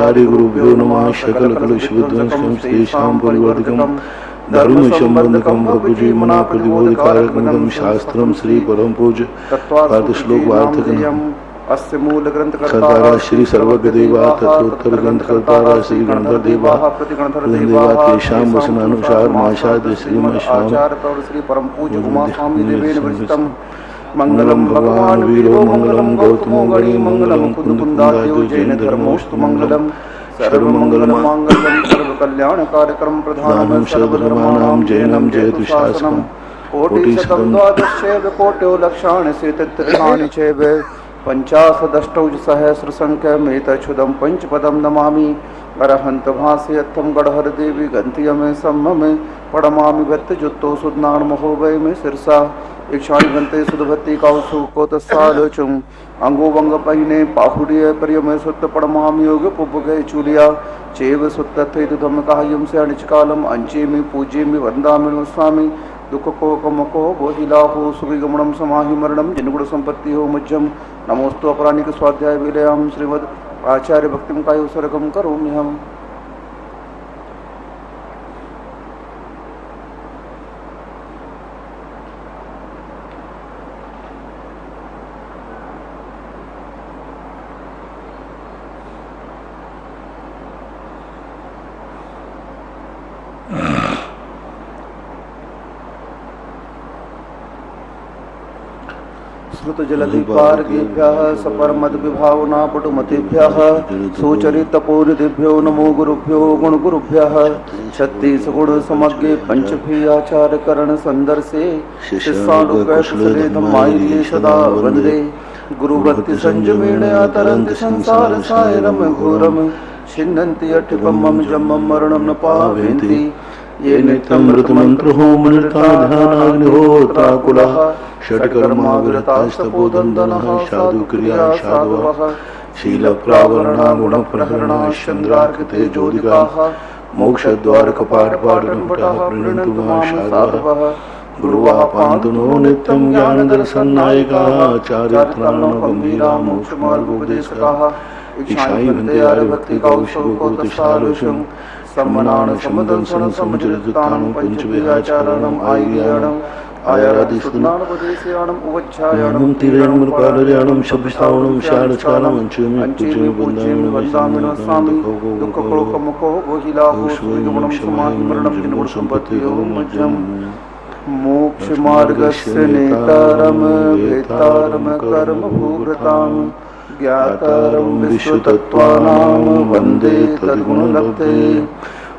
आचार्य गुरुभ्यो नमः। सकल कलुषविध्वंसकं श्रीशां परिवर्तकं धर्म संबंधकं भवजीवना प्रतिबोधकारकं शास्त्रं श्री परम पूज्य पाद श्लोक वार्तकं अस्य मूल ग्रंथ कर्तारा श्री सर्वज्ञ देवा तत्वोत्तर ग्रंथ कर्तारा श्री गणधर देवा प्रतिगणधर देवा तेषां वचनानुसार माशाद श्रीमद् आचार्य प्रवर श्री परम पूज्य उमा स्वामी देवेन विरचितम् मंगलम भगवान वीरो मंगलम गौतमो गणी मंगलम कुंदकुंदाद्यो जैन धर्मोस्तु मंगलम सर्वमंगल मांगल्यम सर्व कल्याण कार्यक्रम प्रधानम सर्वधर्माणां जैनम जयतु शासनम कोटि शतम द्वादशैव कोट्यो लक्षाणि सेतत्रिणानि चैव पंचाशदष्टौ सहस्र संख्यमेतच्छुदं पंचपदं नमामि अरहंत भासेयत्थं गढ़हर देवी गंतियमे सम्ममे पड़मामि भत्त जुत्तो सुदनान महोवय में सिरसा इक्षाणि गंते सुधभत्ति काउसु कोतसालोचुम अंगो वंग पहिने पाहुड़िय परियमे सुत्त पड़मामि योग पुबुगे चूलिया चेव सुत्त थे धम कायम से अनिचकालम अंचेमि पूज्येमि वंदामि स्वामी दुख को कमको बोहिला हो सुखी गमनम समाहि मरणम जिनगुण संपत्ति हो मज्जम नमोस्तु अपराणिक स्वाध्याय विलयम श्रीमद् आचार्य भक्तिम कायो सरगम करोमि हम। जलधिपार्गेभ्यः सपरमद विभावना पटुमतेभ्यः सुचरितपूर्णिभ्यो नमो गुरुभ्यो गुणगुरुभ्यः छत्तीस गुण समग्रे पंचभी आचार करण संदर्शे शिष्यानुकैशले धम्मायिले सदा वंदे गुरुभक्ति संजमेण तरंत संसार सायरम घोरम छिन्नन्ति अठिपम मम जन्मं मरणं न पावेन्ति ये नित्यमृतमंत्र होम निरता ध्यानाग्निहोत्राकुलः षट्कर्मा विरतास्तपोदन्दनः साधु क्रिया साधवः शीलप्रावरणा गुणप्रहरणा चन्द्रार्कते ज्योतिकाः मोक्षद्वारकपाटपाटनपटः प्रणन्तु मां साधवः गुरुवाः पान्तु नो नित्यं ज्ञानदर्शननायकाः चारित्राणो गम्भीरा मोक्षमार्गोपदेशकाः इच्छाई वन्दे भक्तिकौशोकोतशालुषं सम्मनान समदंसन समचरितानं पंचविहाचारणं आय्याणं आयादिस्नानपदेशयाणं उवच्छायाणं तिरेणमृपालयाणं शब्दश्रावणं शारचारणं अंचेमि वन्दामि स्वामी दुःखकोकमुखो गोहिलाहो सुगमनं समाहि मरणं जिनगुण संपत्तियो मज्जं मोक्षमार्गस्य नेतारं वेतारं कर्मभूभृतां ज्ञातारं विश्वतत्त्वानां वन्दे तद्गुणलब्धे।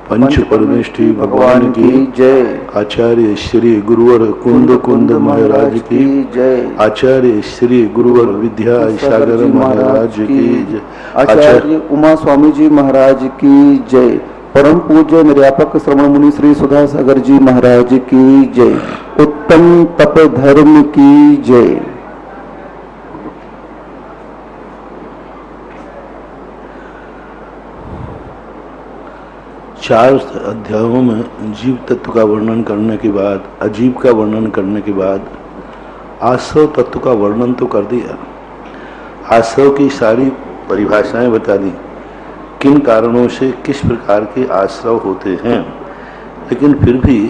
पंच परमेष्ठी भगवान की जय। आचार्य श्री गुरुवर कुंद कुंद महाराज की जय। आचार्य श्री गुरुवर विद्या सागर महाराज की जय। आचार्य उमा स्वामी जी महाराज की जय। परम पूज्य निर्यापक श्रवण मुनि श्री सुधा सागर जी महाराज की जय। उत्तम तप धर्म की जय। चार अध्यायों में जीव तत्व का वर्णन करने के बाद, अजीव का वर्णन करने के बाद आश्रव तत्व का वर्णन तो कर दिया। आश्रव की सारी परिभाषाएं बता दी, किन कारणों से किस प्रकार के आश्रव होते हैं। लेकिन फिर भी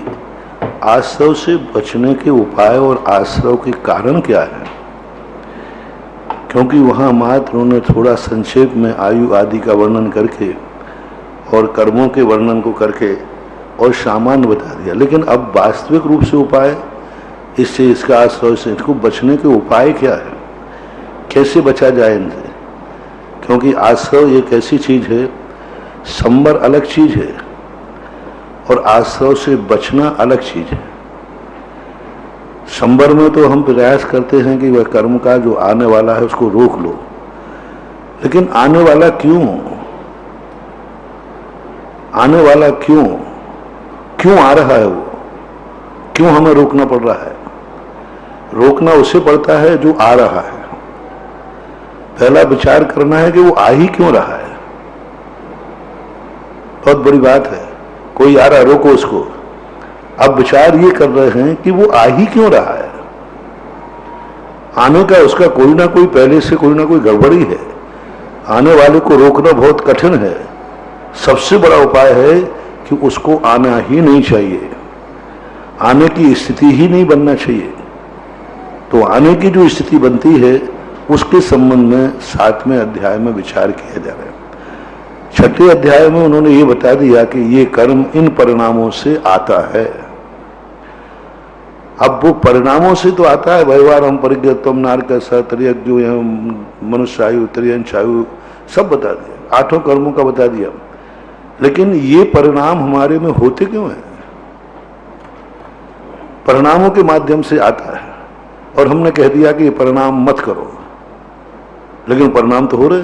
आश्रव से बचने के उपाय और आश्रव के कारण क्या है, क्योंकि वहाँ मात्र उन्होंने थोड़ा संक्षेप में आयु आदि का वर्णन करके और कर्मों के वर्णन को करके और सामान्य बता दिया। लेकिन अब वास्तविक रूप से उपाय, इससे इसका आश्रय से इसको बचने के उपाय क्या है, कैसे बचा जाए इनसे। क्योंकि आश्रय एक ऐसी चीज है, संबर अलग चीज है और आश्रय से बचना अलग चीज है। संबर में तो हम प्रयास करते हैं कि वह कर्म का जो आने वाला है उसको रोक लो, लेकिन आने वाला क्यों, आने वाला क्यों, क्यों आ रहा है, वो क्यों हमें रोकना पड़ रहा है। रोकना उसे पड़ता है जो आ रहा है। पहला विचार करना है कि वो आ ही क्यों रहा है। बहुत बड़ी बात है, कोई आ रहा है रोको उसको। अब विचार ये कर रहे हैं कि वो आ ही क्यों रहा है। आने का उसका कोई ना कोई पहले से कोई ना कोई गड़बड़ी है, आने वाले को रोकना बहुत कठिन है। सबसे बड़ा उपाय है कि उसको आना ही नहीं चाहिए, आने की स्थिति ही नहीं बनना चाहिए। तो आने की जो स्थिति बनती है उसके संबंध में 7वें अध्याय में विचार किया जा रहा है। 6ठे अध्याय में उन्होंने ये बता दिया कि ये कर्म इन परिणामों से आता है। अब वो परिणामों से तो आता है, व्यवहार हम परिज्ञत्वम नारक सतरियक जो है मनुष्य आयु त्रियंश आयु सब बता दिया, 8 कर्मों का बता दिया। लेकिन ये परिणाम हमारे में होते क्यों हैं? परिणामों के माध्यम से आता है और हमने कह दिया कि ये परिणाम मत करो, लेकिन परिणाम तो हो रहे।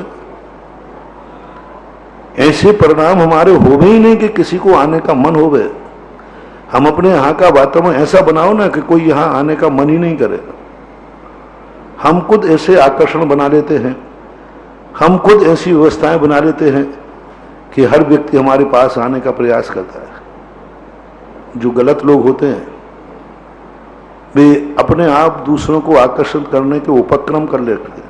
ऐसे परिणाम हमारे होवे ही नहीं कि किसी को आने का मन होवे। हम अपने यहाँ का वातावरण ऐसा बनाओ ना कि कोई यहाँ आने का मन ही नहीं करे। हम खुद ऐसे आकर्षण बना लेते हैं, हम खुद ऐसी व्यवस्थाएं बना लेते हैं कि हर व्यक्ति हमारे पास आने का प्रयास करता है। जो गलत लोग होते हैं वे अपने आप दूसरों को आकर्षित करने के उपक्रम कर लेते हैं,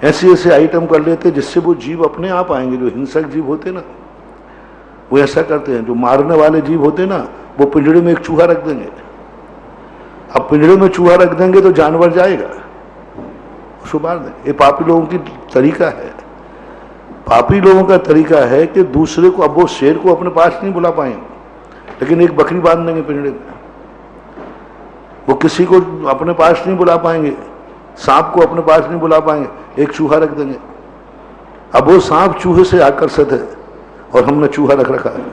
ऐसे ऐसे आइटम कर लेते हैं जिससे वो जीव अपने आप आएंगे। जो हिंसक जीव होते ना वो ऐसा करते हैं। जो मारने वाले जीव होते ना वो पिंजड़े में एक चूहा रख देंगे। अब पिंजड़े में चूहा रख देंगे तो जानवर जाएगा, उसको मार देंगे। ये पापी लोगों की तरीका है। पापी लोगों का तरीका है कि दूसरे को, अब वो शेर को अपने पास नहीं बुला पाएंगे लेकिन एक बकरी बांध देंगे पिंजड़े में। वो किसी को अपने पास नहीं बुला पाएंगे, सांप को अपने पास नहीं बुला पाएंगे, एक चूहा रख देंगे। अब वो सांप चूहे से आकर्षित है और हमने चूहा रख रखा है।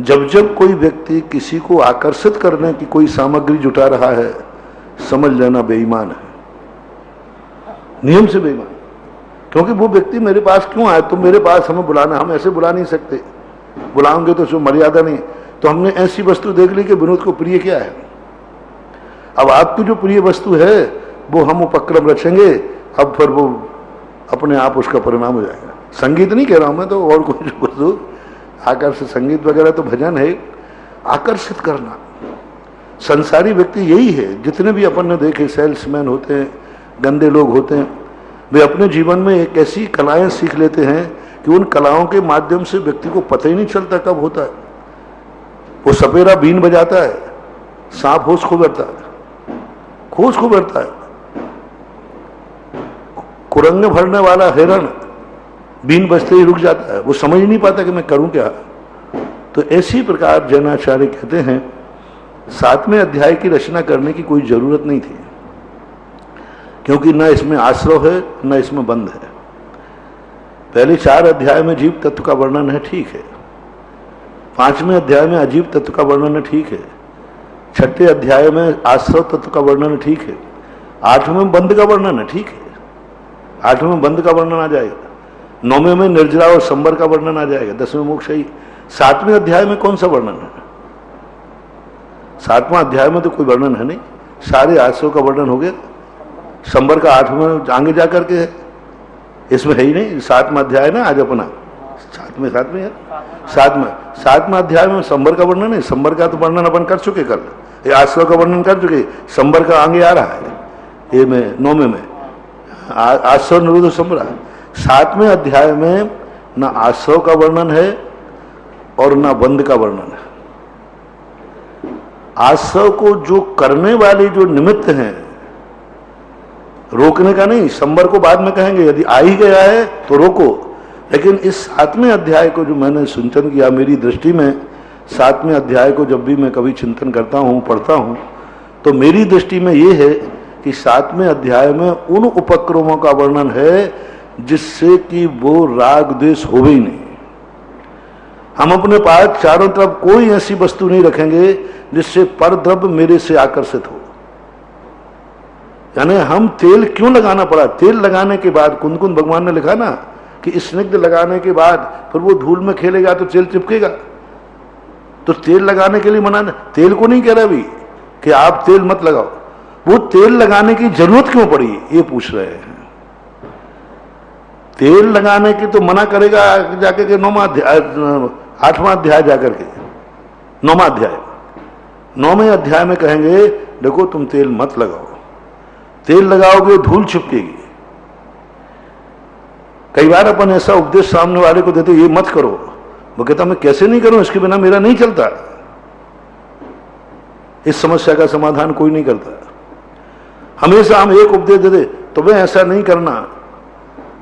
जब जब कोई व्यक्ति किसी को आकर्षित करने की कोई सामग्री जुटा रहा है, समझ लेना बेईमान है, नियम से बेईमान। क्योंकि वो व्यक्ति मेरे पास क्यों आया? तुम मेरे पास हमें बुलाना, हम ऐसे बुला नहीं सकते, बुलाओगे तो उसमें मर्यादा नहीं। तो हमने ऐसी वस्तु देख ली कि विनोद को प्रिय क्या है। अब आपकी जो प्रिय वस्तु है वो हम उपक्रम रचेंगे, अब फिर वो अपने आप उसका परिणाम हो जाएगा। संगीत नहीं कह रहा हूं मैं तो, और कोई वस्तु आकर्षित, संगीत वगैरह तो भजन है, आकर्षित करना। संसारी व्यक्ति यही है। जितने भी अपन ने देखे सेल्समैन होते हैं, गंदे लोग होते हैं, वे अपने जीवन में एक ऐसी कलाएं सीख लेते हैं कि उन कलाओं के माध्यम से व्यक्ति को पता ही नहीं चलता कब होता है। वो सपेरा बीन बजाता है, सांप होश खो बैठता है, होश खो बैठता है। कुरंग भरने वाला हिरण बीन बजते ही रुक जाता है, वो समझ नहीं पाता कि मैं करूं क्या। तो इसी प्रकार जैनाचार्य कहते हैं 7वें अध्याय की रचना करने की कोई जरूरत नहीं थी, क्योंकि न इसमें आश्रव है न इसमें बंध है। पहले 4 अध्याय में जीव तत्व का वर्णन है, ठीक है। 5वें अध्याय में अजीव तत्व का वर्णन है, ठीक है। 6ठे अध्याय में आश्रव तत्व का वर्णन है, ठीक है। 8वें में बंध का वर्णन है, ठीक है। 8वें में बंध का वर्णन आ जाएगा। 9वें में निर्जरा और संबर का वर्णन आ जाएगा। 10वें मोक्ष ही। 7वें अध्याय में कौन सा वर्णन है? 7वां अध्याय में तो कोई वर्णन है नहीं, सारे आश्रव का वर्णन हो गया। संबर का 8वें आगे जाकर के है, इसमें है ही नहीं। 7वां अध्याय ना आज अपना 7वें है। 7वां अध्याय में संबर का वर्णन है। संबर का तो वर्णन अपन कर चुके कल, ये आश्रव का वर्णन कर चुके। संबर का आगे आ रहा है ये में 9वें में आश्रव निरुद्ध संबरा। 7वें अध्याय में न आश्रव का वर्णन है और न बंध का वर्णन है। आश्रव को जो करने वाले जो निमित्त हैं, रोकने का नहीं, संबर को बाद में कहेंगे, यदि आ ही गया है तो रोको। लेकिन इस 7वें अध्याय को जो मैंने चिंतन किया, मेरी दृष्टि में 7वें अध्याय को जब भी मैं कभी चिंतन करता हूं, पढ़ता हूं, तो मेरी दृष्टि में यह है कि 7वें अध्याय में उन उपक्रमों का वर्णन है जिससे कि वो राग द्वेष हो ही नहीं। हम अपने पास चारों तरफ कोई ऐसी वस्तु नहीं रखेंगे जिससे परद्रव्य मेरे से आकर्षित हो। यानी हम तेल क्यों लगाना पड़ा? तेल लगाने के बाद कुंदकुंद भगवान ने लिखा ना कि स्निग्ध लगाने के बाद फिर वो धूल में खेलेगा तो तेल चिपकेगा। तो तेल लगाने के लिए मना, तेल को नहीं कह रहा अभी कि आप तेल मत लगाओ। वो तेल लगाने की जरूरत क्यों पड़ी ये पूछ रहे हैं। तेल लगाने की तो मना करेगा जाकर के 9वां अध्याय, 8वां अध्याय जाकर के 9वां अध्याय। 9वें अध्याय में कहेंगे देखो तुम तेल मत लगाओ, तेल लगाओगे धूल चिपकेगी। कई बार अपन ऐसा उपदेश सामने वाले को देते, ये मत करो, वो कहता मैं कैसे नहीं करूं, इसके बिना मेरा नहीं चलता। इस समस्या का समाधान कोई नहीं करता। हमेशा हम एक उपदेश देते, तुम्हें ऐसा नहीं करना,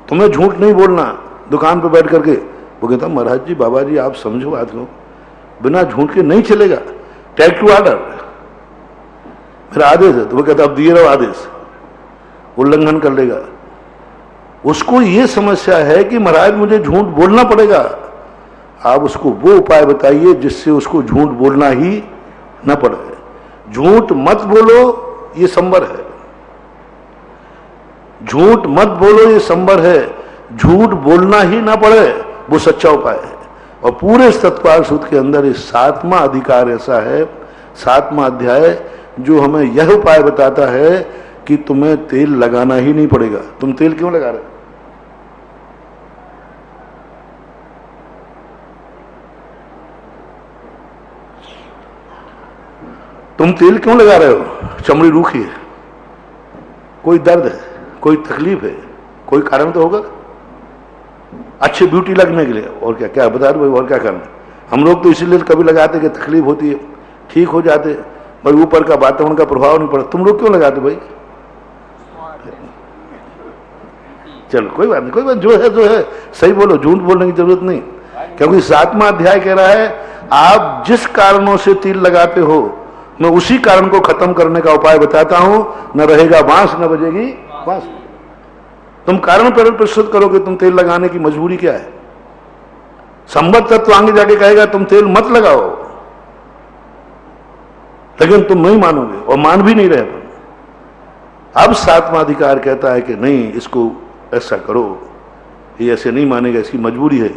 तुम्हें झूठ नहीं बोलना दुकान पर बैठ करके। वो कहता महाराज जी, बाबा जी, आप समझो बात को, बिना झूठ के नहीं चलेगा। टेक टू ऑर्डर, मेरा आदेश है। तो वो कहता अब दिए रहो आदेश, उल्लंघन कर लेगा। उसको ये समस्या है कि महाराज मुझे झूठ बोलना पड़ेगा। आप उसको वो उपाय बताइए जिससे उसको झूठ बोलना ही न पड़े। झूठ मत बोलो, ये संवर है। झूठ मत बोलो, ये संवर है। झूठ बोलना ही ना पड़े, वो सच्चा उपाय है। और पूरे तत्पाल सूत्र के अंदर इस 7वां अधिकार ऐसा है, 7वां अध्याय, जो हमें यह उपाय बताता है कि तुम्हें तेल लगाना ही नहीं पड़ेगा। तुम तेल क्यों लगा रहे हो? तुम तेल क्यों लगा रहे हो? चमड़ी रूखी है, कोई दर्द है, कोई तकलीफ है, कोई कारण तो होगा अच्छी ब्यूटी लगने के लिए। और क्या क्या बता दो भाई, और क्या करना? हम लोग तो इसीलिए कभी लगाते कि तकलीफ होती है, ठीक हो जाते भाई, ऊपर का वातावरण का प्रभाव नहीं पड़ा। तुम लोग क्यों लगाते भाई? चलो कोई बात नहीं, कोई बात, जो है सही बोलो, झूठ बोलने की जरूरत नहीं। क्योंकि 7वां अध्याय कह रहा है आप जिस कारणों से तिल लगाते हो, मैं उसी कारण को खत्म करने का उपाय बताता हूं। न रहेगा बांस, न बजेगी बांस। तुम कारण पर प्रस्तुत करोगे, तुम तेल लगाने की मजबूरी क्या है? संबद्ध तत्व आगे जाके कहेगा तुम तेल मत लगाओ, लेकिन तुम नहीं मानोगे और मान भी नहीं रहे। अब 7वां अधिकार कहता है कि नहीं, इसको ऐसा करो, ये ऐसे नहीं मानेगा, इसकी मजबूरी है।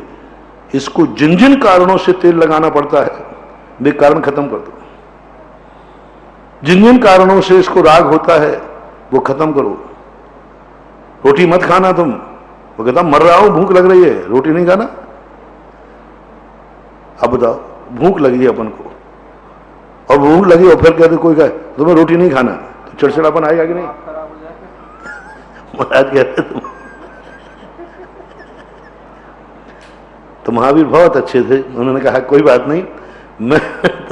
इसको जिन जिन कारणों से तेल लगाना पड़ता है वे कारण खत्म कर दो। जिन जिन कारणों से इसको राग होता है वो खत्म करो। रोटी मत खाना तुम, वो कहता मर रहा हूं, भूख लग रही है, रोटी नहीं खाना। अब बताओ, भूख लगी है अपन को, और भूख लगी और फिर कहते कोई कहे तुम्हें रोटी नहीं खाना, तो चिड़चिड़ापन आएगा कि नहीं? महाराज कहते तो महावीर बहुत अच्छे थे, उन्होंने कहा कोई बात नहीं, मैं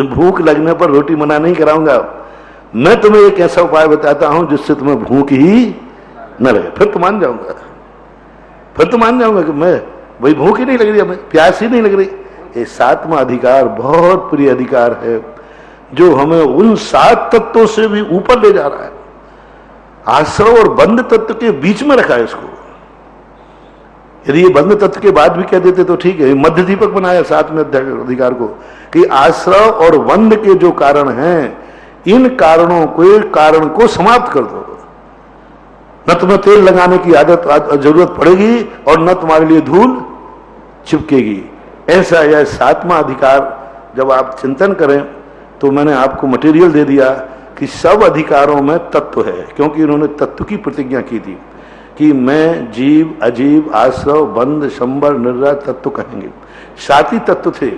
भूख लगने पर रोटी मना नहीं कराऊंगा, मैं तुम्हें एक ऐसा उपाय बताता हूं जिससे तुम्हें भूख ही न लगे। फिर तो मान जाऊंगा, फिर तो मान जाऊंगा कि मैं वही भूख ही नहीं लग रही, हमें प्यास ही नहीं लग रही। ये 7वां अधिकार बहुत प्रिय अधिकार है, जो हमें उन 7 तत्वों से भी ऊपर ले जा रहा है। आश्रव और बंध तत्व के बीच में रखा है इसको। यदि ये बंध तत्व के बाद भी कह देते तो ठीक है। मध्य दीपक बनाया 7वें अधिकार को कि आश्रव और बंध के जो कारण हैं, इन कारणों के कारण को समाप्त कर दो। न तुम्हें तेल लगाने की आदत जरूरत पड़ेगी और न तुम्हारे लिए धूल चिपकेगी। ऐसा यह 7वां अधिकार जब आप चिंतन करें तो मैंने आपको मटेरियल दे दिया कि सब अधिकारों में तत्व है, क्योंकि इन्होंने तत्व की प्रतिज्ञा की थी कि मैं जीव, अजीव, आश्रव, बंध, शंबर, निर्रा तत्व कहेंगे। 7 ही तत्व थे,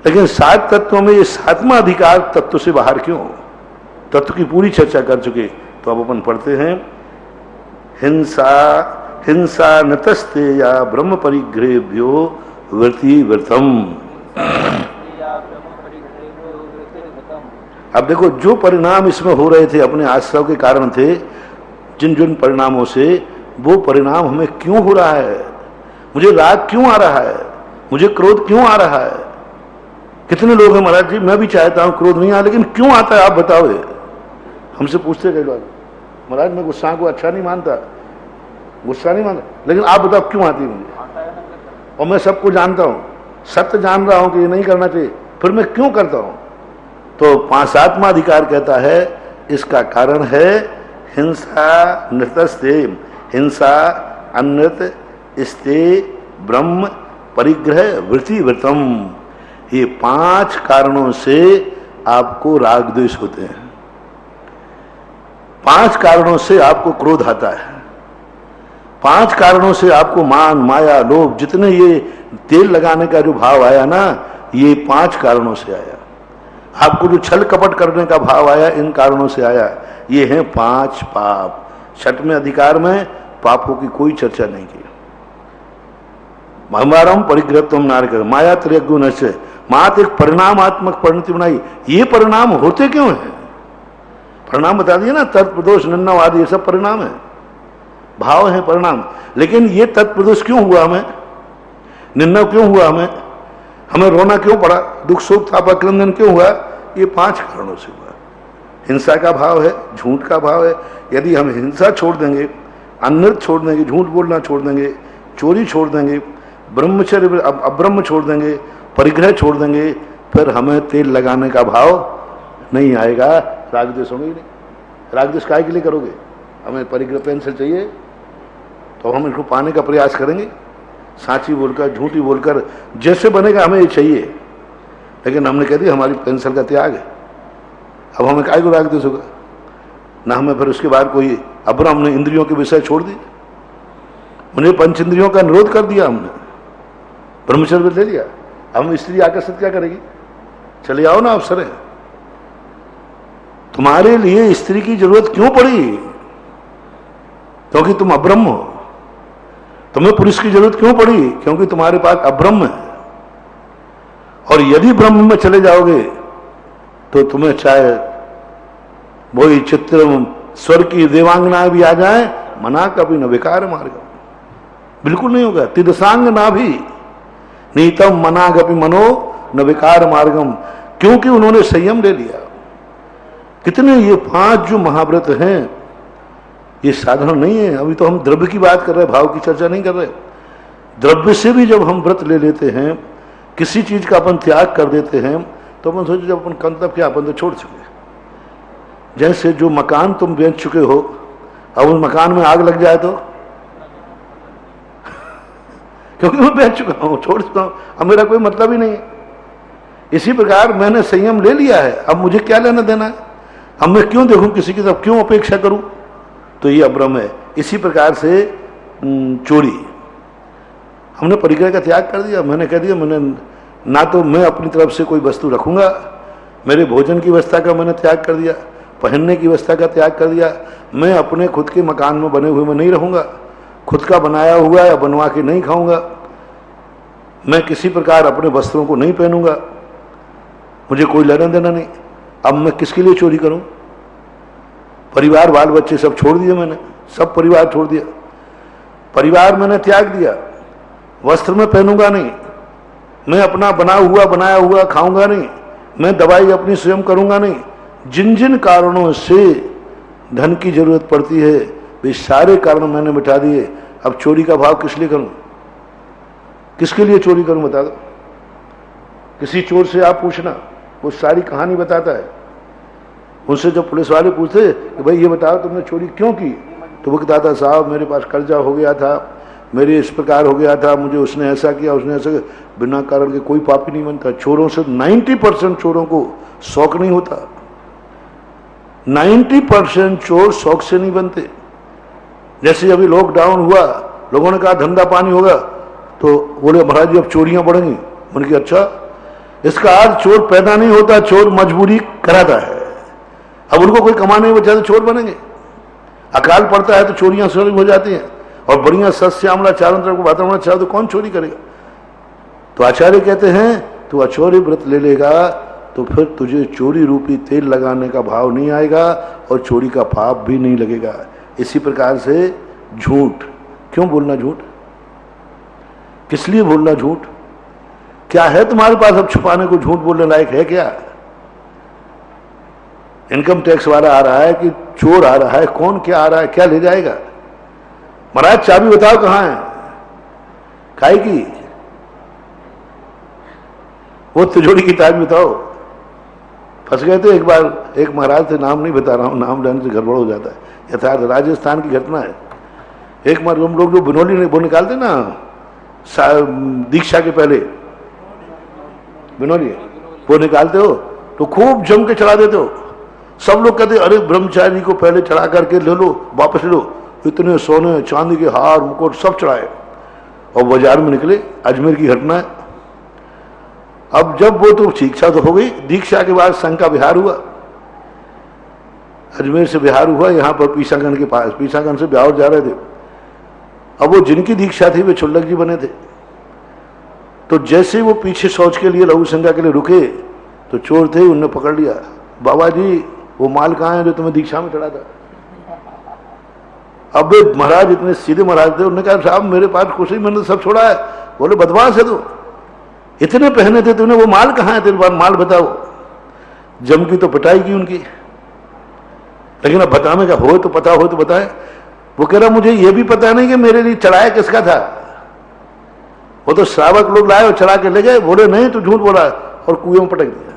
लेकिन 7 तत्वों में ये 7वां अधिकार तत्व से बाहर क्यों? तत्व की पूरी चर्चा कर चुके। तो अब अपन पढ़ते हैं, हिंसा नतस्ते या ब्रह्म परिग्रहेभ्यो वृत्ति व्रतम। अब देखो, जो परिणाम इसमें हो रहे थे अपने आश्रव के कारण थे, जिन जिन परिणामों से, वो परिणाम हमें क्यों हो रहा है? मुझे राग क्यों आ रहा है? मुझे क्रोध क्यों आ रहा है? कितने लोग हैं महाराज जी, मैं भी चाहता हूं क्रोध नहीं आ, लेकिन क्यों आता है आप बताओ। हमसे पूछते कई लोग, महाराज मैं गुस्सा को अच्छा नहीं मानता, गुस्सा नहीं मानता, लेकिन आप बताओ क्यों आती है मुझे? और मैं सबको जानता हूं, सत्य जान रहा हूं कि ये नहीं करना चाहिए, फिर मैं क्यों करता हूं? तो 7वां अधिकार कहता है इसका कारण है हिंसा नृतस्ते, हिंसा, अनृत, स्ते, ब्रह्म, परिग्रह, वृत्ति व्रतम। ये 5 कारणों से आपको राग द्वेष होते हैं। 5 कारणों से आपको क्रोध आता है। 5 कारणों से आपको मान, माया, लोभ, जितने ये तेल लगाने का जो भाव आया ना, ये 5 कारणों से आया। आपको जो छल कपट करने का भाव आया, इन कारणों से आया। ये हैं 5 पाप। 6वें अधिकार में पापों की कोई चर्चा नहीं की। हमारम परिग्रहत्वम नारक माया त्रयगुण से मात एक परिणामात्मक परिणति बनाई। ये परिणाम होते क्यों हैं? परिणाम बता दिए ना, तत्प्रदोष नन्नव आदि ये सब परिणाम है, भाव है परिणाम। लेकिन ये तत्प्रदोष क्यों हुआ हमें, निन्नव क्यों हुआ हमें रोना क्यों पड़ा, दुख सुख तापाक्रंदन क्यों हुआ? ये 5 कारणों से हुआ। हिंसा का भाव है, झूठ का भाव है। यदि हम हिंसा छोड़ देंगे, अनृत छोड़ देंगे, झूठ बोलना छोड़ देंगे, चोरी छोड़ देंगे, ब्रह्मचर्य अब्रह्म छोड़ देंगे, परिग्रह छोड़ देंगे, फिर हमें तेल लगाने का भाव नहीं आएगा। राग द्वेष होंगे ही नहीं। राग द्वेष काहे के लिए करोगे? हमें परिग्रह पेंसिल चाहिए तो हम इसको पाने का प्रयास करेंगे, सांची बोलकर झूठी बोलकर, जैसे बनेगा हमें ये चाहिए। लेकिन हमने कह दिया हमारी पेंसिल का त्याग है, अब हमें काहे को राग द्वेष होगा ना? हमें फिर उसके बाद कोई, अब हमने इंद्रियों के विषय छोड़ दी, उन्हें पंच इंद्रियों का निरोध कर दिया, हमने ब्रह्मचर्य ले लिया। हम स्त्री आकर्षित क्या करेगी? चले आओ ना अवसर है। तुम्हारे लिए स्त्री की जरूरत क्यों पड़ी? क्योंकि तुम अब्रह्म हो। तुम्हें पुरुष की जरूरत क्यों पड़ी? क्योंकि तुम्हारे पास अब्रह्म है। और यदि ब्रह्म में चले जाओगे तो तुम्हें चाहे वही चित्र स्वर की देवांगना भी आ जाए, मना कभी न विकार मार्ग, बिल्कुल नहीं होगा। तिदसांग ना भी नीतम मना कभी मनो न विकार मार्गम, क्योंकि उन्होंने संयम ले लिया। कितने ये 5 जो महाव्रत हैं ये साधारण नहीं है। अभी तो हम द्रव्य की बात कर रहे हैं, भाव की चर्चा नहीं कर रहे। द्रव्य से भी जब हम व्रत ले लेते हैं, किसी चीज का अपन त्याग कर देते हैं, तो अपन सोचे जब अपन कंतव्य क्या, अपन तो छोड़ चुके। जैसे जो मकान तुम बेच चुके हो, अब उस मकान में आग लग जाए तो क्योंकि मैं बेच चुका हूं, छोड़ चुका हूं, अब मेरा कोई मतलब ही नहीं है। इसी प्रकार मैंने संयम ले लिया है, अब मुझे क्या लेना देना है? अब मैं क्यों देखूं किसी की तरफ, क्यों अपेक्षा करूं? तो ये अब्रह्म है। इसी प्रकार से चोरी, हमने परिग्रह का त्याग कर दिया। मैंने कह दिया मैंने ना तो मैं अपनी तरफ से कोई वस्तु रखूंगा, मेरे भोजन की व्यवस्था का मैंने त्याग कर दिया, पहनने की व्यवस्था का त्याग कर दिया। मैं अपने खुद के मकान में बने हुए में नहीं रहूंगा, खुद का बनाया हुआ या बनवा के नहीं खाऊंगा, मैं किसी प्रकार अपने वस्त्रों को नहीं पहनूंगा, मुझे कोई लेना देना नहीं। अब मैं किसके लिए चोरी करूं? परिवार बाल बच्चे सब छोड़ दिए मैंने, सब परिवार छोड़ दिया, परिवार मैंने त्याग दिया, वस्त्र में पहनूंगा नहीं, मैं अपना बनाया हुआ खाऊंगा नहीं, मैं दवाई अपनी स्वयं करूंगा नहीं। जिन जिन कारणों से धन की जरूरत पड़ती है वे सारे कारण मैंने मिटा दिए। अब चोरी का भाव किस लिए करूं? किसके लिए चोरी करूं बता दो? किसी चोर से आप पूछना, वो सारी कहानी बताता है। उनसे जब पुलिस वाले पूछते कि भाई ये बताओ तुमने चोरी क्यों की, तो वो कहता साहब मेरे पास कर्जा हो गया था, मेरे इस प्रकार हो गया था, मुझे उसने ऐसा किया, उसने ऐसा किया। बिना कारण के कोई पापी नहीं बनता। चोरों से 90% चोरों को शौक नहीं होता, 90% चोर शौक से नहीं बनते। जैसे अभी लॉकडाउन हुआ, लोगों ने कहा धंधा पानी होगा, तो बोले महाराज जी अब चोरियां बढ़ेंगी। उनकी अच्छा, इसका अर्थ चोर पैदा नहीं होता, चोर मजबूरी कराता है। अब उनको कोई कमाने नहीं बचा तो चोर बनेंगे। अकाल पड़ता है तो चोरियां शुरू हो जाती हैं, और बढ़िया सस्यामला चारों तरफ वातावरण अच्छा तो कौन चोरी करेगा? तो आचार्य कहते हैं तू अचौर्य व्रत ले लेगा तो फिर तुझे चोरी रूपी तेल लगाने का भाव नहीं आएगा और चोरी का पाप भी नहीं लगेगा। इसी प्रकार से झूठ, क्यों बोलना झूठ? किस लिए बोलना झूठ? क्या है तुम्हारे पास अब छुपाने को? झूठ बोलने लायक है क्या? इनकम टैक्स वाला आ रहा है कि चोर आ रहा है, कौन क्या आ रहा है, क्या ले जाएगा? महाराज चाबी बताओ कहां है, काहे की? वो तिजोरी की चाबी बताओ। फंस गए थे एक बार, एक महाराज थे, नाम नहीं बता रहा हूं, नाम लेने से गड़बड़ हो जाता है। यथार्थ राजस्थान की घटना है। एक बार हम लोग जो बिनोली वो निकालते ना दीक्षा के पहले, बिनोली वो निकालते हो तो खूब जम के चढ़ा देते हो। सब लोग कहते अरे ब्रह्मचारी को पहले चढ़ा करके ले लो, वापस ले लो। इतने सोने चांदी के हार मुकुट सब चढ़ाए और बाजार में निकले। अजमेर की घटना है। अब जब वो तो शिक्षा तो हो गई, दीक्षा के बाद संघ का विहार हुआ, अजमेर से बिहार हुआ, यहाँ पर पीसागंज के पास, पीसागंज से बिहार जा रहे थे। अब वो जिनकी दीक्षा थी वे छुल्लक जी बने थे। तो जैसे वो पीछे शौच के लिए लघु शंका के लिए रुके तो चोर थे, उनने पकड़ लिया। बाबा जी वो माल कहाँ है जो तुम्हें दीक्षा में चढ़ा था? अब महाराज इतने सीधे महाराज थे, उन्होंने कहा साहब मेरे पास कुछ नहीं, मैंने सब छोड़ा है। बोले बदमाश है तू, इतने पहने थे तूने, वो माल कहाँ है तेरे पास, माल बताओ। जम की तो पिटाई की उनकी, लेकिन अब बताने का हो तो पता हो तो बताए। वो कह रहा मुझे ये भी पता नहीं कि मेरे लिए चढ़ाया किसका था, वो तो श्रावक लोग लाए और चढ़ा के ले गए। बोले नहीं तू झूठ बोला, और कुएं में पटक दिया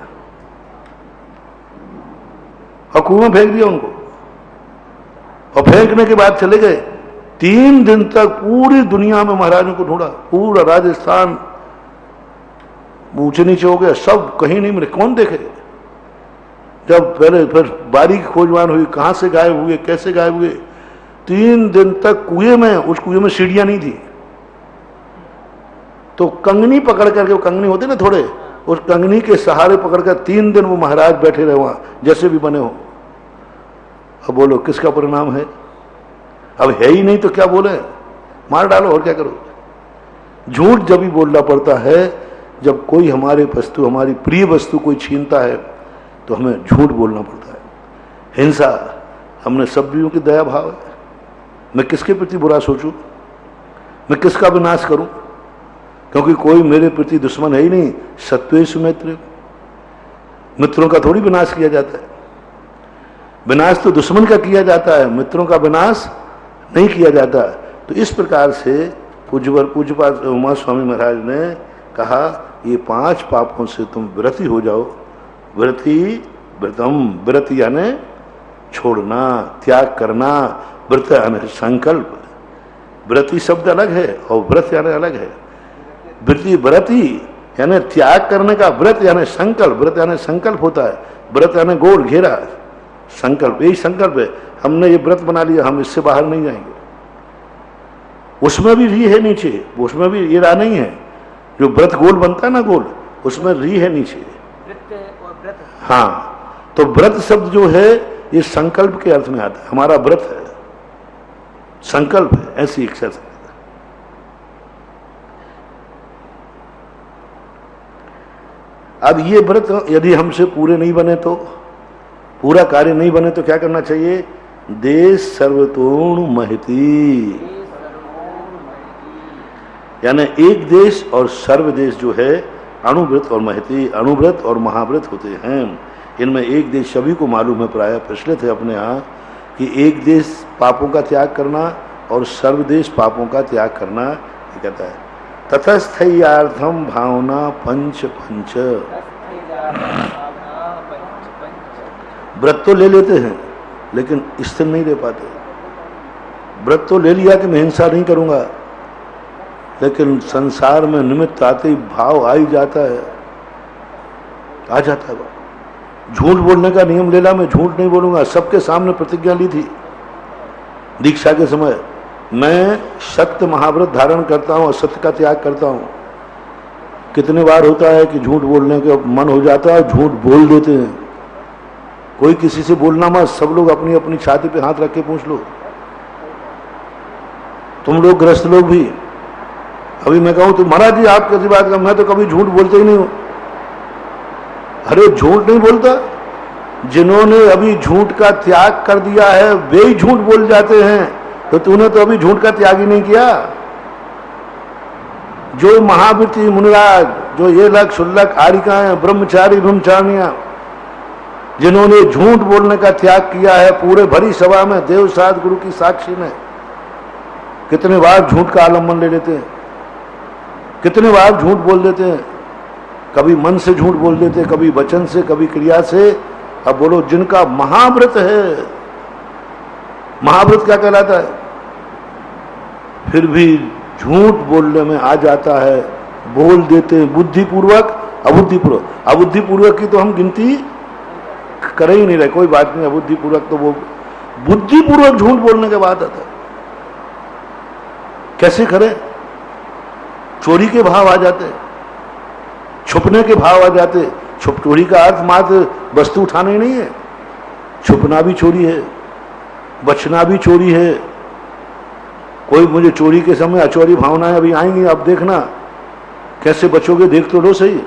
और कुएं में फेंक दिया उनको। और फेंकने के बाद चले गए। 3 दिन तक पूरी दुनिया में महाराजों को ढूंढा, पूरा राजस्थान ऊंचे नीचे हो गया, सब कहीं नहीं मिले। कौन देखे? जब पहले फिर बारीक खोजबान हुई, कहां से गायब हुए, कैसे गायब हुए। 3 दिन तक कुएं में, उस कुएं में सीढ़ियां नहीं थी, तो कंगनी पकड़ करके, वो कंगनी होती ना थोड़े, उस कंगनी के सहारे पकड़कर 3 दिन वो महाराज बैठे रहे वहां, जैसे भी बने हो। अब बोलो किसका परिणाम है? अब है ही नहीं तो क्या बोले, मार डालो और क्या करो। झूठ जब भी बोलना पड़ता है, जब कोई हमारे वस्तु, हमारी प्रिय वस्तु कोई छीनता है तो हमें झूठ बोलना पड़ता है। हिंसा, हमने सब जीवों की दया भाव है। मैं किसके प्रति बुरा सोचूं, मैं किसका विनाश करूं, क्योंकि कोई मेरे प्रति दुश्मन है ही नहीं। सत्वेषु मित्र, मित्रों का थोड़ी विनाश किया जाता है। विनाश तो दुश्मन का किया जाता है, मित्रों का विनाश नहीं किया जाता। तो इस प्रकार से पूज्यपाद उमा स्वामी महाराज ने कहा ये 5 पापों से तुम व्रती हो जाओ। व्रति, व्रतम, व्रत यानी छोड़ना, त्याग करना, व्रत यानी संकल्प। व्रति शब्द अलग है और व्रत यानी अलग है। व्रति, व्रति यानी त्याग करने का, व्रत यानी संकल्प। व्रत यानी संकल्प होता है, व्रत यानी गोल घेरा, संकल्प, यही संकल्प है। हमने ये व्रत बना लिया, हम इससे बाहर नहीं जाएंगे। उसमें भी री है नीचे, उसमें भी ये रा नहीं है। जो व्रत गोल बनता है ना, गोल, उसमें री है नीचे। हाँ, तो व्रत शब्द जो है ये संकल्प के अर्थ में आता है। हमारा व्रत है, संकल्प है, ऐसी इच्छा से। अब ये व्रत यदि हमसे पूरे नहीं बने, तो पूरा कार्य नहीं बने, तो क्या करना चाहिए? देश सर्वतोण महती, यानी एक देश और सर्वदेश जो है, अणुव्रत और महती, अणुव्रत और महाव्रत होते हैं। इनमें एक देश सभी को मालूम है, प्राय प्रचलित है अपने यहाँ, कि एक देश पापों का त्याग करना और सर्वदेश पापों का त्याग करना। ये कहता है ततस्थयार्थम भावना पंच पंच। व्रत तो ले लेते हैं लेकिन स्थिर नहीं रह पाते। व्रत तो ले लिया कि मैं हिंसा नहीं करूंगा, लेकिन संसार में निमित्त आते ही भाव आ ही जाता है, आ जाता है। झूठ बोलने का नियम ले ला, मैं झूठ नहीं बोलूंगा। सबके सामने प्रतिज्ञा ली थी दीक्षा के समय, मैं सत्य महाव्रत धारण करता हूं और सत्य का त्याग करता हूं। कितने बार होता है कि झूठ बोलने का मन हो जाता है, झूठ बोल देते हैं। कोई किसी से बोलना मत, सब लोग अपनी अपनी छाती पे हाथ रख के पूछ लो। तुम लोग गृहस्थ लोग भी, अभी मैं कहूं तो महाराज जी आप कैसी बात कर, मैं तो कभी झूठ बोलते ही नहीं हूं। अरे झूठ नहीं बोलता, जिन्होंने अभी झूठ का त्याग कर दिया है वे ही झूठ बोल जाते हैं। तो तूने तो अभी झूठ का त्याग ही नहीं किया। जो महावृत्ति मुनिराज, जो ये लक शुल्लक आरिकाएं, ब्रह्मचारी ब्रह्मचारियां, जिन्होंने झूठ बोलने का त्याग किया है, पूरे भरी सभा में देव साध गुरु की साक्षी में कितने बार झूठ का आलम्बन ले लेते हैं, कितने बार झूठ बोल देते हैं। कभी मन से झूठ बोल देते हैं, कभी वचन से, कभी क्रिया से। अब बोलो जिनका महाव्रत है, महाव्रत क्या कहलाता है, फिर भी झूठ बोलने में आ जाता है, बोल देते हैं बुद्धिपूर्वक अबुद्धिपूर्वक। अबुद्धिपूर्वक की तो हम गिनती कर ही नहीं रहे, कोई बात नहीं। अबुद्धिपूर्वक तो वो बुद्धिपूर्वक झूठ बोलने के बाद आता है। कैसे करें? चोरी के भाव आ जाते, छुपने के भाव आ जाते। चोरी का अर्थ मात्र वस्तु उठाना ही नहीं है, छुपना भी चोरी है, बचना भी चोरी है। कोई मुझे चोरी के समय अचोरी भावनाएं अभी आएंगी, अब देखना कैसे बचोगे देख तो लो सही।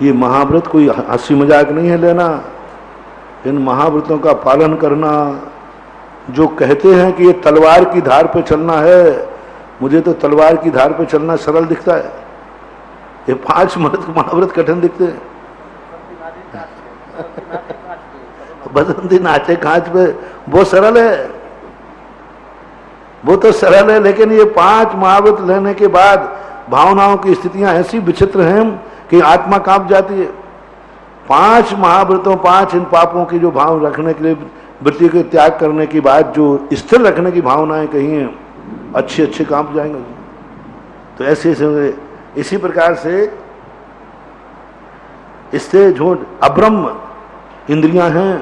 ये महाव्रत कोई हंसी मजाक नहीं है लेना। इन महाव्रतों का पालन करना, जो कहते हैं कि ये तलवार की धार पे चलना है, मुझे तो तलवार की धार पे चलना सरल दिखता है। ये 5 महाव्रत कठिन दिखते हैं। बसंती नाचे कांच पे, वो सरल है, वो तो सरल है। लेकिन ये 5 महाव्रत लेने के बाद भावनाओं की स्थितियां ऐसी विचित्र हैं कि आत्मा कांप जाती है। 5 महाव्रतों, 5 इन पापों की जो भाव रखने के लिए, वृत्ति के त्याग करने की बात जो स्थिर रखने की भावनाएं कही हैं, अच्छे अच्छे कांप जाएंगे। तो ऐसे इसी प्रकार से इससे जो अब्रह्म इंद्रियां हैं,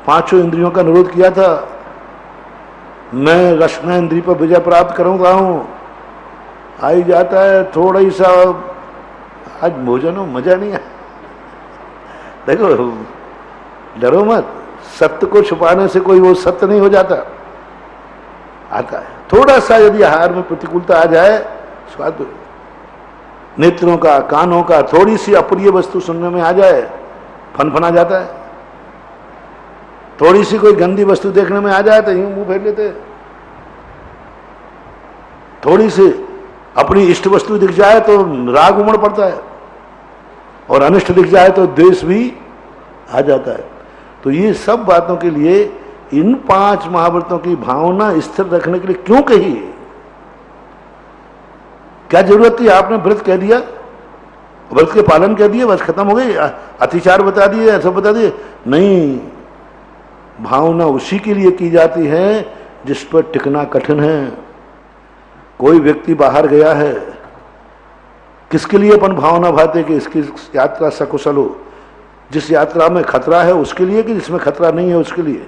5 इंद्रियों का निरोध किया था। मैं रसना इंद्रिय पर विजय प्राप्त करूंगा हूं, आ ही जाता है थोड़ा ही सा। आज भोजन हो मजा नहीं है। देखो डरो मत, सत्य को छुपाने से कोई वो सत्य नहीं हो जाता, आता है। थोड़ा सा यदि आहार में प्रतिकूलता आ जाए, स्वाद नेत्रों का, कानों का, थोड़ी सी अप्रिय वस्तु सुनने में आ जाए, फनफना जाता है। थोड़ी सी कोई गंदी वस्तु देखने में आ जाए तो यूं मुंह फेर लेते। थोड़ी सी अपनी इष्ट वस्तु दिख जाए तो राग उमड़ पड़ता है, और अनिष्ट दिख जाए तो द्वेष भी आ जाता है। तो ये सब बातों के लिए इन 5 महाव्रतों की भावना स्थिर रखने के लिए क्यों कही? क्या जरूरत थी? आपने व्रत कह दिया, व्रत के पालन कह दिए, बस खत्म हो गई। अतिचार बता दिए, ऐसा बता दिए? नहीं, भावना उसी के लिए की जाती है जिस पर टिकना कठिन है। कोई व्यक्ति बाहर गया है, किसके लिए अपन भावना भाते कि इसकी यात्रा सकुशल हो? जिस यात्रा में खतरा है उसके लिए, कि जिसमें खतरा नहीं है उसके लिए?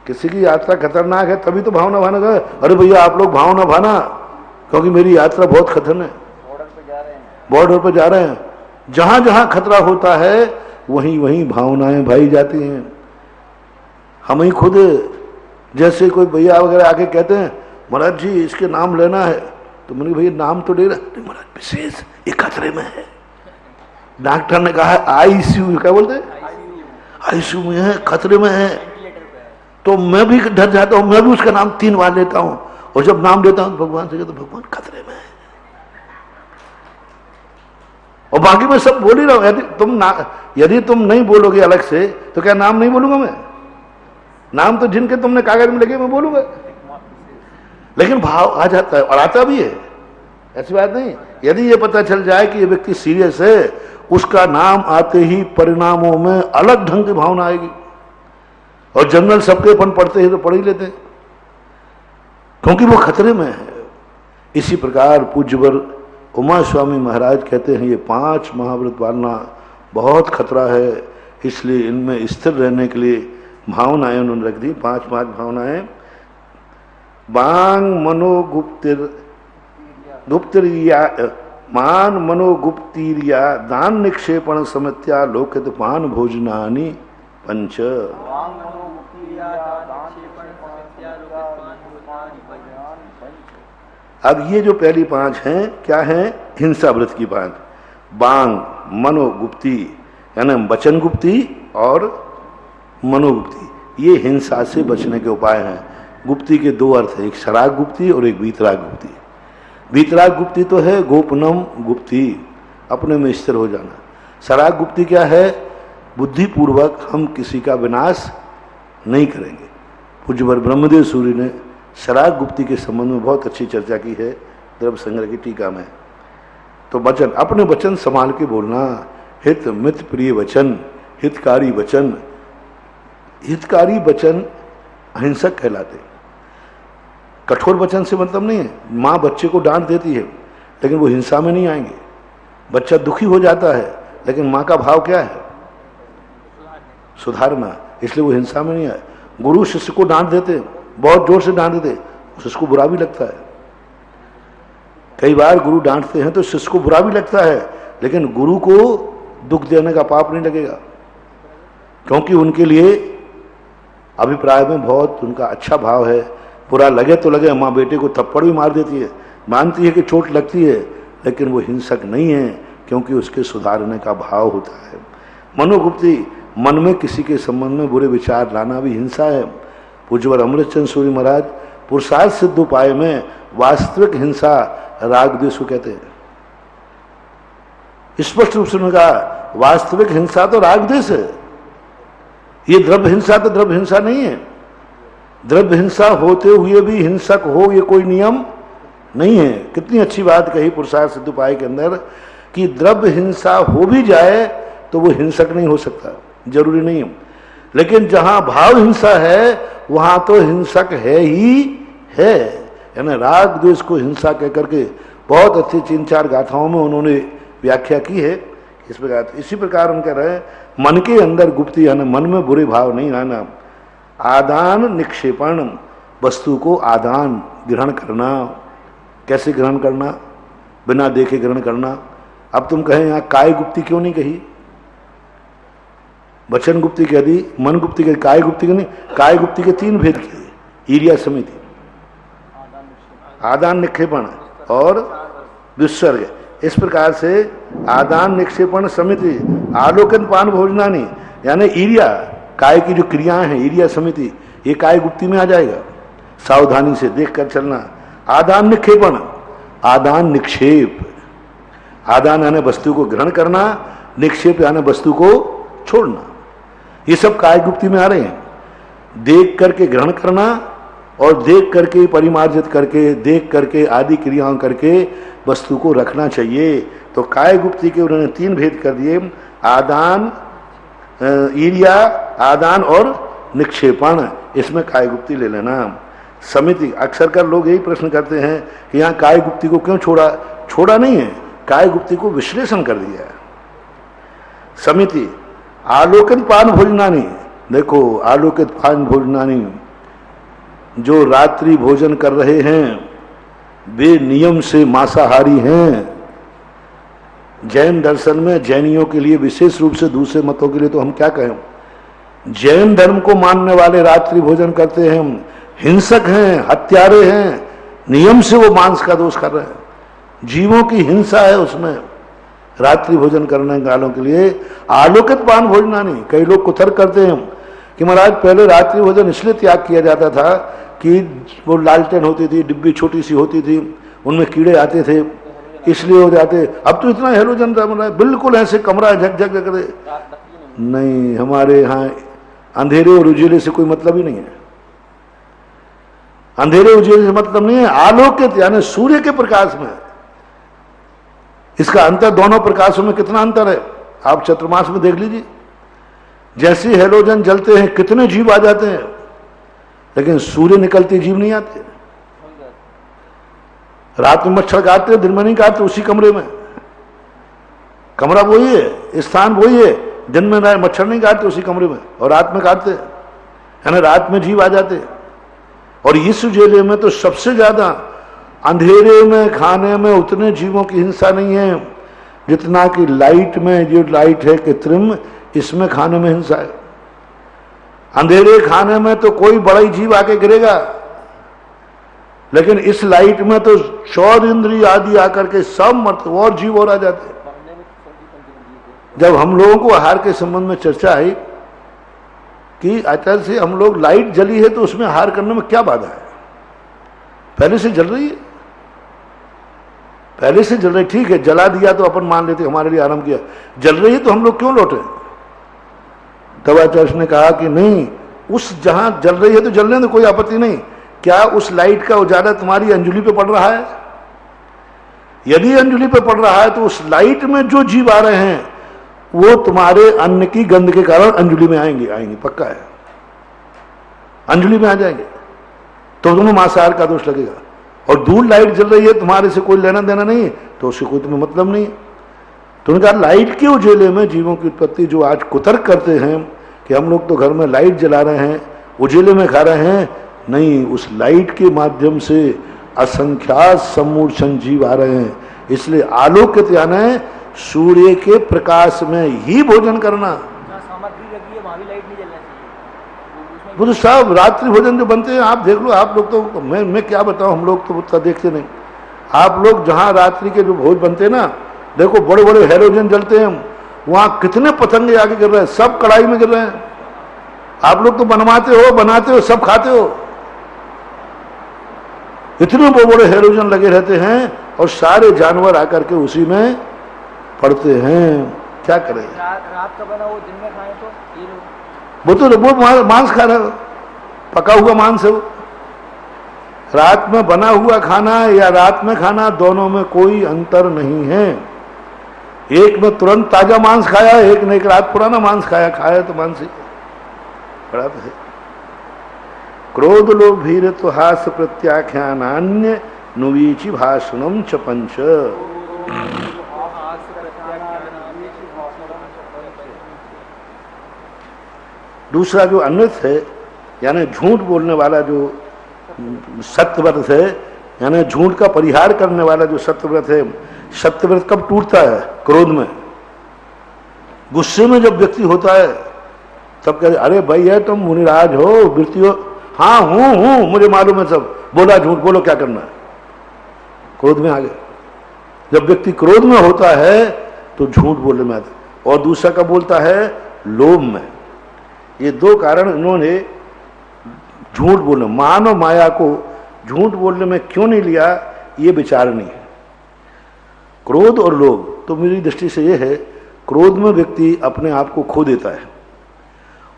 किसी की यात्रा खतरनाक है तभी तो भावना भाना का, अरे भैया आप लोग भावना भाना, क्योंकि मेरी यात्रा बहुत खतरनाक है, बॉर्डर पर जा रहे हैं। जहां जहां खतरा होता है वहीं वहीं भावनाएं भाई जाती हैं। हम ही खुद, जैसे कोई भैया वगैरह आके कहते हैं महाराज जी इसके नाम लेना है, तो मैंने भैया नाम तो ले रहा, महाराज विशेष ये खतरे में है। डॉक्टर ने कहा आईसीयू, क्या बोलते हैं, आईसीयू में है, खतरे में है। तो मैं भी डर जाता हूं, मैं भी उसका नाम 3 बार लेता हूं, और जब नाम लेता हूं तो भगवान से कहता भगवान खतरे में है। और बाकी मैं सब बोल ही रहा हूं। यदि तुम नहीं बोलोगे अलग से तो क्या नाम नहीं बोलूंगा मैं? नाम तो जिनके तुमने कागज में लगे मैं बोलूंगा, लेकिन भाव आ जाता है, और आता भी है, ऐसी बात नहीं। यदि ये पता चल जाए कि ये व्यक्ति सीरियस है, उसका नाम आते ही परिणामों में अलग ढंग की भावना आएगी। और जनरल सबके अपन पढ़ते ही तो पढ़ ही लेते हैं, क्योंकि वो खतरे में है। इसी प्रकार पूज्यवर उमा स्वामी महाराज कहते हैं ये 5 महाव्रत पालना बहुत खतरा है, इसलिए इनमें स्थिर रहने के लिए भावनाएं उन्होंने रख दी। 5 भावनाएं, बांग मनोगुप्तिर गुप्तिरिया, मान मनोगुप्तिरिया, दान निक्षेपण समित्या, लोकित पान भोजनानि 5। अब ये जो पहली 5 हैं क्या हैं? हिंसा व्रत की 5। बांग, मनोगुप्ती यानी वचन गुप्ती और मनोगुप्ती, ये हिंसा से बचने के उपाय हैं। गुप्ती के 2 अर्थ है, एक शराग गुप्ती और एक वीतराग गुप्ती। वीतराग गुप्ती तो है गोपनम गुप्ती, अपने में स्थिर हो जाना। शराग गुप्ती क्या है? बुद्धिपूर्वक हम किसी का विनाश नहीं करेंगे। पूज्यवर ब्रह्मदेव सूर्य ने शराग गुप्ती के संबंध में बहुत अच्छी चर्चा की है द्रव्य संग्रह की टीका में। तो वचन, अपने वचन संभाल के बोलना, हित मित प्रिय वचन, हितकारी वचन। हितकारी वचन अहिंसक कहलाते। कठोर वचन से मतलब नहीं है, माँ बच्चे को डांट देती है लेकिन वो हिंसा में नहीं आएंगे। बच्चा दुखी हो जाता है लेकिन माँ का भाव क्या है? सुधारना, इसलिए वो हिंसा में नहीं आए। गुरु शिष्य को डांट देते, बहुत जोर से डांट देते, शिष्य को बुरा भी लगता है। कई बार गुरु डांटते हैं तो शिष्य को बुरा भी लगता है, लेकिन गुरु को दुख देने का पाप नहीं लगेगा, क्योंकि उनके लिए अभिप्राय में बहुत उनका अच्छा भाव है। बुरा लगे तो लगे, माँ बेटे को थप्पड़ भी मार देती है, मानती है कि चोट लगती है, लेकिन वो हिंसक नहीं है, क्योंकि उसके सुधारने का भाव होता है। मनोगुप्ती, मन में किसी के संबंध में बुरे विचार लाना भी हिंसा है। पूज्यवर अमृतचंद सूरी महाराज पुरुषार्थ सिद्ध उपाय में वास्तविक हिंसा राग द्वेष को कहते हैं। स्पष्ट रूप से उन्होंने कहा वास्तविक हिंसा तो राग द्वेष है, ये द्रव्य हिंसा तो द्रव्य हिंसा नहीं है। द्रव्य हिंसा होते हुए भी हिंसक हो ये कोई नियम नहीं है। कितनी अच्छी बात कही पुरुषार्थ सिद्ध उपाय के अंदर कि द्रव्य हिंसा हो भी जाए तो वो हिंसक नहीं हो सकता, जरूरी नहीं है। लेकिन जहां भाव हिंसा है वहां तो हिंसक है ही है। यानी राग द्वेष को हिंसा कह करके बहुत अच्छी 3-4 गाथाओं में उन्होंने व्याख्या की है। इस प्रकार इसी प्रकार उन कह रहे हैं मन के अंदर गुप्ती, यानी मन में बुरे भाव नहीं आना। आदान निक्षेपण, वस्तु को आदान ग्रहण करना। कैसे ग्रहण करना? बिना देखे ग्रहण करना। अब तुम कहें यहाँ काय गुप्ती क्यों नहीं कही? वचन गुप्ती कह दी, मन गुप्ती कह दी, काय गुप्ती क्यों नहीं? काय गुप्ती के 3 भेद किए, ईर्ष्या समिति, आदान निक्षेपण और विसर्ग। इस प्रकार से आदान निक्षेपण समिति, आलोकन पान भोजनानी, यानी ईर्ष्या, काय की जो क्रियाएं हैं, ईर्ष्या समिति, ये काय गुप्ती में आ जाएगा। सावधानी से देख कर चलना। आदान निक्षेपण, आदान निक्षेप, आदान यानी वस्तु को ग्रहण करना, निक्षेप यानी वस्तु को छोड़ना। ये सब काय गुप्ती में आ रहे हैं। देख करके ग्रहण करना और देख करके परिमार्जित करके, देख करके आदि क्रियाओं करके वस्तु को रखना चाहिए। तो काय गुप्ती के उन्होंने 3 भेद कर दिए, आदान, ईर्ष्या, आदान और निक्षेपण। इसमें काय गुप्ती ले लेना। समिति, अक्सर कर लोग यही प्रश्न करते हैं कि यहाँ काय गुप्ती को क्यों छोड़ा? छोड़ा नहीं है, काय गुप्ती को विश्लेषण कर दिया है। समिति, आलोकन पान भोजनानी, देखो आलोकित पान भोजनानी, जो रात्रि भोजन कर रहे हैं वे नियम से मांसाहारी हैं। जैन दर्शन में जैनियों के लिए विशेष रूप से, दूसरे मतों के लिए तो हम क्या कहें, जैन धर्म को मानने वाले रात्रि भोजन करते हैं, हिंसक हैं, हत्यारे हैं, नियम से वो मांस का दोष कर रहे हैं। जीवों की हिंसा है उसमें, रात्रि भोजन करने वालों के लिए आलोकित पान भोजना नहीं। कई लोग कुतर्क करते हैं कि महाराज पहले रात्रि भोजन इसलिए त्याग किया जाता था कि वो लालटेन होती थी, डिब्बी छोटी सी होती थी, उनमें कीड़े आते थे, इसलिए हो जाते। अब तो इतना हेलोजन था, बिल्कुल ऐसे कमरा झकझक करे नहीं। हमारे यहाँ अंधेरे और उजेले से कोई मतलब ही नहीं है। अंधेरे उजेले से मतलब नहीं है, आलोकित यानी सूर्य के प्रकाश में। इसका अंतर, दोनों प्रकाशों में कितना अंतर है आप चतुर्मास में देख लीजिए। जैसे हेलोजन जलते हैं कितने जीव आ जाते हैं, लेकिन सूर्य निकलते जीव नहीं आते। रात में मच्छर काटते, दिन में नहीं काटते, उसी कमरे में। कमरा वही है, स्थान वही है, दिन में मच्छर नहीं काटते उसी कमरे में, और रात में काटते, यानी रात में जीव आ जाते। और इस उजेले में तो सबसे ज्यादा, अंधेरे में खाने में उतने जीवों की हिंसा नहीं है जितना कि लाइट में, जो लाइट है कृत्रिम, इसमें खाने में हिंसा है। अंधेरे खाने में तो कोई बड़ा ही जीव आके गिरेगा, लेकिन इस लाइट में तो 14 इंद्रिय आदि आकर के सब मत और जीव और आ जाते। जब हम लोगों को आहार के संबंध में चर्चा आई कि आचार्य से हम लोग, लाइट जली है तो उसमें आहार करने में क्या बाधा है? पहले से जल रही है, पहले से जल रही, ठीक है, जला दिया तो अपन मान लेते हमारे लिए आराम किया। जल रही है तो हम लोग क्यों लौटे? तब आचार्य ने कहा कि नहीं, उस जहां जल रही है तो जलने में कोई आपत्ति नहीं। क्या उस लाइट का उजाला तुम्हारी अंजुली पे पड़ रहा है? यदि अंजुली पे पड़ रहा है तो उस लाइट में जो जीव आ रहे हैं वो तुम्हारे अन्न की गंध के कारण अंजुली में आएंगे, पक्का है, अंजुली में आ जाएंगे, तो तुम्हें मांसाहार का दोष लगेगा। और दूर लाइट जल रही है, तुम्हारे से कोई लेना देना नहीं, तो उससे कोई तुम्हें मतलब नहीं। तो उन्होंने कहा लाइट के उजेले में जीवों की उत्पत्ति, जो आज कुतर्क करते हैं कि हम लोग तो घर में लाइट जला रहे हैं, उजेले में खा रहे हैं, नहीं, उस लाइट के माध्यम से असंख्यात सम्मूर्छन जीव आ रहे हैं। इसलिए आलोकित यानी सूर्य के प्रकाश में ही भोजन करना। वो तो सब रात्रि भोजन जो बनते हैं आप देख लो, आप लोग तो मैं क्या बताऊं, हम लोग तो उतना देखते नहीं। आप लोग जहां रात्रि के जो भोज बनते हैं ना, देखो बड़े बड़े हैलोजन जलते हैं, वहां कितने पतंगे आगे गिर रहे हैं, सब कढ़ाई में गिर रहे हैं। आप लोग तो बनवाते हो, बनाते हो, सब खाते हो, इतने बड़े हैलोजन लगे रहते हैं और सारे जानवर आकर के उसी में पड़ते हैं। क्या करें? रात का बना वो दिन में खाएं तो ये लोग वो मांस खा रहे हो, पका हुआ मांस है वो। रात में बना हुआ खाना या रात में खाना, दोनों में कोई अंतर नहीं है। एक में तुरंत ताजा मांस खाया, एक ने एक रात पुराना मांस खाया तो मांस ही बड़ा तो है। क्रोध लोभ भीर तो हास प्रत्याख्यानान्य नुवीचि भाषणम च पंच। दूसरा जो अन्यथ है, यानी झूठ बोलने वाला जो सत्यव्रत है, यानी झूठ का परिहार करने वाला जो सत्यव्रत है। सत्यव्रत कब टूटता है? क्रोध में, गुस्से में जब व्यक्ति होता है तब कहते अरे भाई है तुम मुनिराज हो, वृत्ति हो, हाँ हूं मुझे मालूम है सब, बोला झूठ, बोलो क्या करना है। क्रोध में आ गए। जब व्यक्ति क्रोध में होता है तो झूठ बोलने में आता है। और दूसरा कब बोलता है? लोभ में। ये दो कारण इन्होंने झूठ बोलने, मान और माया को झूठ बोलने में क्यों नहीं लिया, ये विचार नहीं है। क्रोध और लोभ, तो मेरी दृष्टि से ये है, क्रोध में व्यक्ति अपने आप को खो देता है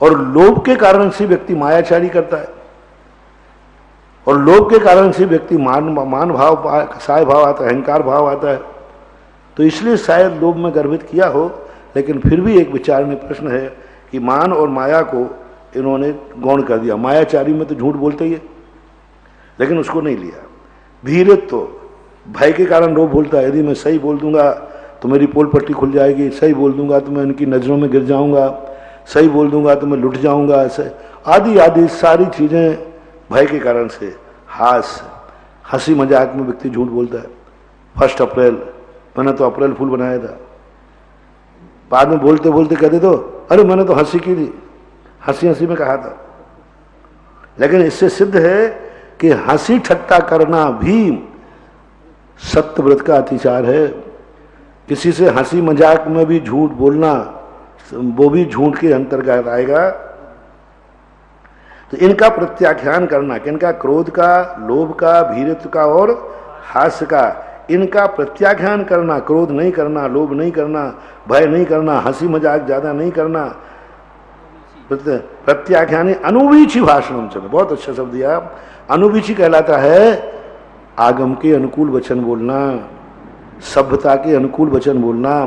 और लोभ के कारण से व्यक्ति मायाचारी करता है, और लोभ के कारण से व्यक्ति मान भाव, साय भाव आता है, अहंकार भाव आता है। तो इसलिए शायद लोभ में गर्भित किया हो, लेकिन फिर भी एक विचारणीय प्रश्न है कि मान और माया को इन्होंने गौण कर दिया। मायाचारी में तो झूठ बोलते ही है, लेकिन उसको नहीं लिया। भीरित तो भय के कारण लोभ बोलता है, यदि मैं सही बोल दूंगा तो मेरी पोल पट्टी खुल जाएगी, सही बोल दूंगा तो मैं इनकी नजरों में गिर जाऊंगा, सही बोल दूंगा तो मैं लुट जाऊंगा, ऐसे आदि आदि सारी चीजें भय के कारण से। हास्य, हंसी मजाक में व्यक्ति झूठ बोलता है। 1 अप्रैल, मैंने तो अप्रैल फूल बनाया था, बाद में बोलते बोलते कहते तो अरे मैंने तो हंसी की थी, हंसी हंसी में कहा था। लेकिन इससे सिद्ध है कि हंसी ठट्टा करना भी सत्यव्रत का अतिचार है। किसी से हंसी मजाक में भी झूठ बोलना, वो भी झूठ के अंतर्गत आएगा। तो इनका प्रत्याख्यान करना, कि इनका क्रोध का, लोभ का, भीरत्व का और हास्य का, इनका प्रत्याख्यान करना, क्रोध नहीं करना, लोभ नहीं करना, भय नहीं करना, हंसी मजाक ज्यादा नहीं करना, प्रत्याख्यान अनुवीची भाषण। बहुत अच्छा शब्द दिया। अनुवीची कहलाता है आगम के अनुकूल वचन बोलना, सभ्यता के अनुकूल वचन बोलना,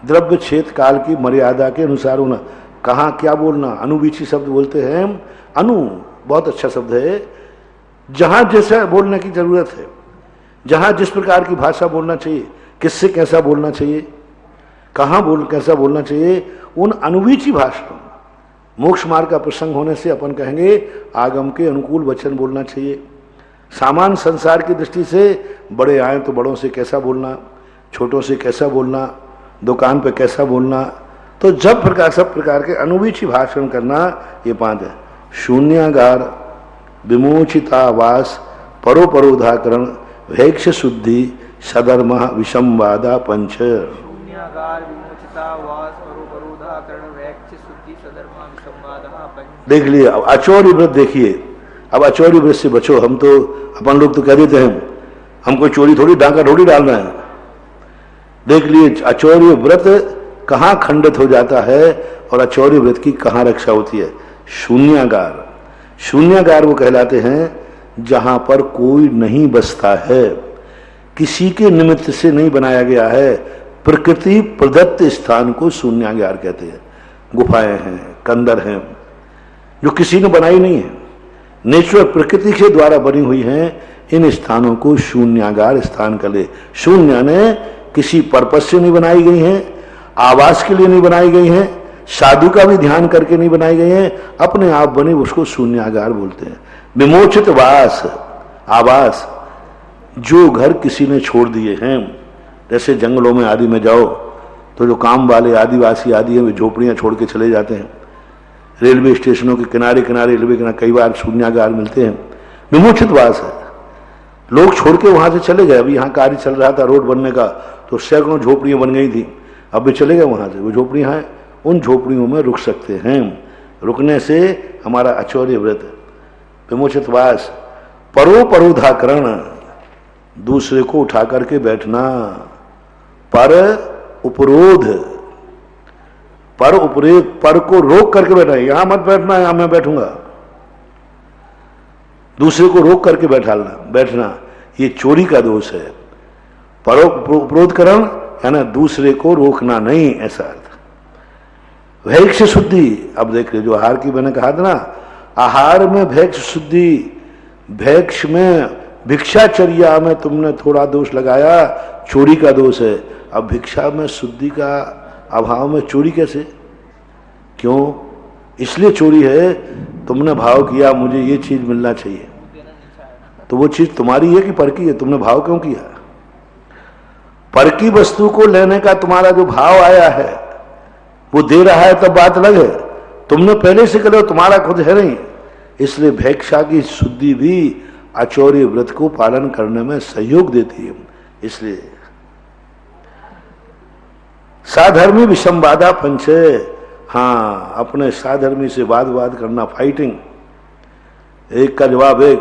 द्रव्य क्षेत्र काल की मर्यादा के अनुसार होना। कहाँ क्या बोलना, अनुवीची शब्द बोलते हैं। अनु बहुत अच्छा शब्द है। जहां जैसा बोलने की जरूरत है, जहां जिस प्रकार की भाषा बोलना चाहिए, किससे कैसा बोलना चाहिए, कहाँ कैसा बोलना चाहिए, उन अनुवीची भाषा। मोक्ष मार्ग का प्रसंग होने से अपन कहेंगे आगम के अनुकूल वचन बोलना चाहिए। सामान्य संसार की दृष्टि से बड़े आए तो बड़ों से कैसा बोलना, छोटों से कैसा बोलना, दुकान पे कैसा बोलना। तो सब प्रकार के अनुवीची भाषण करना, ये 5 है। शून्यागार, विमोचितावास, परोपरोधाकरण, वैक्ष शुद्धि, सधर्म, विषमवादा 5। शून्यागार, विमोचितावास, परोपरोधाकरण, वैक्ष शुद्धि, सधर्म, विषमवादा 5। देख लिए। अब अचौर्य व्रत देखिए। अब अचौर्य व्रत से बचो। हम तो अपन लोग तो कह देते हैं हमको चोरी थोड़ी, डाका थोड़ी डालना है। देख लिए अचौर्य व्रत कहाँ खंडित हो जाता है और अचौर्य व्रत की कहाँ रक्षा होती है। शून्यागार, शून्यागार वो कहलाते हैं जहां पर कोई नहीं बसता है, किसी के निमित्त से नहीं बनाया गया है, प्रकृति प्रदत्त स्थान को शून्यागार कहते हैं। गुफाएं हैं, कंदर हैं, जो किसी ने बनाई नहीं है, नेचुरल प्रकृति के द्वारा बनी हुई हैं। इन स्थानों को शून्यागार स्थान कर ले। शून्य ने किसी पर्पस से नहीं बनाई गई हैं, आवास के लिए नहीं बनाई गई हैं, साधु का भी ध्यान करके नहीं बनाई गई हैं, अपने आप बने, उसको शून्यागार बोलते हैं। विमोचित वास, आवास, जो घर किसी ने छोड़ दिए हैं, जैसे जंगलों में आदि में जाओ तो जो काम वाले आदिवासी आदि हैं वे झोपड़ियां छोड़ के चले जाते हैं, रेलवे स्टेशनों के किनारे किनारे, रेलवे किनारे कई बार शून्यागार मिलते हैं। विमोचित वास है, लोग छोड़ के वहां से चले गए। अभी यहाँ कार्य चल रहा था रोड बनने का, तो सैकड़ों झोपड़ियां बन गई थी, अब भी चले गए वहां से। वो झोपड़ियां हैं, उन झोपड़ियों में रुक सकते हैं। रुकने से हमारा आचौर्य व्रत, विमोचित वास, परोधाकरण, दूसरे को उठा करके बैठना, पर उपरोध, पर को रोक करके बैठना, यहां मत बैठना, यहां मैं बैठूंगा, दूसरे को रोक करके बैठना, ये चोरी का दोष है। उपरोधकरण यानी दूसरे को रोकना नहीं, ऐसा अर्थ। भैक्ष शुद्धि, अब देख रहे जो आहार की मैंने कहा था ना, आहार में भैक्ष शुद्धि, भैक्ष में भिक्षाचर्या में तुमने थोड़ा दोष लगाया, चोरी का दोष है। अब भिक्षा में शुद्धि का अभाव में चोरी कैसे? क्यों? इसलिए चोरी है, तुमने भाव किया मुझे ये चीज मिलना चाहिए, तो वो चीज तुम्हारी है कि पर की है? तुमने भाव क्यों किया? पर की वस्तु को लेने का तुम्हारा जो भाव आया है, वो दे रहा है तब बात अलग है। तुमने पहले से करो, तुम्हारा खुद है नहीं। इसलिए भिक्षा की शुद्धि भी आचौर्य व्रत को पालन करने में सहयोग देती है। इसलिए साधर्मी विषमवादा पंच, हाँ, अपने साधर्मी से वाद करना, फाइटिंग, एक का जवाब एक।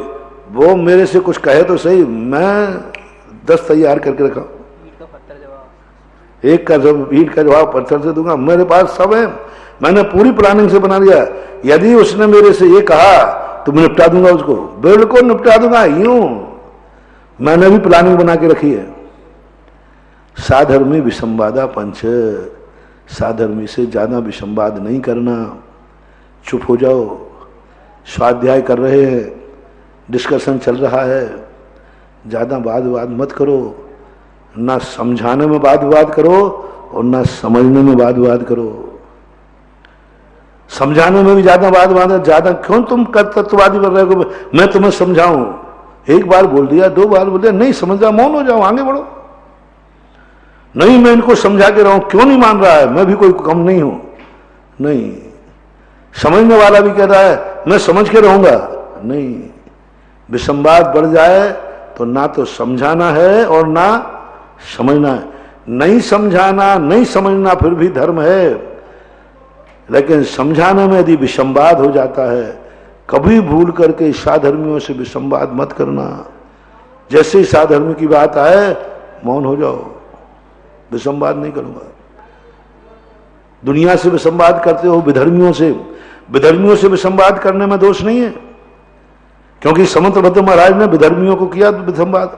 वो मेरे से कुछ कहे तो सही, मैं 10 तैयार करके रखा, एक का जब ईंट का जवाब पत्थर से दूंगा, मेरे पास सब है, मैंने पूरी प्लानिंग से बना लिया। यदि उसने मेरे से ये कहा तो मैं निपटा दूंगा उसको, बिल्कुल निपटा दूंगा, यूं मैंने भी प्लानिंग बना के रखी है। साधर्मी विसंवादा पंच, साधर्मी से ज्यादा विसंवाद नहीं करना, चुप हो जाओ। स्वाध्याय कर रहे हैं, डिस्कशन चल रहा है, ज्यादा वाद मत करो, ना समझाने में वाद करो और ना समझने में वाद करो। समझाने में भी ज्यादा वाद, ज्यादा क्यों तुम तत्ववादी बन रहे हो? मैं तुम्हें समझाऊं, एक बार बोल दिया, 2 बार बोल दिया, नहीं समझा, मौन हो जाओ, आगे बढ़ो। नहीं मैं इनको समझा के रहूं, क्यों नहीं मान रहा है? मैं भी कोई कम नहीं हूं। नहीं, समझने वाला भी कह रहा है मैं समझ के रहूंगा, नहीं। विसंवाद बढ़ जाए तो ना तो समझाना है और ना समझना है। नहीं समझाना, नहीं समझना फिर भी धर्म है, लेकिन समझाने में यदि विसंवाद हो जाता है, कभी भूल करके साधर्मियों से विसंवाद मत करना। जैसे ही साधर्मी की बात आए, मौन हो जाओ, विसंवाद नहीं करूंगा। दुनिया से विसंवाद करते हो, विधर्मियों से विसंवाद करने में दोष नहीं है, क्योंकि समंतभद्र महाराज ने विधर्मियों को किया विसंवाद,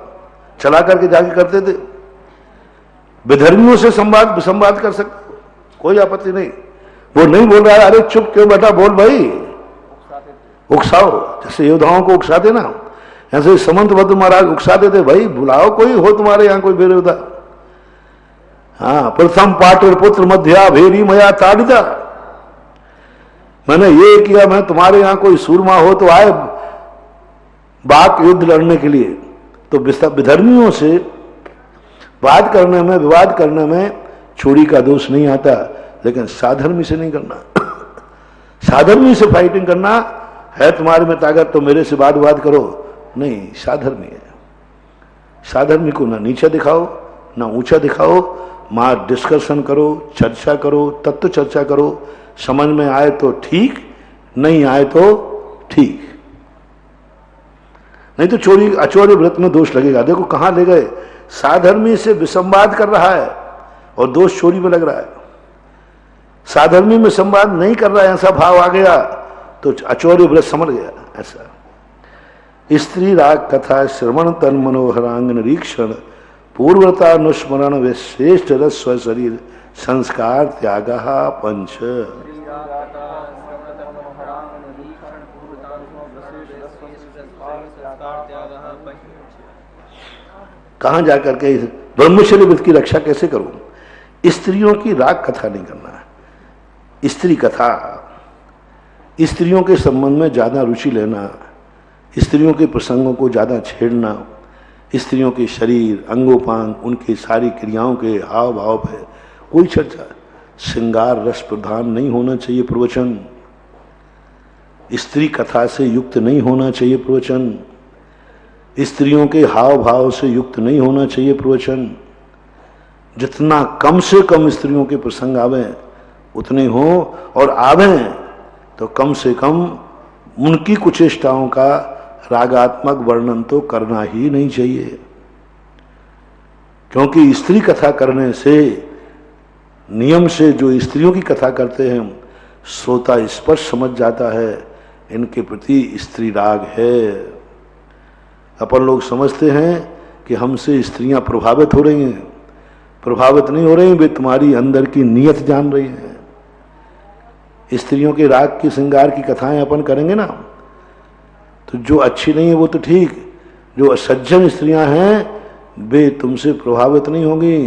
चला करके जाके करते थे। विधर्मियों से विसंवाद कर सकते, कोई आपत्ति नहीं। वो नहीं बोल रहा है, अरे चुप क्यों बेटा, बोल भाई, उकसाओ, जैसे योद्धाओं को उकसाते ना, ऐसे समंतभद्र महाराज उकसाते थे, भाई बुलाओ कोई हो तुम्हारे यहाँ कोई विरोधा। हाँ, प्रथम पाटुर पुत्र मध्या भेरी मया ताड़िता, मैंने ये किया, मैं तुम्हारे यहाँ कोई सूरमा हो तो आए बात युद्ध लड़ने के लिए। तो विधर्मियों से वाद करने में, विवाद करने में चोरी का दोष नहीं आता, लेकिन साधर्मी से नहीं करना। साधर्मी से फाइटिंग करना है, तुम्हारे में ताकत तो मेरे से वाद करो, नहीं, साधर्मी है। साधर्मी को ना नीचा दिखाओ ना ऊंचा दिखाओ, मां डिस्कशन करो, चर्चा करो, तत्व चर्चा करो, समझ में आए तो ठीक, नहीं आए तो ठीक। नहीं तो चोरी आचौर्य व्रत में दोष लगेगा। देखो कहां ले गए, साधर्मी से विसंवाद कर रहा है और दोष चोरी में लग रहा है। साधर्मी में संवाद नहीं कर रहा है, ऐसा भाव आ गया तो आचौर्य व्रत समझ गया। ऐसा स्त्री राग कथा श्रवण तन मनोहरांग निरीक्षण पूर्वता अनुस्मरण वे श्रेष्ठ रस्व शरीर संस्कार त्याग पंच। कहां जाकर के ब्रह्मचर्य व्रत की रक्षा कैसे करूं? स्त्रियों की राग कथा नहीं करना है। स्त्री कथा, स्त्रियों के संबंध में ज्यादा रुचि लेना, स्त्रियों के प्रसंगों को ज्यादा छेड़ना, स्त्रियों के शरीर अंगोपांग, उनकी सारी क्रियाओं के हाव भाव पे कोई चर्चा, श्रृंगार रस प्रधान नहीं होना चाहिए प्रवचन। स्त्री कथा से युक्त नहीं होना चाहिए प्रवचन, स्त्रियों के हाव भाव से युक्त नहीं होना चाहिए प्रवचन। जितना कम से कम स्त्रियों के प्रसंग आवे उतने हो, और आवे तो कम से कम उनकी कुचेष्टाओं का रागात्मक वर्णन तो करना ही नहीं चाहिए। क्योंकि स्त्री कथा करने से, नियम से जो स्त्रियों की कथा करते हैं, श्रोता स्पष्ट समझ जाता है इनके प्रति स्त्री राग है। अपन लोग समझते हैं कि हमसे स्त्रियां प्रभावित हो रही हैं। प्रभावित नहीं हो रही, वे तुम्हारी अंदर की नीयत जान रही हैं। स्त्रियों के राग की श्रृंगार की कथाएं अपन करेंगे ना, तो जो अच्छी नहीं है वो तो ठीक, जो असज्जन स्त्रियां हैं वे तुमसे प्रभावित नहीं होंगी,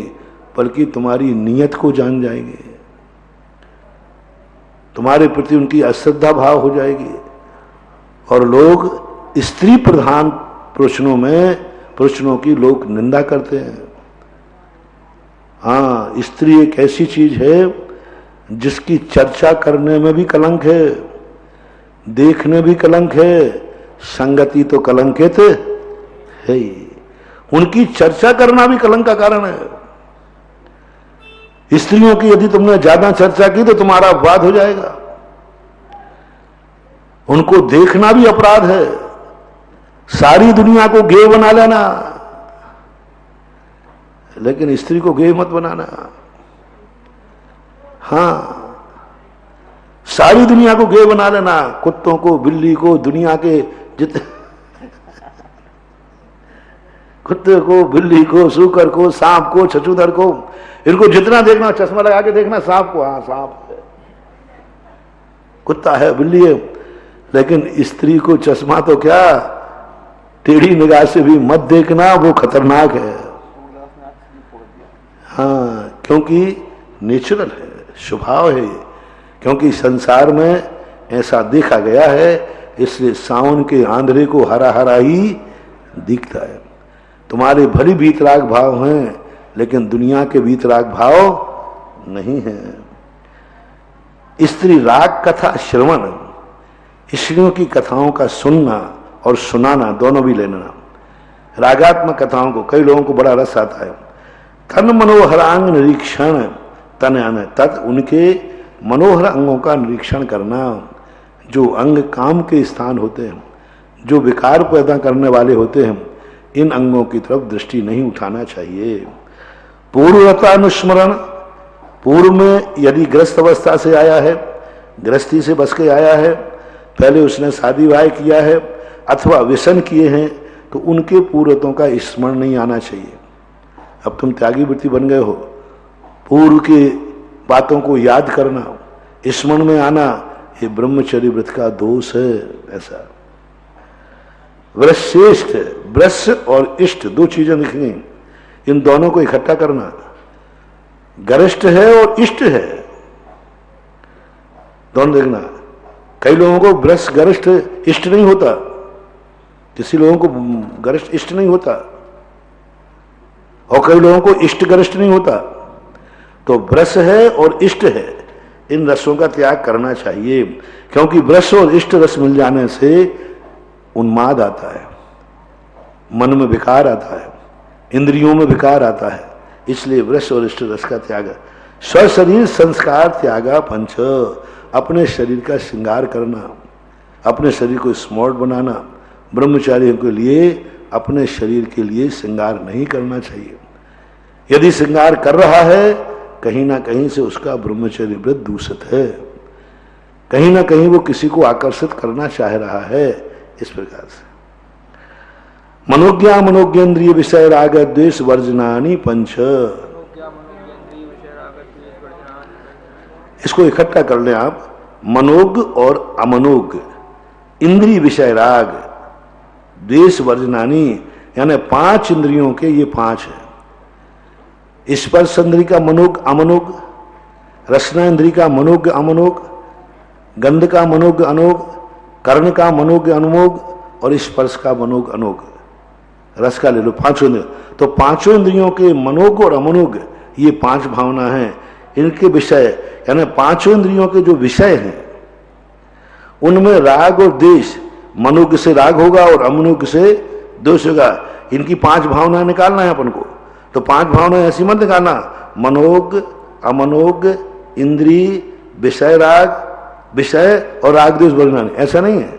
बल्कि तुम्हारी नीयत को जान जाएंगे, तुम्हारे प्रति उनकी अश्रद्धा भाव हो जाएगी। और लोग स्त्री प्रधान प्रवचनों की लोग निंदा करते हैं। हाँ, स्त्री एक ऐसी चीज है जिसकी चर्चा करने में भी कलंक है, देखने भी कलंक है, संगति तो कलंकित है ही। उनकी चर्चा करना भी कलंक का कारण है। स्त्रियों की यदि तुमने ज्यादा चर्चा की तो तुम्हारा अपराध हो जाएगा। उनको देखना भी अपराध है। सारी दुनिया को गेय बना लेना, लेकिन स्त्री को गेय मत बनाना। हाँ, सारी दुनिया को गेय बना लेना, कुत्तों को, बिल्ली को, दुनिया के जितने कुत्ते को, बिल्ली को, सूकर को, सांप को, छछूदर को, इनको जितना देखना, चश्मा लगा के देखना सांप को, हाँ सांप है, कुत्ता है, बिल्ली है। लेकिन स्त्री को चश्मा तो क्या, टेढ़ी निगाह से भी मत देखना, वो खतरनाक है। हाँ, क्योंकि नेचुरल है, स्वभाव है, क्योंकि संसार में ऐसा देखा गया है, इसलिए सावन के आंधरे को हरा हरा ही दिखता है। तुम्हारे भली वीतराग भाव हैं, लेकिन दुनिया के वीतराग भाव नहीं है। स्त्री राग कथा श्रवण, स्त्रियों की कथाओं का सुनना और सुनाना दोनों भी लेना। रागात्मक कथाओं को कई लोगों को बड़ा रस आता है। तन मनोहरांग निरीक्षण, तन यानी तत्, उनके मनोहर अंगों का निरीक्षण करना। जो अंग काम के स्थान होते हैं, जो विकार पैदा करने वाले होते हैं, इन अंगों की तरफ दृष्टि नहीं उठाना चाहिए। पूर्वतानुस्मरण, पूर्व में यदि ग्रस्त अवस्था से आया है, गृहस्थी से बस के आया है, पहले उसने शादी विवाह किया है अथवा व्यसन किए हैं, तो उनके पूर्वतों का स्मरण नहीं आना चाहिए। अब तुम त्यागी वृत्ति बन गए हो, पूर्व के बातों को याद करना, स्मरण में आना, ये ब्रह्मचर्य व्रत का दोष है। ऐसा वृश्रेष्ठ, वृष और इष्ट दो चीजें लिखेंगे, इन दोनों को इकट्ठा करना। गरिष्ठ है और इष्ट है, दोनों देखना। कई लोगों को वृष गरिष्ठ इष्ट नहीं होता, किसी लोगों को गरिष्ठ इष्ट नहीं होता, और कई लोगों को इष्ट गरिष्ठ नहीं होता। तो वृष है और इष्ट है, इन रसों का त्याग करना चाहिए, क्योंकि वृष और इष्ट रस मिल जाने से उन्माद आता है, मन में विकार आता है, इंद्रियों में विकार आता है। इसलिए वृष और इष्ट रस का त्याग। स्वशरीर संस्कार त्यागा पंच, अपने शरीर का श्रृंगार करना, अपने शरीर को स्मार्ट बनाना। ब्रह्मचारियों के लिए अपने शरीर के लिए श्रृंगार नहीं करना चाहिए। यदि श्रृंगार कर रहा है, कहीं ना कहीं से उसका ब्रह्मचर्य व्रत दूषित है, कहीं ना कहीं वो किसी को आकर्षित करना चाह रहा है। इस प्रकार से मनोज्ञा मनोज्ञेन्द्रिय विषय राग द्वेष वर्जनानि पंच, इसको इकट्ठा कर लें आप। मनोज्ञ और अमनोज्ञ, इंद्रिय विषय राग, द्वेष वर्जनानि, यानी पांच इंद्रियों के ये पांच है। स्पर्श इंद्रिय का मनोज्ञ अमनोज्ञ, रसना इंद्रिय का मनोज्ञ अमनोज्ञ, गंध का मनोज्ञ अनोज्ञ, कर्ण का मनोज्ञ अनुमोज्ञ और स्पर्श का मनोज्ञ अनोज्ञ। रस का ले लो, पांचों इंद्रिय। तो पांचों इंद्रियों के मनोज्ञ और अमनोज्ञ ये पांच भावना है। इनके विषय यानी पांचों इंद्रियों के जो विषय हैं उनमें राग और द्वेष, मनोज्ञ से राग होगा और अमनोज्ञ से द्वेष होगा। इनकी 5 भावनाएं निकालना है अपन को। तो 5 भावनाएं ऐसी मत निकालना, मनोज्ञ, अमनोज्ञ, इंद्रिय, विषय राग, विषय और राग द्वेष बोलना, ऐसा नहीं है।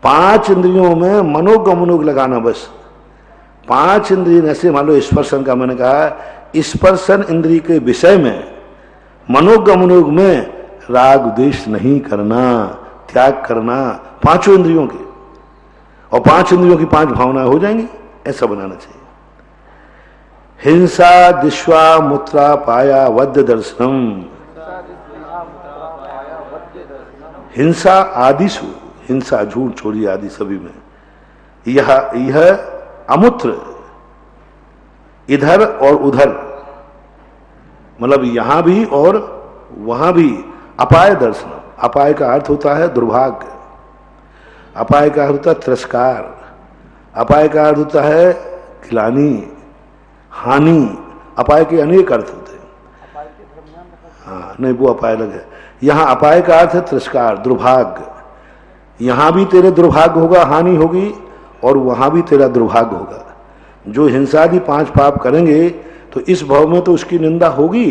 5 इंद्रियों में मनोज्ञ अमनोज्ञ लगाना बस। 5 इंद्रिय, ऐसे मान लो स्पर्शन का मैंने कहा, स्पर्शन इंद्रिय के विषय में मनोज्ञ अमनोज्ञ में राग द्वेष नहीं करना, त्याग करना 5 इंद्रियों के, और 5 इंद्रियों की 5 भावनाएं हो जाएंगी, ऐसा बनाना चाहिए। हिंसा दिश्वा मुत्रा पाया वद्य दर्शनम, हिंसा आदिशु, हिंसा झूठ चोरी आदि सभी में, यह अमूत्र, इधर और उधर, मतलब यहां भी और वहां भी, अपाय दर्शन। अपाय का अर्थ होता है दुर्भाग्य, अपाय का अर्थ होता है तिरस्कार, अपाय का अर्थ होता है गिलानी, हानि। अपाय के अनेक अर्थ होते हैं। हाँ नहीं, वो अपाय अलग है। यहां अपाय का अर्थ है तिरस्कार, दुर्भाग्य। यहां भी तेरे दुर्भाग्य होगा, हानि होगी, और वहां भी तेरा दुर्भाग्य होगा। जो हिंसादि 5 पाप करेंगे तो इस भाव में तो उसकी निंदा होगी,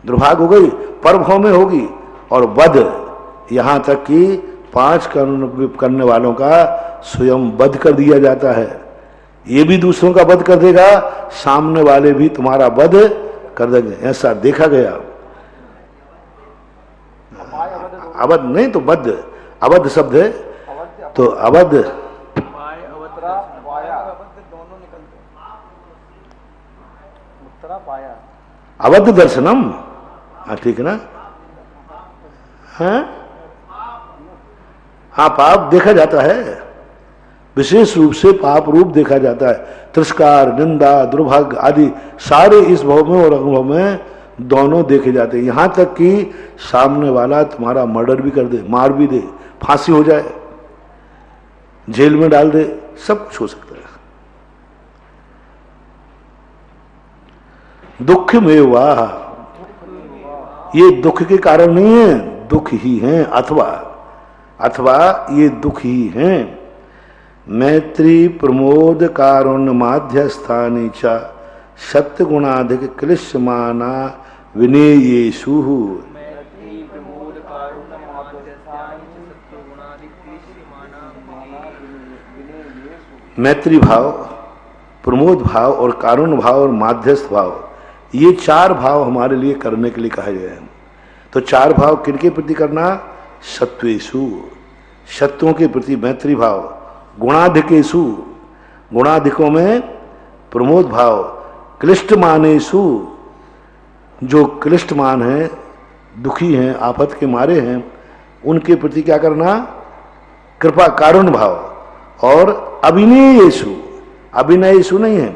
दुर्भाग्य हो गई, पर भाव में होगी, और वध, यहां तक कि 5 करने वालों का स्वयं वध कर दिया जाता है। ये भी दूसरों का वध कर देगा, सामने वाले भी तुम्हारा वध कर देंगे, ऐसा देखा गया। अवध नहीं तो वध, अवध शब्द है तो अवध, अवध दर्शनम। हाँ ठीक है ना। हाँ पाप देखा जाता है, विशेष रूप से पाप रूप देखा जाता है। तिरस्कार, निंदा, दुर्भाग्य आदि सारे इस भाव में और अनुभव में दोनों देखे जाते हैं। यहां तक कि सामने वाला तुम्हारा मर्डर भी कर दे, मार भी दे, फांसी हो जाए, जेल में डाल दे, सब कुछ हो सकता है। दुख में वाह, ये दुख के कारण नहीं है, दुख ही हैं, अथवा ये दुख ही हैं। मैत्री प्रमोद कारुण्य माध्यस्थानी च सत्य गुणाधिक क्लिश्यमाना विनेयेषु। मैत्री भाव, प्रमोद भाव और कारुण्य भाव और माध्यस्थ भाव, ये 4 भाव हमारे लिए करने के लिए कहा गया है। तो 4 भाव किनके प्रति करना? सत्वेषु, सत्वों के प्रति मैत्री भाव। गुणाधिकेषु, गुणाधिकों में प्रमोद भाव। क्लिष्टमानेषु, जो क्लिष्टमान है, दुखी हैं, आफत के मारे हैं, उनके प्रति क्या करना? कृपा, कारुण्य भाव। और अभिनयेषु, अभिनयेषु नहीं है,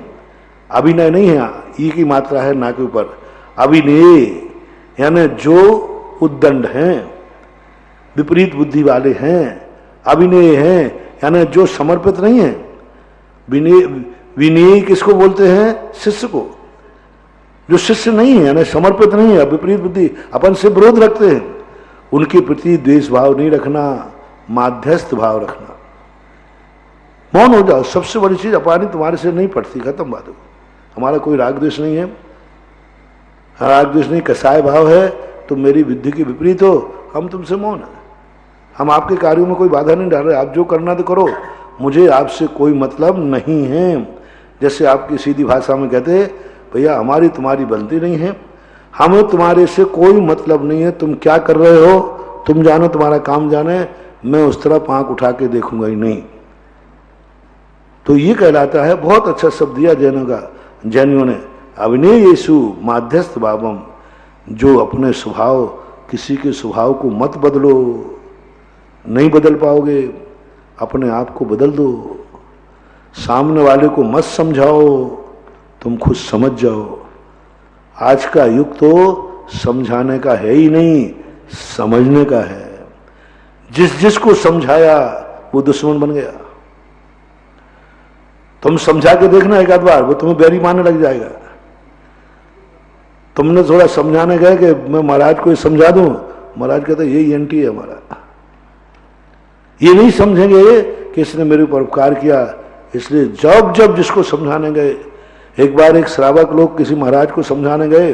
अभिनय नहीं है, ई की मात्रा है ना के ऊपर। अभिनय यानी जो उद्दंड हैं, विपरीत बुद्धि वाले हैं, अभिनय हैं यानी जो समर्पित नहीं है। विनय किसको बोलते हैं? शिष्य को। जो शिष्य नहीं है यानी समर्पित नहीं है, विपरीत बुद्धि, अपन से विरोध रखते हैं, उनके प्रति द्वेष भाव नहीं रखना, माध्यस्थ भाव रखना। मौन हो जाओ, सबसे बड़ी चीज अपानी तुम्हारे से नहीं पड़ती, खत्म बात हो। हमारा कोई राग द्वेष नहीं है, राग द्वेष नहीं, कसाय भाव है, तुम मेरी बुद्धि के विपरीत हो, हम तुमसे मौन है। हम आपके कार्यों में कोई बाधा नहीं डाल रहे, आप जो करना तो करो, मुझे आपसे कोई मतलब नहीं है। जैसे आपकी सीधी भाषा में कहते, भैया हमारी तुम्हारी बनती नहीं है, हमें तुम्हारे से कोई मतलब नहीं है, तुम क्या कर रहे हो तुम जानो, तुम्हारा काम जाने, मैं उस तरफ आंख उठा के देखूंगा ही नहीं। तो ये कहलाता है, बहुत अच्छा शब्द दिया जैनियों ने, अभिनयेषु माध्यस्थ भावम। जो अपने स्वभाव, किसी के स्वभाव को मत बदलो, नहीं बदल पाओगे, अपने आप को बदल दो। सामने वाले को मत समझाओ, तुम खुद समझ जाओ। आज का युग तो समझाने का है ही नहीं, समझने का है। जिसको समझाया वो दुश्मन बन गया। तुम समझा के देखना एक आध बार, वो तुम्हें बैरी मानने लग जाएगा। तुमने थोड़ा समझाने गए कि मैं महाराज को समझा दूं, महाराज कहते यही एंटी है हमारा। ये नहीं समझेंगे कि इसने मेरे ऊपर उपकार किया, इसलिए जब जब जिसको समझाने गए, एक बार एक श्रावक लोग किसी महाराज को समझाने गए,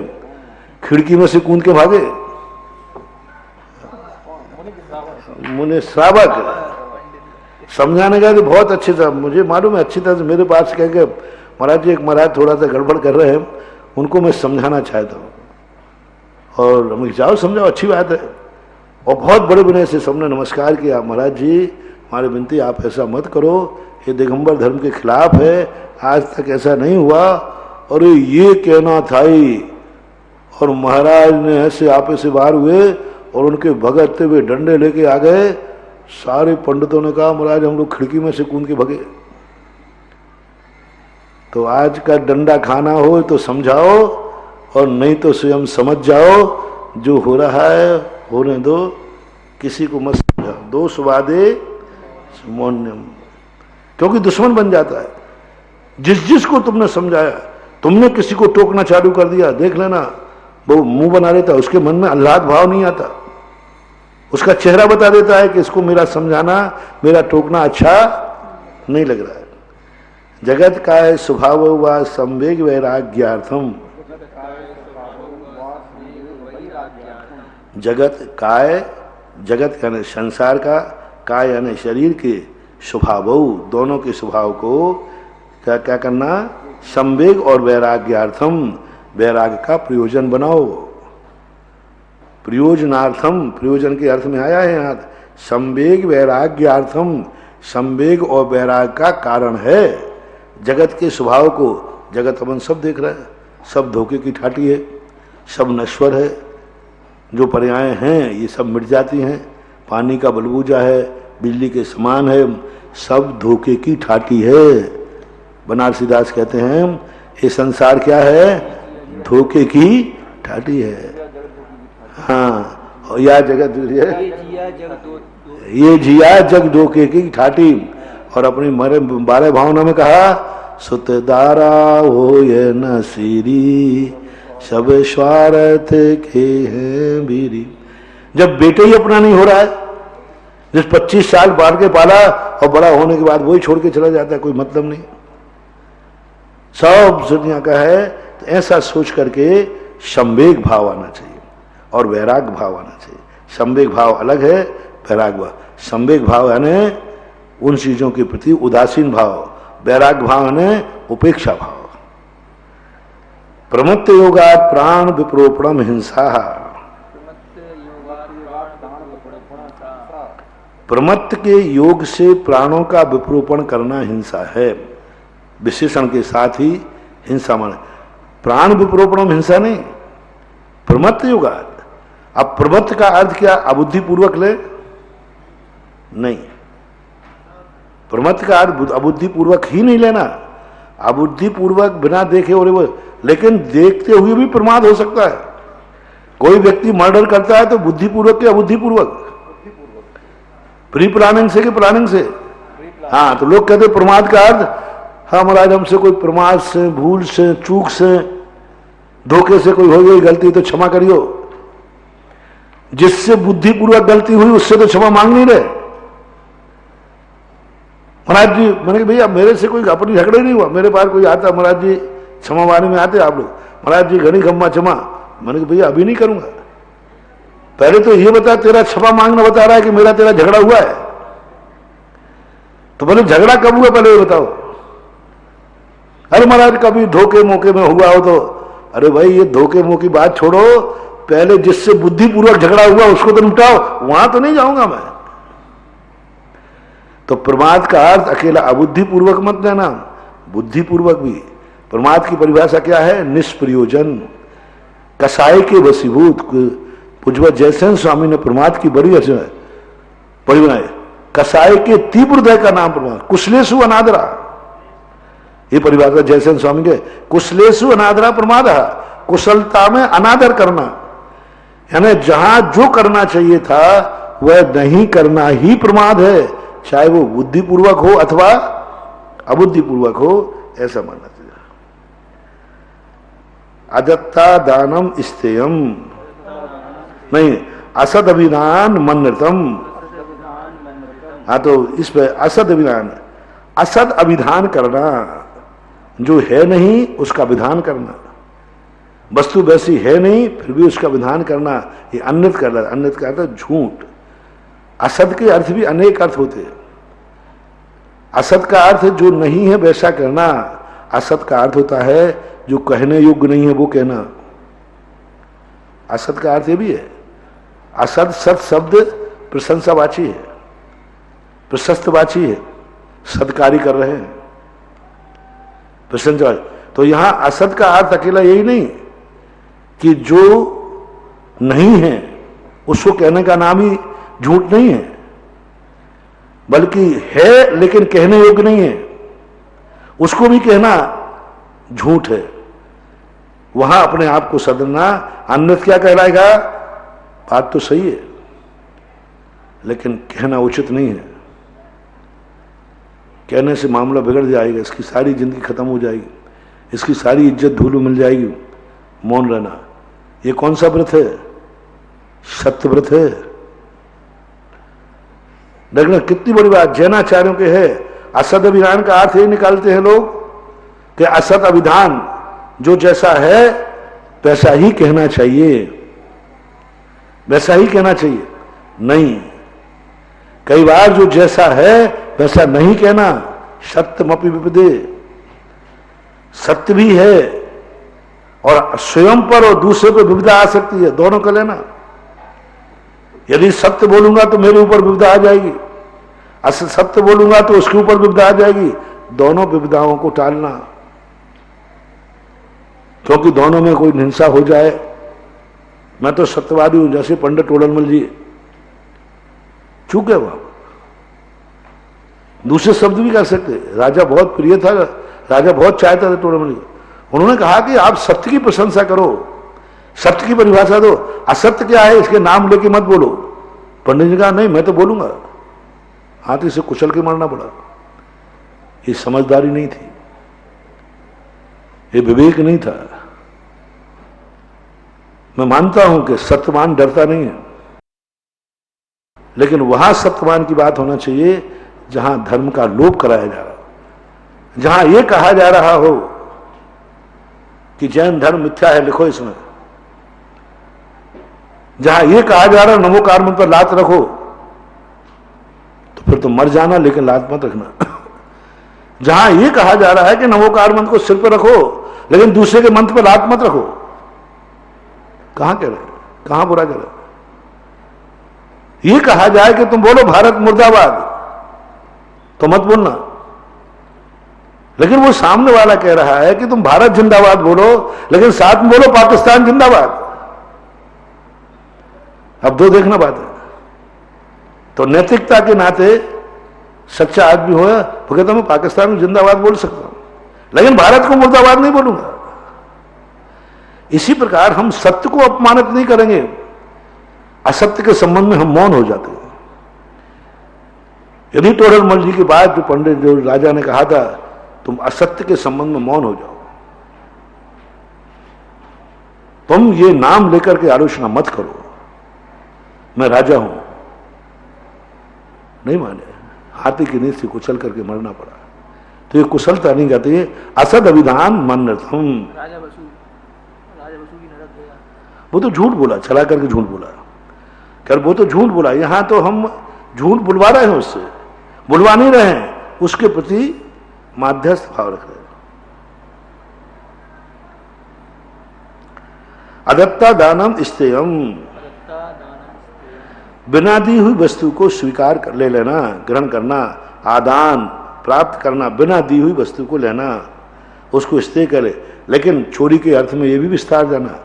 खिड़की में से कूद के भागे। मुझे श्रावक समझाने गए तो बहुत अच्छे था, मुझे मालूम है अच्छी तरह से, मेरे पास कह के महाराज जी एक महाराज थोड़ा सा गड़बड़ कर रहे हैं, उनको मैं समझाना चाहता हूँ, और हम जाओ समझाओ, अच्छी बात है। और बहुत बड़े विनय से सबने नमस्कार किया, महाराज जी हमारी विनती आप ऐसा मत करो, ये दिगंबर धर्म के खिलाफ है, आज तक ऐसा नहीं हुआ। और ये कहना था ही, और महाराज ने ऐसे आपे से बाहर हुए और उनके भगतते हुए डंडे लेके आ गए। सारे पंडितों ने कहा महाराज हम लोग खिड़की में से कूद के भगे। तो आज का डंडा खाना हो तो समझाओ, और नहीं तो स्वयं समझ जाओ, जो हो रहा है होने दो, किसी को मत समझाओ। दोष वादे मौन्यम, क्योंकि दुश्मन बन जाता है। जिस को तुमने समझाया, तुमने किसी को टोकना चालू कर दिया, देख लेना वो मुंह बना लेता, उसके मन में आह्लाद भाव नहीं आता, उसका चेहरा बता देता है कि इसको मेरा समझाना, मेरा टोकना अच्छा नहीं लग रहा है। जगत काय स्वभाव व संवेग वैराग्यार्थम, जगत काय, जगत यानी संसार का, काय यानी शरीर के, स्वभाव दोनों के स्वभाव को क्या क्या करना, संवेग और वैराग्यार्थम, वैराग्य का प्रयोजन बनाओ। प्रयोजनार्थम, प्रयोजन के अर्थ में आया है यहाँ, संवेग वैराग्यार्थम, संवेग और वैराग्य का कारण है। जगत के स्वभाव को, जगत अपन सब देख रहे हैं, सब धोखे की ठाटी है, सब नश्वर है, जो पर्याय हैं ये सब मिट जाती हैं, पानी का बलबूजा है, बिजली के समान है, सब धोखे की ठाटी है। बनारसी दास कहते हैं ये संसार क्या है, धोखे की ठाटी है। हाँ, और यह जगत ये जिया जग धोखे की ठाटी। और अपनी मरे 12 भावना में कहा, सुतदारा हो ये नसीरी, सब स्वार्थ के हैं बीरी। जब बेटे ही अपना नहीं हो रहा है, जिस 25 साल बाल के पाला और बड़ा होने के बाद वही छोड़ के चला जाता है, कोई मतलब नहीं, सब दुनिया का है। तो ऐसा सोच करके संवेग भाव आना चाहिए और वैराग भाव आना चाहिए। संवेग भाव अलग है, वैराग भाव, संवेग भाव यानी उन चीजों के प्रति उदासीन भाव, वैराग भाव यानी उपेक्षा भाव। प्रमत्त योगात् प्राण विप्रोपणम हिंसा, प्रमत्त के योग से प्राणों का विप्रोपण करना हिंसा है। विशेषण के साथ ही हिंसा माने, प्राण विप्रोपणम हिंसा नहीं, प्रमत्त योगात्। अब प्रमत्त का अर्थ क्या, अबुद्धिपूर्वक ले नहीं, प्रमत्त का अर्थ अबुद्धिपूर्वक ही नहीं लेना, अबुद्धिपूर्वक बिना देखे और वो, लेकिन देखते हुए भी प्रमाद हो सकता है। कोई व्यक्ति मर्डर करता है तो बुद्धिपूर्वक के अबुद्धिपूर्वक, प्री प्लानिंग से कि प्लानिंग से। हाँ, तो लोग कहते प्रमाद का अर्थ, हाँ महाराज हमसे कोई प्रमाद से, भूल से, चूक से, धोखे से कोई हो गई गलती तो क्षमा करियो। जिससे बुद्धिपूर्वक गलती हुई उससे तो क्षमा मांग नहीं रहे। महाराज जी, मैंने कहा भैया मेरे से कोई अपनी झगड़े नहीं हुआ, मेरे पास कोई आता, महाराज जी क्षमा वाणी में आते आप लोग, महाराज जी घनी खम्मा क्षमा, मैंने कहा भैया अभी नहीं करूंगा, पहले तो ये बता, तेरा क्षमा मांगना बता रहा है कि मेरा तेरा झगड़ा हुआ है, तो पहले झगड़ा कब हुआ पहले ये बताओ। अरे महाराज कभी धोखे मौके में हुआ हो तो, अरे भाई ये धोखे मौके की बात छोड़ो, पहले जिससे बुद्धिपूर्वक झगड़ा हुआ उसको तो निपटाओ, वहां तो नहीं जाऊंगा मैं। तो प्रमाद का अर्थ अकेला अबुद्धिपूर्वक मत लेना, बुद्धिपूर्वक भी। प्रमाद की परिभाषा क्या है, निष्प्रयोजन, कसाई के वशीभूत। पूज्य जयसेन स्वामी ने प्रमाद की बड़ी परिभाषा, कसाई के तीव्र हृदय का नाम प्रमाद, कुशलेषु अनादरा, ये परिभाषा जयसेन स्वामी के। कुशलेषु अनादरा प्रमाद, कुशलता में अनादर करना, यानी जहां जो करना चाहिए था वह नहीं करना ही प्रमाद है, चाहे वो बुद्धिपूर्वक हो अथवा अबुद्धिपूर्वक हो, ऐसा मानना चाहिए। अदत्ता दानम स्तेयम नहीं, असद अभिधान मन्नतम। हाँ, तो इस पे असद अभिधान, असद अभिधान करना, जो है नहीं उसका विधान करना। वस्तु वैसी है नहीं फिर भी उसका विधान करना, ये अन्यत कर रहा है। अन्यत का अर्थ है झूठ। असद के अर्थ भी अनेक अर्थ होते हैं। असद का अर्थ जो नहीं है वैसा करना। असद का अर्थ होता है जो कहने योग्य नहीं है वो कहना। असद का अर्थ ये भी है। असद सत शब्द प्रशंसावाची है, प्रशस्तवाची है, सत्कारी कर रहे हैं, प्रशंसा। तो यहां असद का अर्थ अकेला यही नहीं कि जो नहीं है उसको कहने का नाम ही झूठ नहीं है, बल्कि है लेकिन कहने योग्य नहीं है, उसको भी कहना झूठ है। वहां अपने आप को सदरना। अन्यथा क्या कहलाएगा? बात तो सही है लेकिन कहना उचित नहीं है। कहने से मामला बिगड़ जाएगा, इसकी सारी जिंदगी खत्म हो जाएगी, इसकी सारी इज्जत धूल मिल जाएगी। मौन रहना, ये कौन सा व्रत है? सत्य व्रत है। देखना कितनी बड़ी बात जैनाचार्यों के है। असद अभिधान का अर्थ ये निकालते हैं लोग कि असद अभिधान जो जैसा है वैसा ही कहना चाहिए, वैसा ही कहना चाहिए। नहीं, कई बार जो जैसा है वैसा नहीं कहना। सत्यमपि विपदे, सत्य भी है और स्वयं पर और दूसरे पर विपदा आ सकती है, दोनों का लेना। यदि सत्य बोलूंगा तो मेरे ऊपर विपदा आ जाएगी, असत्य बोलूंगा तो उसके ऊपर विपदा आ जाएगी। दोनों विपदाओं को टालना, क्योंकि दोनों में कोई हिंसा हो जाए। मैं तो सत्यवादी हूं, जैसे पंडित टोडरमल जी चूक है वहां। दूसरे शब्द भी कर सकते। राजा बहुत प्रिय था, राजा बहुत चाहता था टोडरमल जी। उन्होंने कहा कि आप सत्य की प्रशंसा करो, सत्य की परिभाषा दो, असत्य क्या है इसके नाम लेके मत बोलो। पंडित जी कहा नहीं मैं तो बोलूंगा। हाथी से कुचल के मारना पड़ा। ये समझदारी नहीं थी, ये विवेक नहीं था। मैं मानता हूं कि सत्यवान डरता नहीं है, लेकिन वहां सत्यवान की बात होना चाहिए जहां धर्म का लोप कराया जा रहा हो, जहां यह कहा जा रहा हो कि जैन धर्म मिथ्या है, लिखो इसमें। जहां यह कहा जा रहा है नमोकार मंत्र पर लात रखो, तो फिर तो मर जाना लेकिन लात मत रखना। जहां यह कहा जा रहा है कि नमोकार मंत्र को सिर पर रखो लेकिन दूसरे के मंत्र पर लात मत रखो, कहां कह रहे, कहां बुरा कह रहे? यह कहा जाए कि तुम बोलो भारत मुर्दाबाद तो मत बोलना, लेकिन वो सामने वाला कह रहा है कि तुम भारत जिंदाबाद बोलो लेकिन साथ में बोलो पाकिस्तान जिंदाबाद। अब दो देखना बात है। तो नैतिकता के नाते सच्चा आदमी हो वो कहता मैं पाकिस्तान में जिंदाबाद बोल सकता हूं लेकिन भारत को मुर्दाबाद नहीं बोलूंगा। इसी प्रकार हम सत्य को अपमानित नहीं करेंगे, असत्य के संबंध में हम मौन हो जाते हैं। यदि टोडरमल जी की बात जो पंडित जो राजा ने कहा था तुम असत्य के संबंध में मौन हो जाओ, तुम ये नाम लेकर के आलोचना मत करो, मैं राजा हूं, नहीं माने, हाथी की नींद से कुचल करके मरना पड़ा। तो ये कुशलता नहीं कहते, असद अभिधान मन्नतम। राजा बसु की नरक गया, वो तो झूठ बोला, चला करके झूठ बोला कर, वो तो झूठ बोला। यहां तो हम झूठ बुलवा रहे हैं, उससे बुलवा नहीं रहे हैं, उसके प्रति माध्यस्थ भाव रख रहे हैं। अदत्ता दानम स्तेयम, बिना दी हुई वस्तु को स्वीकार कर ले लेना, ग्रहण करना, आदान प्राप्त करना, बिना दी हुई वस्तु को लेना, उसको स्तेय करे। लेकिन चोरी के अर्थ में यह भी विस्तार जाना,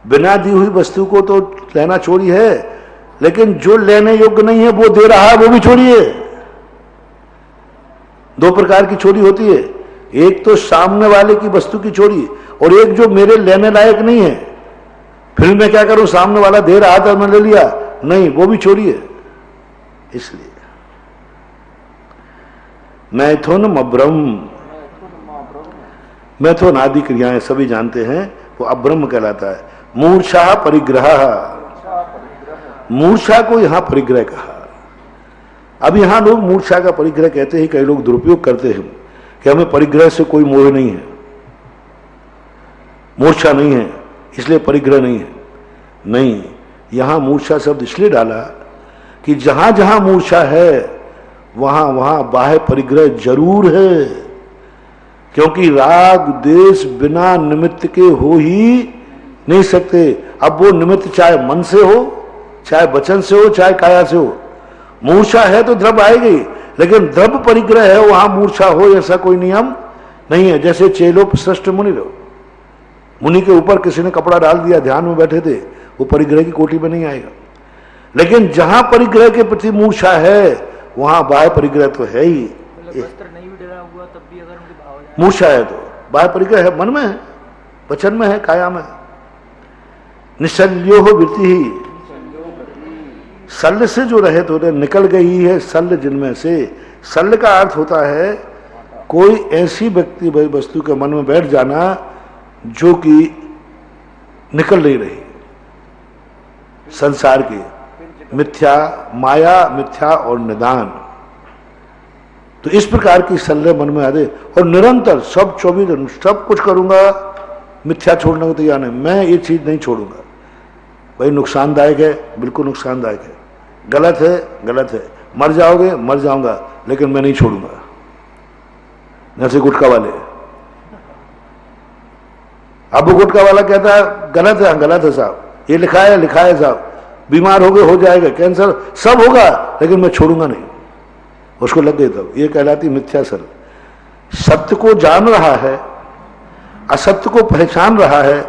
बिना दी हुई वस्तु को तो लेना चोरी है, लेकिन जो लेने योग्य नहीं है वो दे रहा है वो भी चोरी है। दो प्रकार की चोरी होती है, एक तो सामने वाले की वस्तु की चोरी और एक जो मेरे लेने लायक नहीं है, फिर मैं क्या करूं, सामने वाला दे रहा था मैं ले लिया, नहीं वो भी चोरी है। इसलिए मैथुन अब्रह्म, मैथुन आदि क्रियाएं सभी जानते हैं, वो अब्रह्म कहलाता है। मूर्छा परिग्रह, मूर्छा को यहां परिग्रह कहा। अब यहां लोग मूर्छा का परिग्रह कहते हैं, कई लोग दुरुपयोग करते हैं कि हमें परिग्रह से कोई मोह नहीं है, मूर्छा नहीं है इसलिए परिग्रह नहीं है। नहीं, यहां मूर्छा शब्द इसलिए डाला कि जहां जहां मूर्छा है वहां वहां बाह्य परिग्रह जरूर है, क्योंकि राग द्वेष बिना निमित्त के हो ही नहीं सकते। अब वो निमित्त चाहे मन से हो, चाहे वचन से हो, चाहे काया से हो। मूर्छा है तो द्रव्य आएगी, लेकिन द्रव्य परिग्रह है वहां मूर्छा हो ऐसा कोई नियम नहीं है। जैसे चेलोपसृष्ट मुनि लो, मुनि के ऊपर किसी ने कपड़ा डाल दिया, ध्यान में बैठे थे, वो परिग्रह की कोटि में नहीं आएगा। लेकिन जहां परिग्रह के प्रति मूर्छा है वहां बाह्य परिग्रह तो है ही। वस्त्र नहीं भी डरा हुआ तब भी अगर उनके भाव हो जाए, मूर्छा है तो बाह्य परिग्रह है, मन में है, वचन में है, काया में है। निशल्यो वृत्ति ही, शल्य से जो रहित होते निकल गई है शल्य जिनमें से। शल्य का अर्थ होता है कोई ऐसी व्यक्ति वस्तु के मन में बैठ जाना जो कि निकल नहीं रही, संसार की मिथ्या, माया, मिथ्या और निदान। तो इस प्रकार की शल्य मन में आ दे और निरंतर सब 24 दिन सब कुछ करूंगा, मिथ्या छोड़ने को तैयार नहीं, मैं ये चीज नहीं छोड़ूंगा। भाई नुकसानदायक है, बिल्कुल नुकसानदायक है, गलत है, गलत है, मर जाओगे, मर जाऊंगा, लेकिन मैं नहीं छोड़ूंगा। जैसे गुटखा वाले, अब गुटखा वाला कहता है गलत है, गलत है साहब, ये लिखा है साहब, बीमार हो गए, हो जाएगा, कैंसर सब होगा, लेकिन मैं छोड़ूंगा नहीं। उसको लग गई तब, ये कहलाती मिथ्या शल्य। सत्य को जान रहा है, असत्य को पहचान रहा है,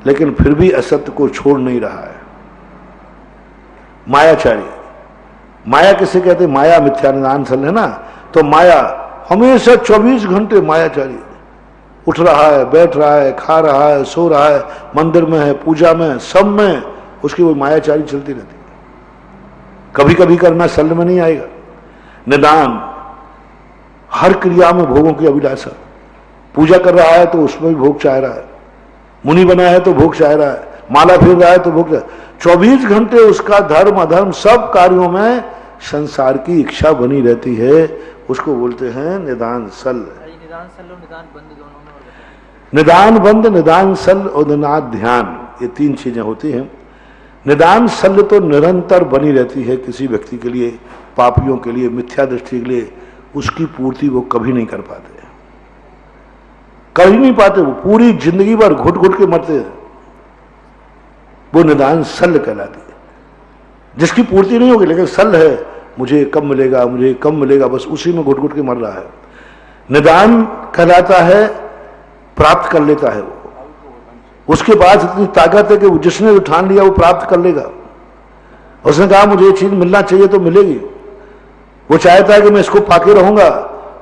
लेकिन फिर भी असत्य को छोड़ नहीं रहा है। मायाचारी, माया किसे कहते? माया मिथ्या निदान शल्य है ना। तो माया हमेशा 24 घंटे मायाचारी, उठ रहा है, बैठ रहा है, खा रहा है, सो रहा है, मंदिर में है, पूजा में, सब में उसकी वो मायाचारी चलती रहती है। कभी कभी करना शल्य में नहीं आएगा। निदान, हर क्रिया में भोगों की अभिलाषा, पूजा कर रहा है तो उसमें भी भोग चाह रहा है, मुनि बना है तो भोग चाह रहा है, माला फेर रहा है तो भोग, 24 घंटे उसका धर्म अधर्म सब कार्यों में संसार की इच्छा बनी रहती है। उसको बोलते हैं निदान शल्य। निदान शल्य और निदान बंद दोनों में और बताइए। निदान बंद, निदान शल्य और निदान ध्यान, ये 3 चीजें होती हैं। निदान शल्य तो निरंतर बनी रहती है किसी व्यक्ति के लिए, पापियों के लिए, मिथ्या दृष्टि के लिए, उसकी पूर्ति वो कभी नहीं कर पाते, कर ही नहीं पाते। वो पूरी जिंदगी भर घुट घुट के मरते हैं, वो निदान शल्य कहलाती है। जिसकी पूर्ति नहीं होगी लेकिन शल्य है, मुझे कब मिलेगा, मुझे कब मिलेगा, बस उसी में घुट घुट के मर रहा है। निदान कहलाता है प्राप्त कर लेता है वो, उसके पास इतनी ताकत है कि वो जिसने ठान लिया वो प्राप्त कर लेगा। उसने कहा मुझे ये चीज मिलना चाहिए तो मिलेगी, वो चाहता है कि मैं इसको पाके रहूंगा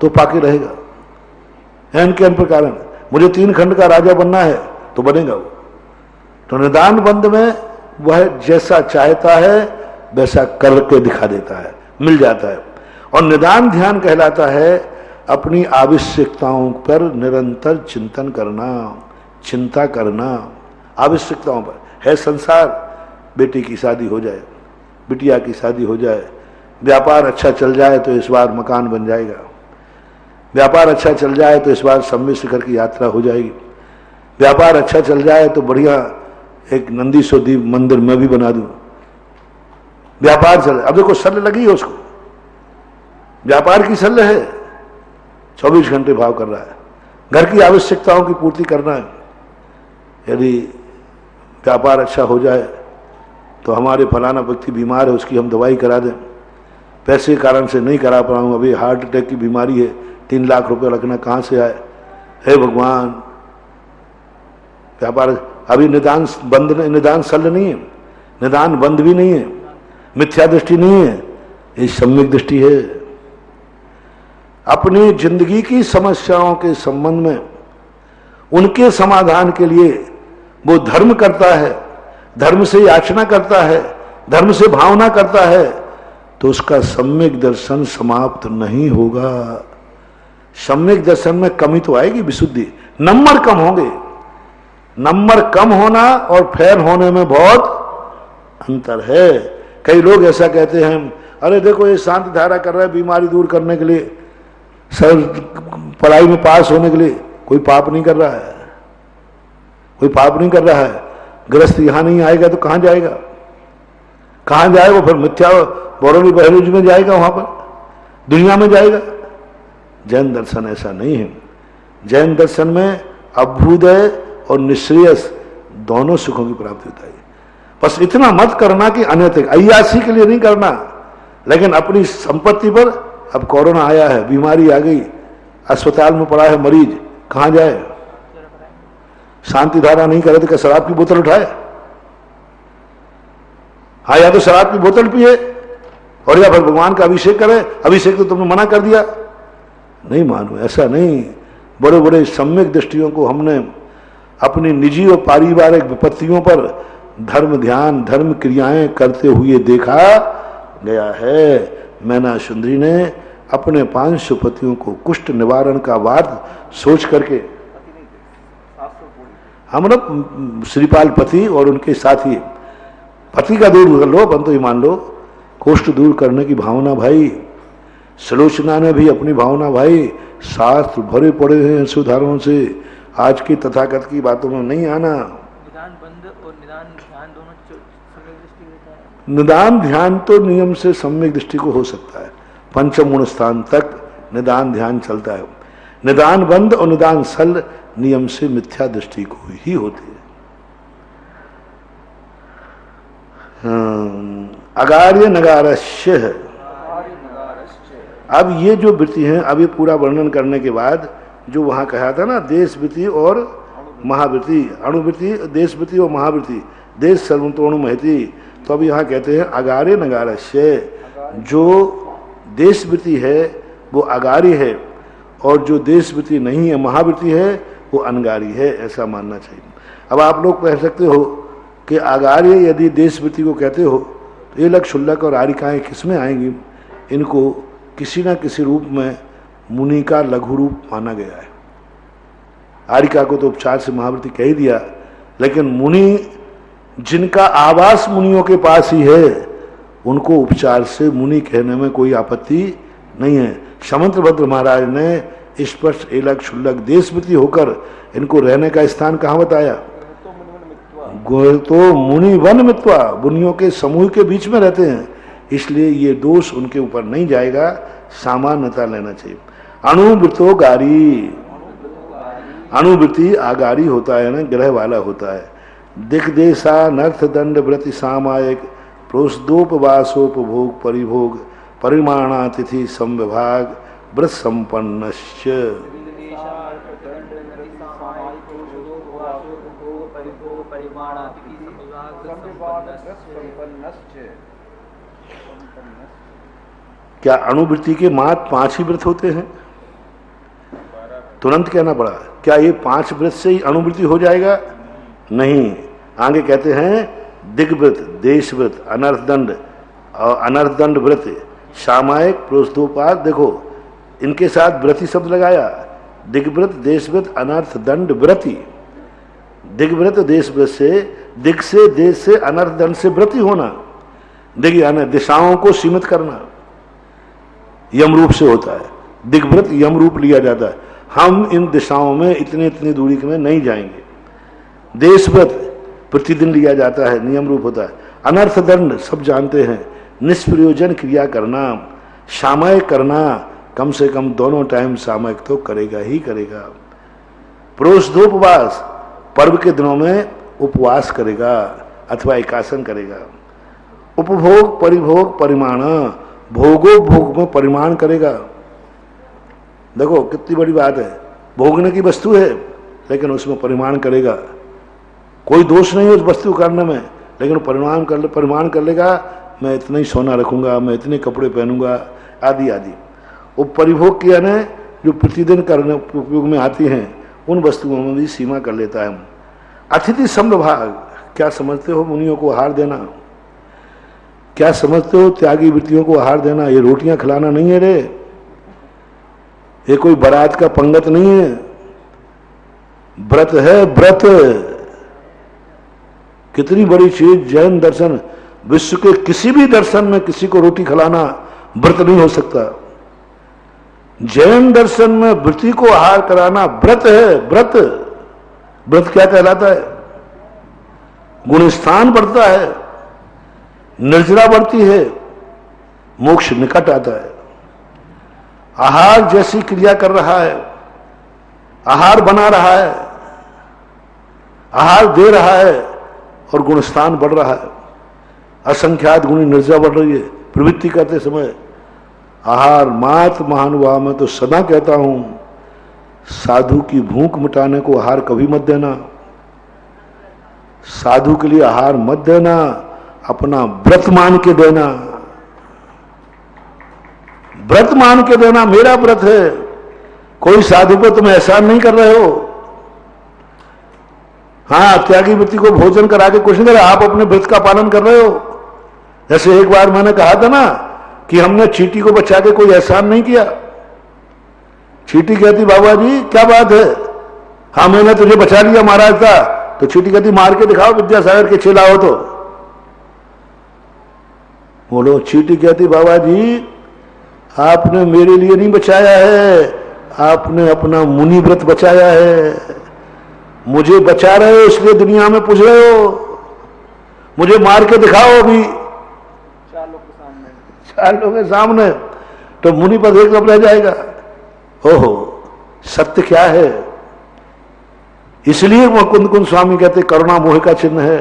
तो पाके रहेगा। एन के एन प्रकार, मुझे 3 खंड का राजा बनना है तो बनेगा वो। तो निदान बंद में वह जैसा चाहता है वैसा करके दिखा देता है, मिल जाता है। और निदान ध्यान कहलाता है अपनी आवश्यकताओं पर निरंतर चिंतन करना, चिंता करना आवश्यकताओं पर। है संसार, बेटी की शादी हो जाए, बिटिया की शादी हो जाए, व्यापार अच्छा चल जाए तो इस बार मकान बन जाएगा, व्यापार अच्छा चल जाए तो इस बार सम्य शिखर की यात्रा हो जाएगी, व्यापार अच्छा चल जाए तो बढ़िया एक नंदी सोदीप मंदिर मैं भी बना दूं, व्यापार चल। अब देखो शल्य लगी है उसको, व्यापार की शल्य है, 24 घंटे भाव कर रहा है, घर की आवश्यकताओं की पूर्ति करना है। यदि व्यापार अच्छा हो जाए तो हमारे फलाना व्यक्ति बीमार है, उसकी हम दवाई करा दें, पैसे के कारण से नहीं करा पा रहा हूं, अभी हार्ट अटैक की बीमारी है, 3 लाख रुपए रखना कहां से आए, हे भगवान। व्यापार अभी निदान बंद, निदान शल्य नहीं है, निदान बंद भी नहीं है, मिथ्या दृष्टि नहीं है, ये सम्यक दृष्टि है। अपनी जिंदगी की समस्याओं के संबंध में उनके समाधान के लिए वो धर्म करता है, धर्म से याचना करता है, धर्म से भावना करता है, तो उसका सम्यक दर्शन समाप्त नहीं होगा। सम्यक दर्शन में कमी तो आएगी, विशुद्धि, नंबर कम होंगे। नंबर कम होना और फेल होने में बहुत अंतर है। कई लोग ऐसा कहते हैं, अरे देखो ये शांति धारा कर रहा है बीमारी दूर करने के लिए, सर पढ़ाई में पास होने के लिए। कोई पाप नहीं कर रहा है, कोई पाप नहीं कर रहा है। गृहस्थ यहां नहीं आएगा तो कहां जाएगा, कहां जाएगा? फिर मिथ्या बौरौली बहरोज में जाएगा, वहां पर दुनिया में जाएगा। जैन दर्शन ऐसा नहीं है। जैन दर्शन में अभ्युदय और निश्रेयस दोनों सुखों की प्राप्ति होता है। बस इतना मत करना कि अनैतिक अय्यासी के लिए नहीं करना, लेकिन अपनी संपत्ति पर, अब कोरोना आया है, बीमारी आ गई, अस्पताल में पड़ा है मरीज, कहां जाए? शांति धारा नहीं करे तो क्या शराब की बोतल उठाए? हाँ, या तो शराब की बोतल पिए और या फिर भगवान का अभिषेक करे। अभिषेक तो तुमने मना कर दिया, नहीं मानो, ऐसा नहीं। बड़े बड़े सम्यक दृष्टियों को हमने अपनी निजी और पारिवारिक विपत्तियों पर धर्म ध्यान, धर्म क्रियाएं करते हुए देखा गया है। मैना सुंदरी ने अपने 500 पतियों को कुष्ठ निवारण का वाद सोच करके, हम लोग श्रीपाल पति और उनके साथी, पति का दूर कर लो, बन तो ही मान लो, कुष्ठ दूर करने की भावना भाई। सुलोचना ने भी अपनी भावना भाई, शास्त्र भरे पड़े हैं सुधारों से, आज की तथाकथ की बातों में नहीं आना। निदान बंद और निदान ध्यान दोनों सम्यक दृष्टि होता है। निदान ध्यान तो नियम से सम्यक दृष्टि को हो सकता है, पंचम गुण स्थान तक निदान ध्यान चलता है। निदान बंद और निदान सल नियम से मिथ्या दृष्टि को ही होती है। अगार्य नगारस्य। अब ये जो वृत्ति है, अब ये पूरा वर्णन करने के बाद जो वहां कहा था ना, देश वृत्ति और महावृत्ति, अणुवृत्ति, देश वृत्ति और महावृत्ति, देश सर्वतोणु महति। तो अब यहाँ कहते हैं अगार्य नगारस्य। जो देश वृत्ति है वो अगारी है, और जो देश वृत्ति नहीं है, महावृत्ति है, वो अनगारी है, ऐसा मानना चाहिए। अब आप लोग कह सकते हो कि अगार्य यदि देश वृत्ति को कहते हो तो ये लग शुल्लक और आरिकाएं किसमें आएंगी? इनको किसी न किसी रूप में मुनि का लघु रूप माना गया है। आरिका को तो उपचार से महावृत्ति कह ही दिया, लेकिन मुनि जिनका आवास मुनियों के पास ही है, उनको उपचार से मुनि कहने में कोई आपत्ति नहीं है। समंतभद्र महाराज ने स्पष्ट एलक क्षुल्लक देशवृत्ति होकर इनको रहने का स्थान कहाँ बताया? तो मुनि वन मित्वा, मुनियों के समूह के बीच में रहते हैं, इसलिए ये दोष उनके ऊपर नहीं जाएगा, सामान्यता लेना चाहिए। अणुवृत्तो गारी, अणुवृत्ति आगारी होता है ना, ग्रह वाला होता है। दिग्देशा नर्थ दंड व्रति सामायिक प्रोषदोपवासोपभोग परिभोग परिमाणातिथि संविभाग व्रत संपन्नश्च। क्या अणुवृत्ति के मात्र 5 ही व्रत होते हैं? तुरंत कहना पड़ा, क्या ये 5 व्रत से ही अणुवृत्ति हो जाएगा? नहीं, आगे कहते हैं दिग्व्रत, देश व्रत, अनर्थदंड और अनर्थदंड व्रत, सामायिक प्रोषदोपात। देखो इनके साथ व्रति शब्द लगाया, दिग्व्रत, देशव्रत, अनर्थ दंड व्रति। दिग्व्रत देश व्रत से, दिग से, देश से, अनर्थ दंड से व्रति होना। दिग यानी दिशाओं को सीमित करना, यम रूप से होता है। दिग्व्रत यम रूप लिया जाता है, हम इन दिशाओं में इतने इतनी दूरी में नहीं जाएंगे। देशव्रत प्रतिदिन लिया जाता है, नियम रूप होता है। अनर्थ दंड सब जानते हैं, निष्प्रयोजन क्रिया करना, सामयिक करना, कम से कम दोनों टाइम सामयिक तो करेगा ही करेगा। प्रोषदोपवास, पर्व के दिनों में उपवास करेगा अथवा एकासन करेगा। उपभोग परिभोग परिमाण, भोगोपभोग में परिमाण करेगा। देखो कितनी बड़ी बात है, भोगने की वस्तु है लेकिन उसमें परिमाण करेगा। कोई दोष नहीं है उस वस्तु करने में, लेकिन परिमाण कर लेगा, मैं इतना ही सोना रखूंगा, मैं इतने कपड़े पहनूंगा, आदि आदि। वो परिभोग किया ने जो प्रतिदिन करने उपयोग में आती हैं, उन वस्तुओं में भी सीमा कर लेता है। अतिथि संविभाग, क्या समझते हो मुनियों को आहार देना? क्या समझते हो त्यागी वृत्तियों को आहार देना? ये रोटियां खिलाना नहीं है रे, ये कोई बारात का पंगत नहीं है, व्रत है व्रत। कितनी बड़ी चीज जैन दर्शन। विश्व के किसी भी दर्शन में किसी को रोटी खिलाना व्रत नहीं हो सकता। जैन दर्शन में व्रती को आहार कराना व्रत है। व्रत व्रत क्या कहलाता है? गुणस्थान बढ़ता है, निर्जरा बढ़ती है, मोक्ष निकट आता है। आहार जैसी क्रिया कर रहा है, आहार बना रहा है, आहार दे रहा है और गुणस्थान बढ़ रहा है। असंख्यात गुणी निर्जरा बढ़ रही है। प्रवृत्ति करते समय आहार मात्र महानुभाव, मैं तो सदा कहता हूं साधु की भूख मिटाने को आहार कभी मत देना। साधु के लिए आहार मत देना, अपना व्रत मान के देना। व्रत मान के देना, मेरा व्रत है। कोई साधु को तुम एहसान नहीं कर रहे हो। हाँ, त्यागी व्यक्ति को भोजन करा के कुछ नहीं कर रहे, आप अपने व्रत का पालन कर रहे हो। जैसे एक बार मैंने कहा था ना कि हमने चींटी को बचा के कोई एहसान नहीं किया। चींटी कहती बाबा जी क्या बात है, हाँ मैंने तुझे बचा लिया महाराज था। तो चींटी कहती मार के दिखाओ विद्यासागर के चेला हो तो। बोलो, चींटी कहती बाबा जी आपने मेरे लिए नहीं बचाया है, आपने अपना मुनि व्रत बचाया है। मुझे बचा रहे हो इसलिए दुनिया में पूछ रहे हो, मुझे मार के दिखाओ अभी 4 लोगों के सामने, तो मुनि पद एक रह जाएगा। ओहो, सत्य क्या है? इसलिए मुकुंद कुंद स्वामी कहते करुणा मोह का चिन्ह है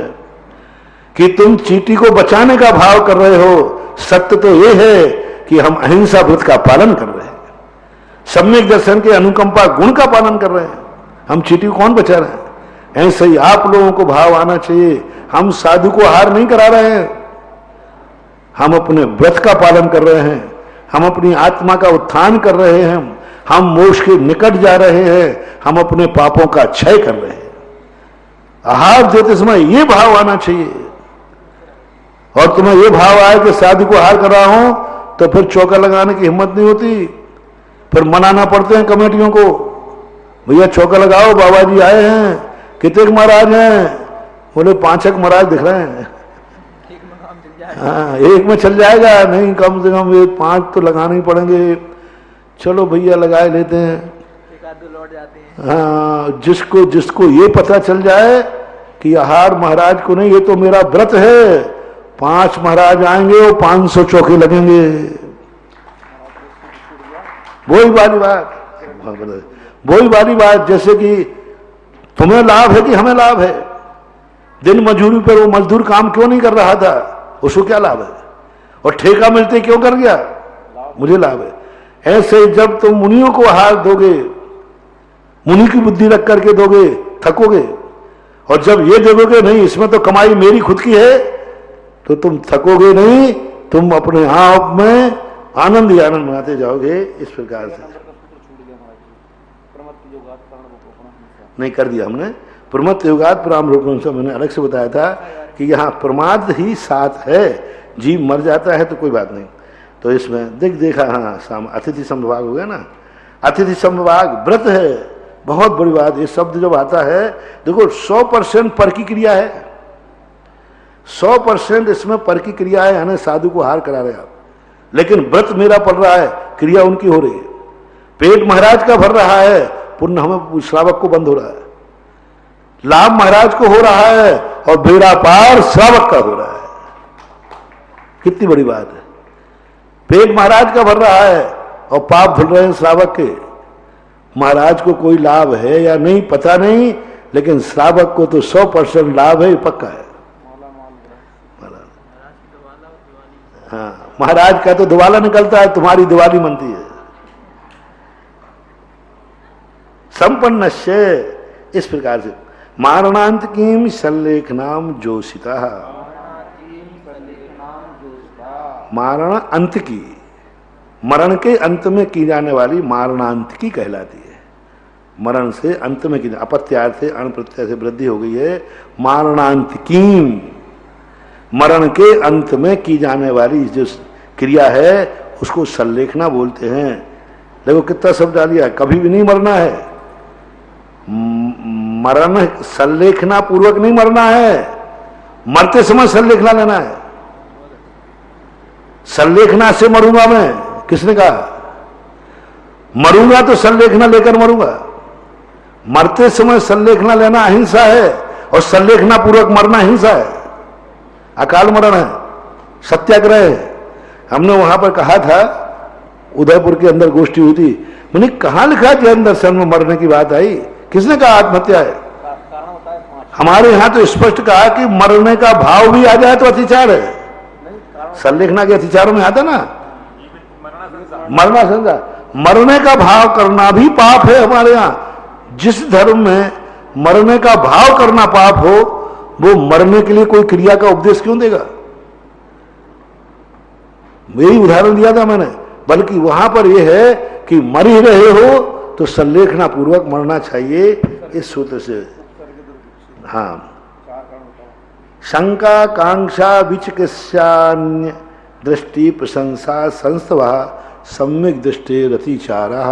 कि तुम चींटी को बचाने का भाव कर रहे हो। सत्य तो यह है कि हम अहिंसा व्रत का पालन कर रहे हैं, सम्यक दर्शन के अनुकंपा गुण का पालन कर रहे हैं। हम चींटी को कौन बचा रहे हैं? ऐसे ही आप लोगों को भाव आना चाहिए, हम साधु को आहार नहीं करा रहे हैं, हम अपने व्रत का पालन कर रहे हैं, हम अपनी आत्मा का उत्थान कर रहे हैं, हम मोक्ष के निकट जा रहे हैं, हम अपने पापों का क्षय कर रहे हैं। आहार देते समय ये भाव आना चाहिए। और तुम्हें ये भाव आए कि साधु को आहार कर रहा हूं तो फिर चौका लगाने की हिम्मत नहीं होती, फिर मनाना पड़ते हैं कमेटियों को, भैया चौका लगाओ बाबा जी आए हैं। कितने महाराज हैं? बोले 5 महाराज दिख रहे हैं। हाँ, एक में चल जाएगा नहीं, कम से कम 5 तो लगाने ही पड़ेंगे। चलो भैया लगाए लेते हैं, एक आध दो लौट जाते हैं। हाँ, जिसको ये पता चल जाए कि आहार महाराज को नहीं, ये तो मेरा व्रत है। 5 महाराज आएंगे और 500 चौके लगेंगे। वही वाली बात, जैसे कि तुम्हें लाभ है कि हमें लाभ है। दिन मजदूरी पर वो मजदूर काम क्यों नहीं कर रहा था, उसको क्या लाभ है? और ठेका मिलते क्यों कर गया? मुझे लाभ है। ऐसे जब तुम मुनियों को आहार दोगे, मुनि की बुद्धि रख करके दोगे, थकोगे। और जब ये देखोगे नहीं इसमें तो कमाई मेरी खुद की है, तो तुम थकोगे नहीं, तुम अपने आप में आनंद ही आनंद मनाते जाओगे। इस प्रकार से नहीं कर दिया हमने। प्रमत्त योगात प्राम रूपम से मैंने अलग से बताया था कि यहाँ प्रमाद ही साथ है, जीव मर जाता है तो कोई बात नहीं। तो इसमें देखा, हाँ अतिथि संविभाग हो गया ना। अतिथि संविभाग व्रत है, बहुत बड़ी बात। ये शब्द जब आता है, देखो 100% पर की क्रिया है, 100% इसमें पर की क्रिया है, यानी साधु को आहार करा रहे आप, लेकिन व्रत मेरा पड़ रहा है, क्रिया उनकी हो रही है। पेट महाराज का भर रहा है, पुण्य हमें श्रावक को बंद हो रहा है। लाभ महाराज को हो रहा है और बेड़ा पार श्रावक का हो रहा है। कितनी बड़ी बात है। पेट महाराज का भर रहा है और पाप धुल रहे हैं श्रावक के। महाराज को कोई लाभ है या नहीं पता नहीं, लेकिन श्रावक को तो 100% लाभ है, पक्का है। हाँ, महाराज का तो दिवाला निकलता है, तुम्हारी दिवाली मनती है। संपन्नस्य, इस प्रकार से मारणांत कीम सल्लेखनाम जोशिता। मारण अंत की, मरण के अंत में की जाने वाली मारणांत की कहलाती है। मरण से अंत में की, अपत्यार्थ से अण प्रत्यय से वृद्धि हो गई है। मारणांत कीम, मरण के अंत में की जाने वाली जो क्रिया है उसको सल्लेखना बोलते हैं। देखो कितना शब्द डालिया, कभी भी नहीं मरना है। मरण सल्लेखना पूर्वक नहीं मरना है, मरते समय सल्लेखना लेना है। संलेखना से मरूंगा मैं, किसने कहा? मरूंगा तो संलेखना लेकर मरूंगा। मरते समय संलेखना लेना अहिंसा है और संलेखना पूर्वक मरना हिंसा है, अकाल मरण है, सत्याग्रह है। हमने वहां पर कहा था, उदयपुर के अंदर गोष्ठी हुई थी, मैंने कहां लिखा जैन दर्शन में मरने की बात आई? किसने कहा आत्महत्या है? हमारे यहां तो स्पष्ट कहा कि मरने का भाव भी आ जाए तो अतिचार है। संलेखना के अतिचारों में आता ना मरना संसार, मरने का भाव करना भी पाप है हमारे यहां। जिस धर्म में मरने का भाव करना पाप हो, वो मरने के लिए कोई क्रिया का उपदेश क्यों देगा? यही उदाहरण दिया था मैंने। बल्कि वहां पर यह है कि मर ही रहे हो तो संलेखना पूर्वक मरना चाहिए, इस सूत्र से। हाँ, शंका कांक्षा विचिकित्सान्य दृष्टि प्रशंसा संस्तवा सम्यक दृष्टि रतिचारा।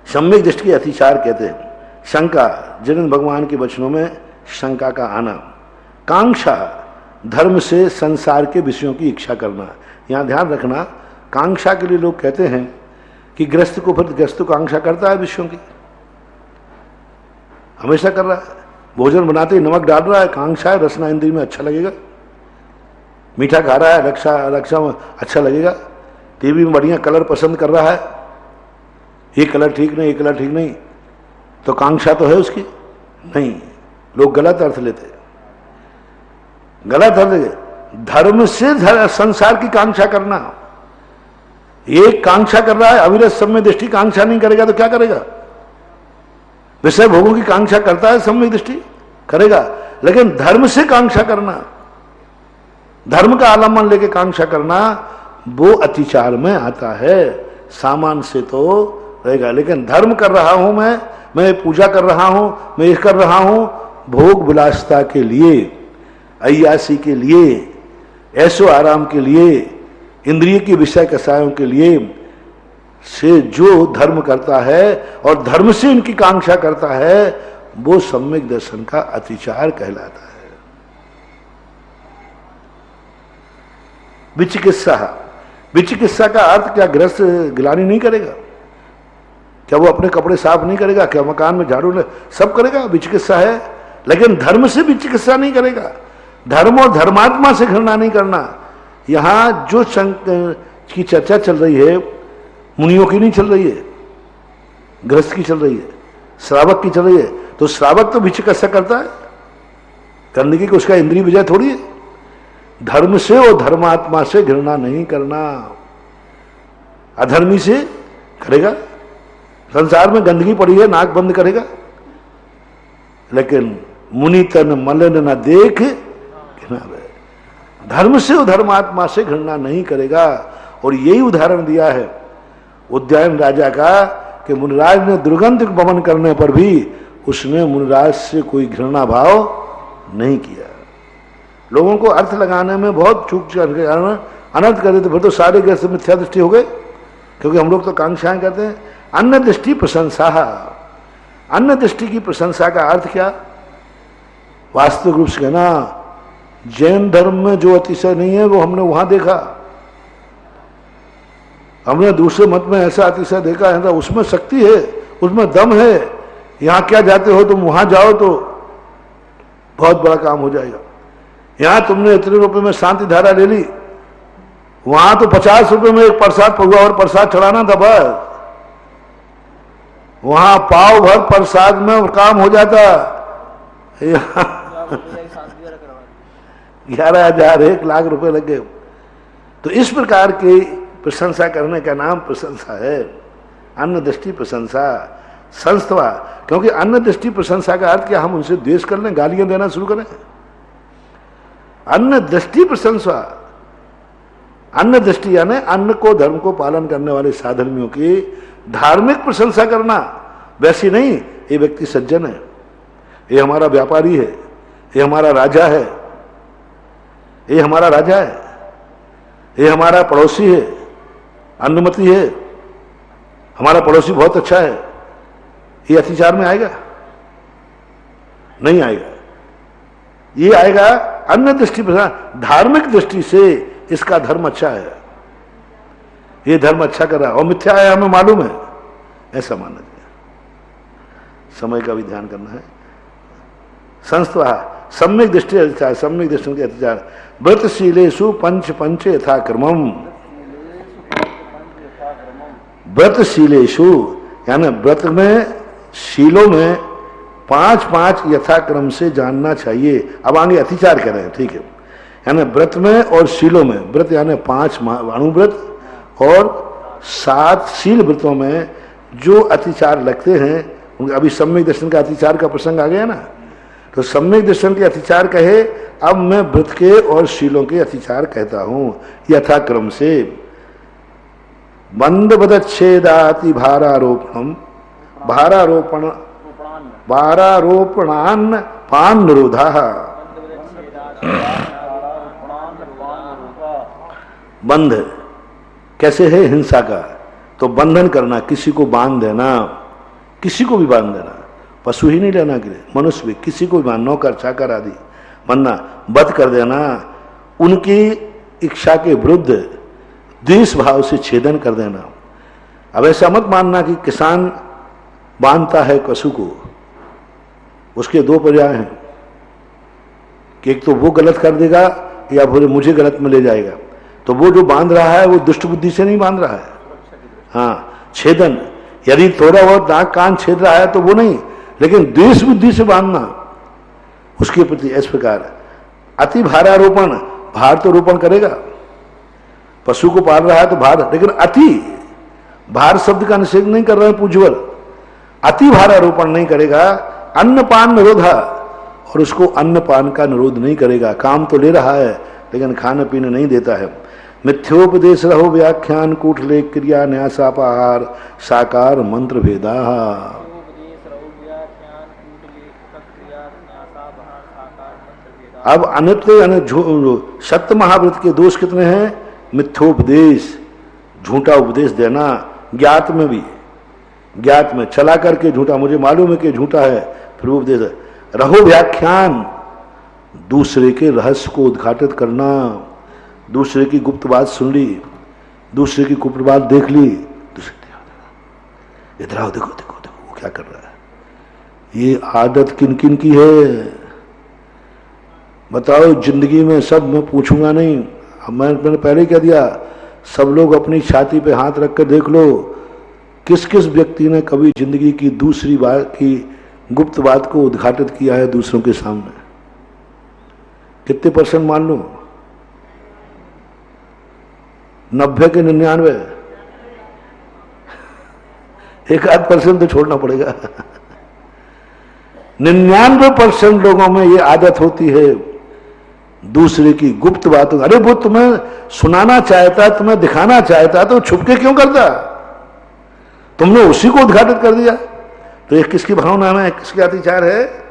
सम्यक दृष्टि के अतिचार कहते हैं। शंका, जगन भगवान के वचनों में शंका का आना। कांक्षा, धर्म से संसार के विषयों की इच्छा करना। यहां ध्यान रखना, कांक्षा के लिए लोग कहते हैं कि गृहस्थ को, फिर गृहस्थ कांक्षा करता है विषयों की, हमेशा कर रहा है। भोजन बनाते ही नमक डाल रहा है, कांक्षा है, रसना इंद्रिय में अच्छा लगेगा। मीठा खा रहा है, रक्षा में अच्छा लगेगा। टीवी में बढ़िया कलर पसंद कर रहा है, ये कलर ठीक नहीं, ये कलर ठीक नहीं, तो कांक्षा तो है उसकी? नहीं, लोग गलत अर्थ लेते, गलत अर्थ। धर्म से संसार की कांक्षा करना, एक कांक्षा कर रहा है, अविरत सम्यक दृष्टि कांक्षा नहीं करेगा तो क्या करेगा? विषय भोगों की कांक्षा करता है, सम्यक दृष्टि करेगा। लेकिन धर्म से कांक्षा करना, धर्म का आलम्बन लेके कांक्षा करना, वो अतिचार में आता है। सामान से तो रहेगा, लेकिन धर्म कर रहा हूं मैं पूजा कर रहा हूं, मैं ये कर रहा हूं भोग विलासता के लिए, अय्यासी के लिए, ऐशो आराम के लिए, इंद्रिय की विषय कसायों के लिए से जो धर्म करता है और धर्म से इनकी कांक्षा करता है, वो सम्यक दर्शन का अतिचार कहलाता है। विचिकित्सा, विचिकित्सा का अर्थ क्या गृहस्थ गिलानी नहीं करेगा? क्या वो अपने कपड़े साफ नहीं करेगा? क्या मकान में झाड़ू सब करेगा? विचिकित्सा है। लेकिन धर्म से विचिकित्सा नहीं करेगा। धर्म और धर्मात्मा से घृणा नहीं करना। यहां जो की चर्चा चल रही है, मुनियों की नहीं चल रही है, गृहस्थ की चल रही है, श्रावक की चल रही है। तो श्रावक तो विचिकित्सा करता है, करने की उसका इंद्रिय विजय थोड़ी है। धर्म से और धर्मात्मा से घृणा नहीं करना। अधर्मी से करेगा, संसार में गंदगी पड़ी है, नाक बंद करेगा। लेकिन मुनि तन मलिन न देख घृणावे, धर्म से और धर्मात्मा से घृणा नहीं करेगा। और यही उदाहरण दिया है उद्यान राजा का कि मुनिराज ने दुर्गंध वमन करने पर भी उसने मुनिराज से कोई घृणा भाव नहीं किया। लोगों को अर्थ लगाने में बहुत चूक करके अनर्थ कर देते, फिर तो सारे गृहस्थ मिथ्या दृष्टि हो गए। क्योंकि हम लोग तो कांक्षाएं करते हैं। अन्न दृष्टि प्रशंसा, अन्न दृष्टि की प्रशंसा का अर्थ क्या? वास्तविक रूप से कहना, जैन धर्म में जो अतिशय नहीं है वो हमने वहां देखा। हमने दूसरे मत में ऐसा अतिशय देखा है, उसमें शक्ति है, उसमें दम है। यहां क्या जाते हो तुम, वहां जाओ तो बहुत बड़ा काम हो जाएगा। यहां तुमने इतने रुपए में शांति धारा ले ली, वहां तो 50 रुपए में एक प्रसाद पहुआ और प्रसाद चढ़ाना था बस। वहां पाव भर प्रसाद में काम हो जाता। 11,000 1 लाख रुपए लग गए। तो इस प्रकार की प्रशंसा करने का नाम प्रशंसा है। अन्न दृष्टि प्रशंसा संस्तवा, क्योंकि अन्न दृष्टि प्रशंसा का अर्थ क्या हम उनसे द्वेष कर लें, गालियां देना शुरू करें? अन्न दृष्टि प्रशंसा, अन्न दृष्टि यानी अन्न को धर्म को पालन करने वाले साधर्मियों की धार्मिक प्रशंसा करना। वैसी नहीं, ये व्यक्ति सज्जन है, ये हमारा व्यापारी है, ये हमारा राजा है, ये हमारा राजा है, ये हमारा पड़ोसी है, अन्नमती है, हमारा पड़ोसी बहुत अच्छा है, ये अतिचार में आएगा? नहीं आएगा। ये आएगा अन्य दृष्टि पर, धार्मिक दृष्टि से इसका धर्म अच्छा है, ये धर्म अच्छा कर रहा है, और मिथ्या है हमें मालूम है, ऐसा मानना चाहिए। समय का भी ध्यान करना है। संस्था सम्यक दृष्टि अतिचार, सम्यक दृष्टि के अतिचार। व्रतशीलेषु पंच पंच यथा क्रमम, व्रतशीलेषु यानी व्रत में, शीलों में पांच पांच यथाक्रम से जानना चाहिए। अब आगे अतिचार कह रहे हैं, ठीक है, यानी व्रत में और शीलों में, व्रत यानी 5 अणुव्रत और 7 शील व्रतों में जो अतिचार लगते हैं, उनका अभी सम्यक दर्शन का अतिचार का प्रसंग आ गया ना, तो सम्यक दर्शन के अतिचार कहे, अब मैं व्रत के और शीलों के अतिचार कहता हूं यथाक्रम से। बंध बदच्छेदाति भारारोपणम, भारारोपणान पान निरोधा। बंध कैसे है? हिंसा का, तो बंधन करना, किसी को बांध देना, किसी को भी बांध देना, पशु ही नहीं लेना के लिए, मनुष्य भी, किसी को भी बांध, नौकर चाकर आदि बनना, वध कर देना, उनकी इच्छा के विरुद्ध द्वेष भाव से छेदन कर देना। अब ऐसा मत मानना कि किसान बांधता है पशु को, उसके 2 पर्याय हैं कि एक तो वो गलत कर देगा या फिर मुझे गलत में ले जाएगा। तो वो जो बांध रहा है वो दुष्ट बुद्धि से नहीं बांध रहा है, हाँ, छेदन, यदि थोड़ा बहुत नाक कान छेद रहा है तो वो नहीं, लेकिन द्वेष बुद्धि से बांधना उसके प्रति। इस प्रकार अति भारारोपण, भार तो रोपण करेगा, पशु को पाल रहा है तो भार, लेकिन अति भार शब्द का निषेध नहीं कर रहे हैं पूज्यवर, अति भारारोपण नहीं करेगा। अन्नपान निरोधा, और उसको अन्नपान का निरोध नहीं करेगा। काम तो ले रहा है लेकिन खाने पीने नहीं देता है। मिथ्योपदेश रहो व्याख्यान कूटलेख क्रिया न्यासापहार साकार मंत्र भेदा। अब अनित्य सत्य महाव्रत के दोष कितने हैं? मिथ्योपदेश, झूठा उपदेश देना, ज्ञात में भी, ज्ञात में चला करके झूठा, मुझे मालूम है कि झूठा है, फिर उपदेश। रहो व्याख्यान, दूसरे के रहस्य को उद्घाटित करना, दूसरे की गुप्त बात सुन ली, दूसरे की गुप्त बात देख ली, इधर आओ, देखो देखो देखो वो क्या कर रहा है। ये आदत किन किन की है बताओ? जिंदगी में सब मैं पूछूंगा नहीं, मैंने पहले ही कह दिया, सब लोग अपनी छाती पे हाथ रख कर देख लो, किस किस व्यक्ति ने कभी जिंदगी की दूसरी बात की गुप्त बात को उद्घाटित किया है दूसरों के सामने? कितने % मान लो? 90 के 99, 1-8% तो छोड़ना पड़ेगा। 99% लोगों में ये आदत होती है दूसरे की गुप्त बातों। अरे वो तुम्हें सुनाना चाहता, तुम्हें दिखाना चाहता, तो छुपके क्यों करता? तुमने उसी को उद्घाटित कर दिया। तो ये किसकी भावना में, किसके अतिचार है?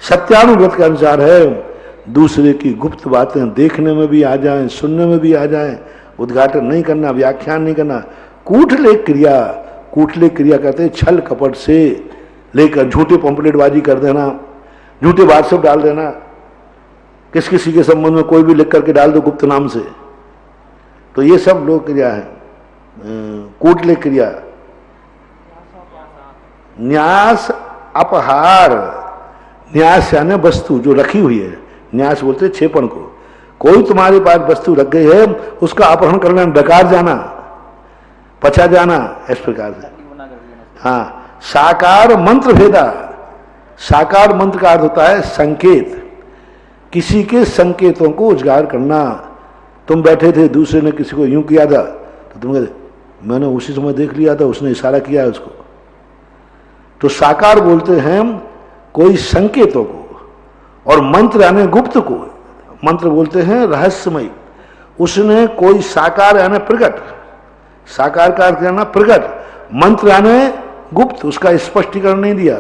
सत्यानुव्रत का अनुसार है। दूसरे की गुप्त बातें देखने में भी आ जाएं, सुनने में भी आ जाएं, उद्घाटन नहीं करना, व्याख्यान नहीं करना। कूटलेख क्रिया, कूटलेख क्रिया कहते हैं छल कपट से लेकर झूठे पंपलेटबाजी कर देना, झूठे व्हाट्सएप डाल देना, किस किसी के संबंध में कोई भी लिख करके डाल दो गुप्त नाम से। तो ये सब लोग क्रिया है, कूटलेख क्रिया। न्यास अपहार, न्यास यानी वस्तु जो रखी हुई है, न्यास बोलते छेपण को। कोई तुम्हारे पास वस्तु रख गई है, उसका अपहरण करना, डकार जाना, पचा जाना, इस प्रकार से। हाँ, साकार मंत्र भेदा, साकार मंत्र का अर्थ होता है संकेत, किसी के संकेतों को उजागर करना। तुम बैठे थे, दूसरे ने किसी को यूं किया था, तो तुम कहते मैंने उसी समय देख लिया था, उसने इशारा किया है उसको। तो साकार बोलते हैं कोई संकेतों को, और मंत्र यानी गुप्त को, मंत्र बोलते हैं रहस्यमय। उसने कोई साकार यानी प्रकट, साकार का अर्थ यानी प्रकट, मंत्र यानी गुप्त, उसका स्पष्टीकरण नहीं दिया।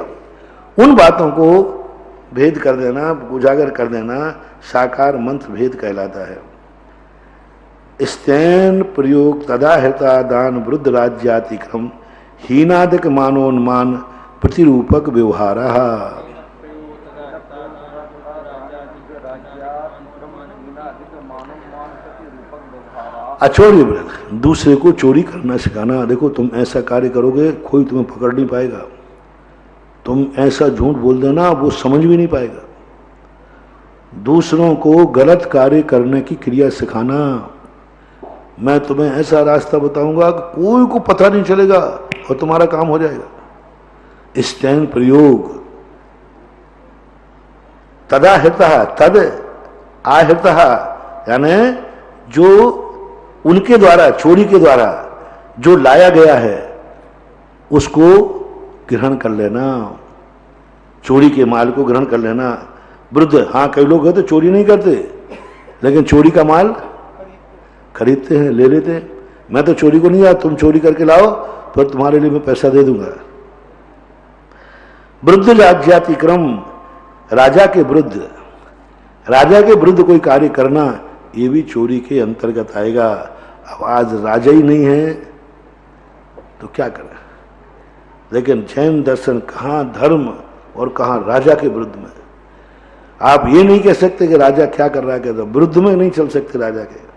उन बातों को भेद कर देना, उजागर कर देना, साकार मंत्र भेद कहलाता है। स्तेन प्रयोग तदा हृता दान वृद्ध राज्यातिक्रम हीनादिक मानोन्मान प्रतिरूपक व्यवहार। अचोर्य व्रत, दूसरे को चोरी करना सिखाना। देखो तुम ऐसा कार्य करोगे कोई तुम्हें पकड़ नहीं पाएगा, तुम ऐसा झूठ बोल देना वो समझ भी नहीं पाएगा। दूसरों को गलत कार्य करने की क्रिया सिखाना। मैं तुम्हें ऐसा रास्ता बताऊंगा कि कोई को पता नहीं चलेगा और तुम्हारा काम हो जाएगा। स्तेन प्रयोग तदा हितः, तद आहितः, यानी जो उनके द्वारा, चोरी के द्वारा जो लाया गया है उसको ग्रहण कर लेना, चोरी के माल को ग्रहण कर लेना। वृद्ध, हाँ कई लोग हैं तो चोरी नहीं करते लेकिन चोरी का माल खरीदते हैं, ले लेते हैं। मैं तो चोरी को नहीं आता, तुम चोरी करके लाओ पर तुम्हारे लिए मैं पैसा दे दूंगा। वृद्ध राज्यातिक्रम, राजा के विरुद्ध, राजा के विरुद्ध कोई कार्य करना ये भी चोरी के अंतर्गत आएगा। अब आज राजा ही नहीं है तो क्या करें। लेकिन जैन दर्शन कहाँ धर्म और कहाँ राजा के विरुद्ध में। आप ये नहीं कह सकते कि राजा क्या कर रहा है, कहते विरुद्ध में नहीं चल सकते राजा के।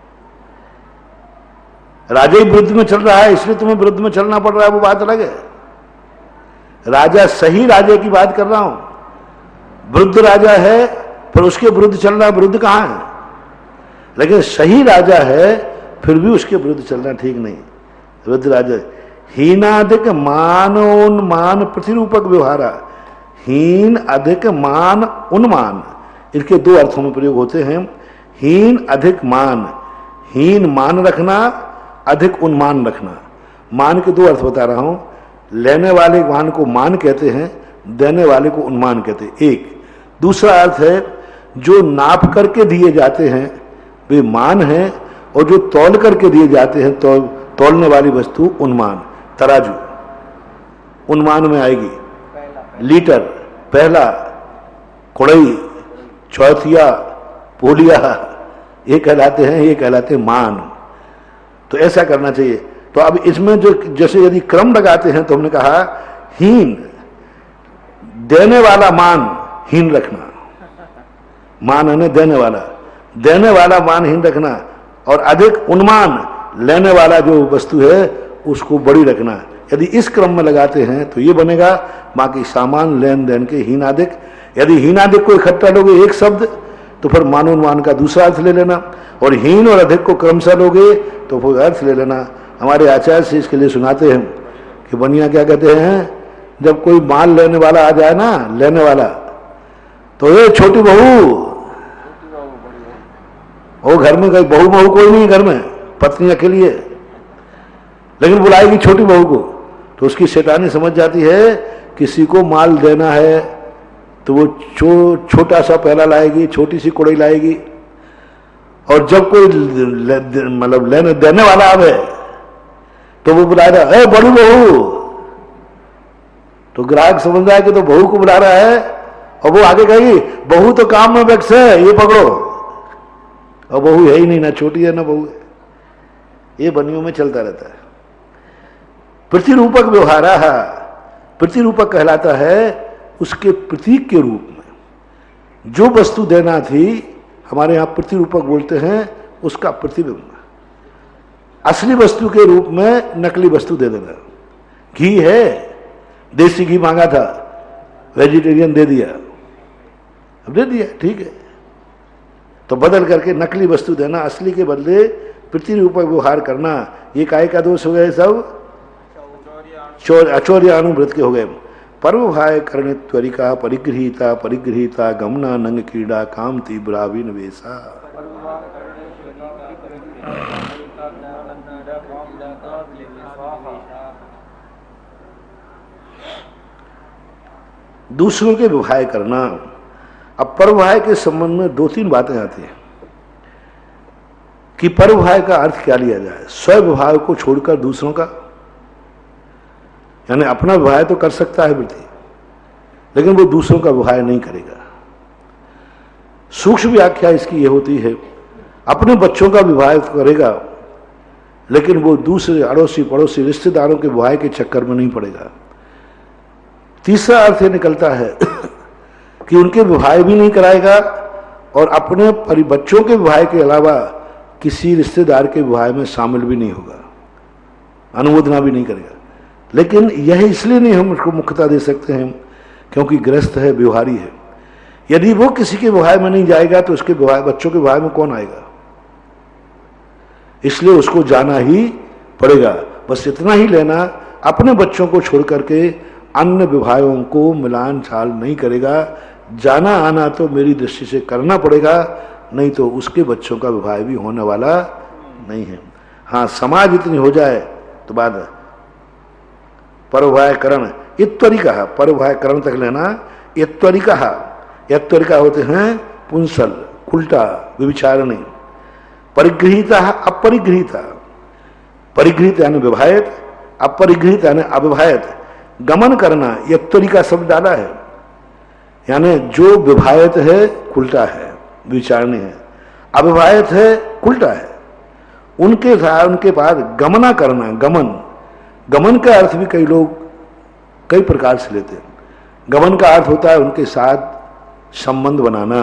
राजा ही विरुद्ध में चल रहा है इसलिए तुम्हें विरुद्ध में चलना पड़ रहा है, वो बात अलग है। राजा सही राजा की बात कर रहा हूं। विरुद्ध राजा है पर उसके विरुद्ध चल रहा, विरुद्ध कहां है। लेकिन सही राजा है फिर भी उसके विरुद्ध चलना ठीक नहीं। विरुद्ध राजा हीनाधिक मानोन्मान प्रतिरूपक व्यवहारा। हीन अधिक मान उन्मान, इसके दो अर्थों में प्रयोग होते हैं। हीन अधिक मान, हीन मान रखना, अधिक उन्मान रखना। मान के दो अर्थ बता रहा हूं। लेने वाले मान को मान कहते हैं, देने वाले को उन्मान कहते हैं, एक। दूसरा अर्थ है जो नाप करके दिए जाते हैं वे मान है, और जो तौल करके दिए जाते हैं तौलने वाली वस्तु उन्मान। तराजू उन्मान में आएगी। लीटर, पहला, कुड़ई, चौथिया, पोलिया, ये कहलाते हैं, ये कहलाते हैं मान। तो ऐसा करना चाहिए। तो अब इसमें जो जैसे यदि क्रम लगाते हैं तो हमने कहा हीन, देने वाला मान हीन रखना, मान है देने वाला मान हीन रखना, और अधिक उन्मान, लेने वाला जो वस्तु है उसको बड़ी रखना। यदि इस क्रम में लगाते हैं तो ये बनेगा। बाकी सामान लेन देन के हीनादिक, यदि हीनादिक को इकट्ठा लोगे एक शब्द तो फिर मानोन्मान का दूसरा अर्थ ले लेना, और हीन और अधिक को क्रमशः लोगे तो फिर अर्थ ले लेना। हमारे आचार्य से इसके लिए सुनाते हैं कि बनिया क्या कहते हैं, जब कोई माल लेने वाला आ जाए ना, लेने वाला, तो ये छोटी बहू, वो घर में कहीं बहू कोई नहीं घर में, पत्नी अकेली है, लेकिन बुलाएगी छोटी बहू को, तो उसकी शैतानी समझ जाती है किसी को माल देना है तो वो छोटा सा पहला लाएगी, छोटी सी कुड़ई लाएगी। और जब कोई मतलब लेने देने वाला आवे तो वो बुलाएगा, ए बड़ी बहू, तो ग्राहक समझ रहा है कि तो बहू को बुला रहा है, और वो आगे कहेगी बहू तो काम में व्यस्त है, ये पकड़ो, और बहू है ही नहीं, ना छोटी है ना बहू है। ये बनियों में चलता रहता है। प्रतिरूपक व्यवहारा, प्रतिरूपक कहलाता है उसके प्रतीक के रूप में। जो वस्तु देना थी हमारे यहां प्रतिरूपक बोलते हैं, उसका प्रतिबिंब। असली वस्तु के रूप में नकली वस्तु दे देना। घी है, देसी घी मांगा था, वेजिटेरियन दे दिया, अब दे दिया ठीक है, तो बदल करके नकली वस्तु देना, असली के बदले प्रतिरूपक व्यवहार करना। ये काय का दोष हो गए सब, अचौर्यानुव्रत के हो गए। पर्व भाय करणे त्वरिका परिगृहीता गमना नंग क्रीड़ा काम तीव्रावी निवेशा। दूसरों के विवाह करना। अब परविवाह के संबंध में दो तीन बातें आती हैं कि परविवाह का अर्थ क्या लिया जाए। स्वविवाह को छोड़कर दूसरों का, यानी अपना विवाह तो कर सकता है व्यक्ति, लेकिन वो दूसरों का विवाह नहीं करेगा। सूक्ष्म व्याख्या इसकी ये होती है, अपने बच्चों का विवाह करेगा, लेकिन वो दूसरे अड़ोसी पड़ोसी रिश्तेदारों के विवाह के चक्कर में नहीं पड़ेगा। तीसरा अर्थ ये निकलता है कि उनके विवाह भी नहीं कराएगा और अपने बच्चों के विवाह के अलावा किसी रिश्तेदार के विवाह में शामिल भी नहीं होगा, अनुमोदना भी नहीं करेगा। लेकिन यह इसलिए नहीं हम उसको मुख्यता दे सकते हैं क्योंकि गृहस्थ है, व्यवहारी है। यदि वो किसी के विवाह में नहीं जाएगा तो उसके विवाह, बच्चों के विवाह में कौन आएगा? इसलिए उसको जाना ही पड़ेगा। बस इतना ही लेना, अपने बच्चों को छोड़ करके अन्य विवाहों को मिलान छाल नहीं करेगा। जाना आना तो मेरी दृष्टि से करना पड़ेगा, नहीं तो उसके बच्चों का विवाह भी होने वाला नहीं है। हाँ, समाज इतनी हो जाए तो बाद परविवाहकरण, इत्वरिका, परविवाहकरण तक लेना। यत्वरिका होते हैं पुंसल, उल्टा, विविचारणी। परिगृहीता, अपरिगृहीता। परिगृहित यानी विवाहित, अपरिगृहित यानी अविवाहित। गमन करना, यत्वरिका शब्द डाला है, यानी जो विवाहित है उल्टा है, विचारणी है, अविवाहित है उल्टा है, उनके बाद गमना करना। गमन का अर्थ भी कई लोग कई प्रकार से लेते हैं। गमन का अर्थ होता है उनके साथ संबंध बनाना।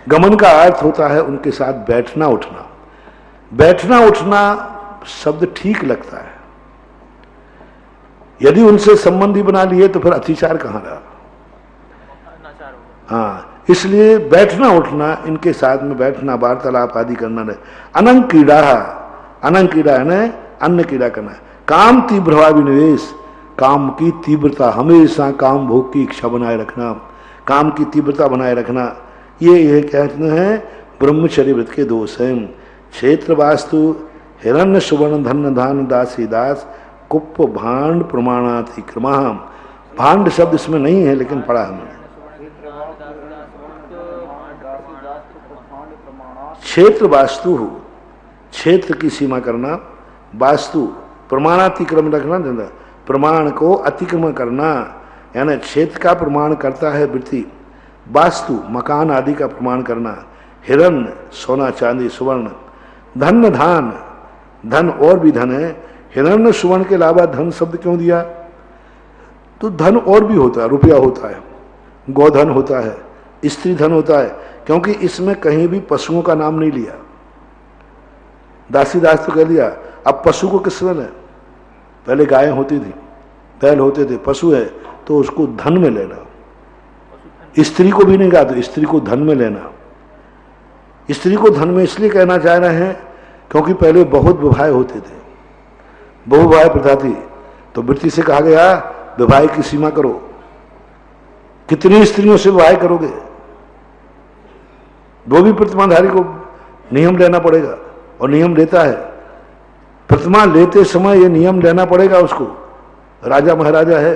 गमन का अर्थ होता है उनके साथ बैठना उठना। बैठना उठना शब्द ठीक लगता है, यदि उनसे संबंधी बना लिए तो फिर अतिचार कहाँ रहा? हाँ, इसलिए बैठना उठना, इनके साथ में बैठना, वार्तालाप आदि करना रहे। अनंग क्रीड़ा है अन्न क्रीड़ा करना। काम तीव्र विनिवेश, काम की तीव्रता, हमेशा काम भोग की इच्छा बनाए रखना, काम की तीव्रता बनाए रखना, ये कहते हैं ब्रह्मचर्य व्रत के दोष हैं। क्षेत्र वास्तु, हिरण्य सुवर्ण धन धान दासी दास, कुप भांड प्रमाणातिक्रमा। भांड शब्द इसमें नहीं है लेकिन पढ़ा हमने। क्षेत्र वास्तु, क्षेत्र की सीमा करना, वास्तु प्रमाणातिक्रम रखना, प्रमाण को अतिक्रमण करना, यानी क्षेत्र का प्रमाण करता है वृत्ति। वास्तु मकान आदि का प्रमाण करना। हिरण्य सोना चांदी सुवर्ण। धन धान, धन और भी धन है। हिरण्य सुवर्ण के अलावा धन शब्द क्यों दिया? तो धन और भी होता है, रुपया होता है, गोधन होता है, स्त्री धन होता है, क्योंकि इसमें कहीं भी पशुओं का नाम नहीं लिया। दासी दास तो कह दिया, अब पशु को किसमें है? पहले गायें होती थी, बैल होते थे, पशु है तो उसको धन में लेना। स्त्री को भी नहीं कहा तो स्त्री को धन में लेना। स्त्री को धन में इसलिए कहना चाह रहे हैं क्योंकि पहले बहुत विवाह होते थे, बहुविवाह प्रथा थी, तो वृत्ति से कहा गया विवाह की सीमा करो। कितनी स्त्रियों से विवाह करोगे? वो भी प्रतिमाधारी को नियम लेना पड़ेगा, और नियम लेता है। प्रतिमा लेते समय ये नियम लेना पड़ेगा उसको। राजा महाराजा है,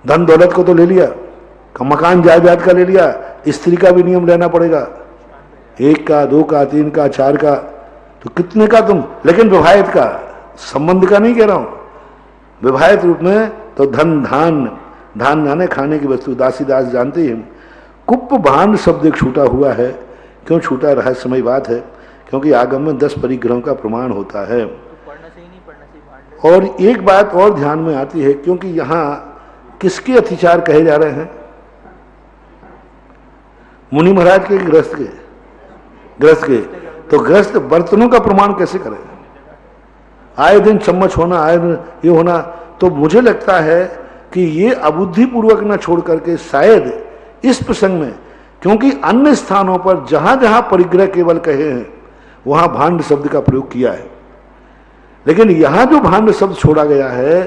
धन दौलत को तो ले लिया, मकान जायदाद का ले लिया, स्त्री का भी नियम लेना पड़ेगा। 1 का 2 का 3 का 4 का, तो कितने का तुम? लेकिन विवाहित का, संबंध का नहीं कह रहा हूं, विवाहित रूप में तो धन धान, धान जाने खाने की वस्तु, दासी दास जानते हैं। कुप भांड शब्द एक छूटा हुआ है, क्यों छूटा? रहस्यमय बात है, क्योंकि आगम में 10 परिग्रहों का प्रमाण होता है। और एक बात और ध्यान में आती है, क्योंकि यहां किसके अतिचार कहे जा रहे हैं? मुनि महाराज के, गृहस्थ के? गृहस्थ के। तो गृहस्थ बर्तनों का प्रमाण कैसे करें? आए दिन चम्मच होना, आए दिन ये होना, तो मुझे लगता है कि ये अबुद्धिपूर्वक न छोड़ करके शायद इस प्रसंग में, क्योंकि अन्य स्थानों पर जहां जहां परिग्रह केवल कहे हैं वहां भांड शब्द का प्रयोग किया है, लेकिन यहां जो भांड शब्द छोड़ा गया है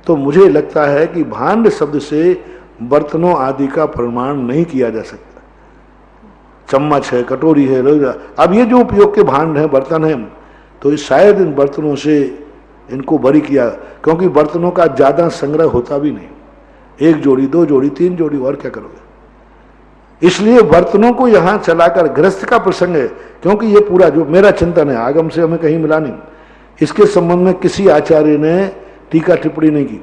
तो मुझे लगता है कि भांड शब्द से बर्तनों आदि का प्रमाण नहीं किया जा सकता। चम्मच है, कटोरी है, अब ये जो उपयोग के भांड हैं, बर्तन हैं, तो शायद इन बर्तनों से इनको बरी किया, क्योंकि बर्तनों का ज्यादा संग्रह होता भी नहीं। 1 जोड़ी 2 जोड़ी 3 जोड़ी, और क्या करोगे? इसलिए बर्तनों को यहां चलाकर गृहस्थ का प्रसंग है, क्योंकि ये पूरा जो मेरा चिंतन है, आगम से हमें कहीं मिला नहीं, इसके संबंध में किसी आचार्य ने टीका टिप्पणी नहीं की।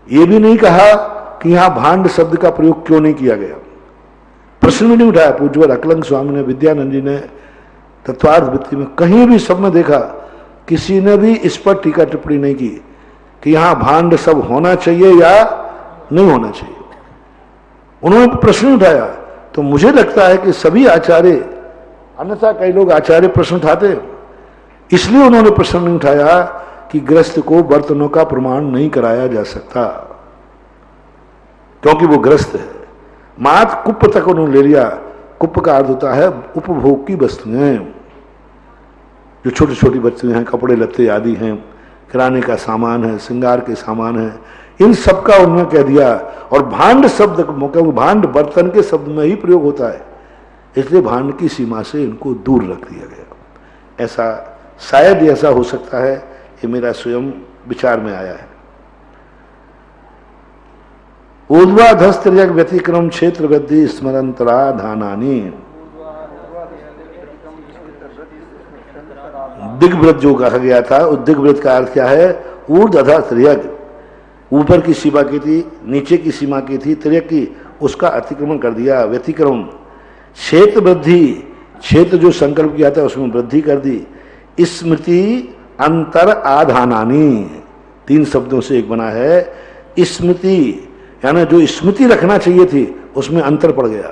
ये भी नहीं कहा कि यहां भांड शब्द का प्रयोग क्यों नहीं किया गया, प्रश्न भी नहीं उठाया। पूज्यवर अकलंग स्वामी ने, विद्यानंद जी ने तत्वार्थ वृत्ति में कहीं भी सब में देखा, किसी ने भी इस पर टीका टिप्पणी नहीं की कि यहां भांड सब होना चाहिए या नहीं होना चाहिए। उन्होंने प्रश्न उठाया। तो मुझे लगता है कि सभी आचार्य, अन्यथा कई लोग आचार्य प्रश्न उठाते, इसलिए उन्होंने प्रश्न नहीं उठाया कि गृहस्थ को बर्तनों का प्रमाण नहीं कराया जा सकता, क्योंकि वो गृहस्थ है। मात्र कुप तक उन्होंने ले लिया। कुप का अर्थ होता है उपभोग की वस्तुएं, जो छोटी छोटी वस्तुएं हैं, कपड़े लत्ते आदि हैं, किराने का सामान है, श्रृंगार के सामान है, इन सब का उन्होंने कह दिया। और भांड शब्द, भांड बर्तन के शब्द में ही प्रयोग होता है, इसलिए भांड की सीमा से इनको दूर रख दिया गया। ऐसा शायद ऐसा हो सकता है, ये मेरा स्वयं विचार में आया है। ऊर्ध्वाधस्त्रियक व्यतिक्रम क्षेत्र वृद्धि स्मरंतरा धानानी। दिग्व्रत जो कहा गया था, उस दिग्व्रत का अर्थ क्या है? ऊर्ध्व अधा त्रियक, ऊपर की सीमा की थी, नीचे की सीमा की थी, त्रियक की, उसका अतिक्रमण कर दिया, व्यतिक्रम। क्षेत्र वृद्धि, क्षेत्र जो संकल्प किया था उसमें वृद्धि कर दी। स्मृति अंतर आधानानी, 3 शब्दों से एक बना है। स्मृति यानी जो स्मृति रखना चाहिए थी उसमें अंतर पड़ गया,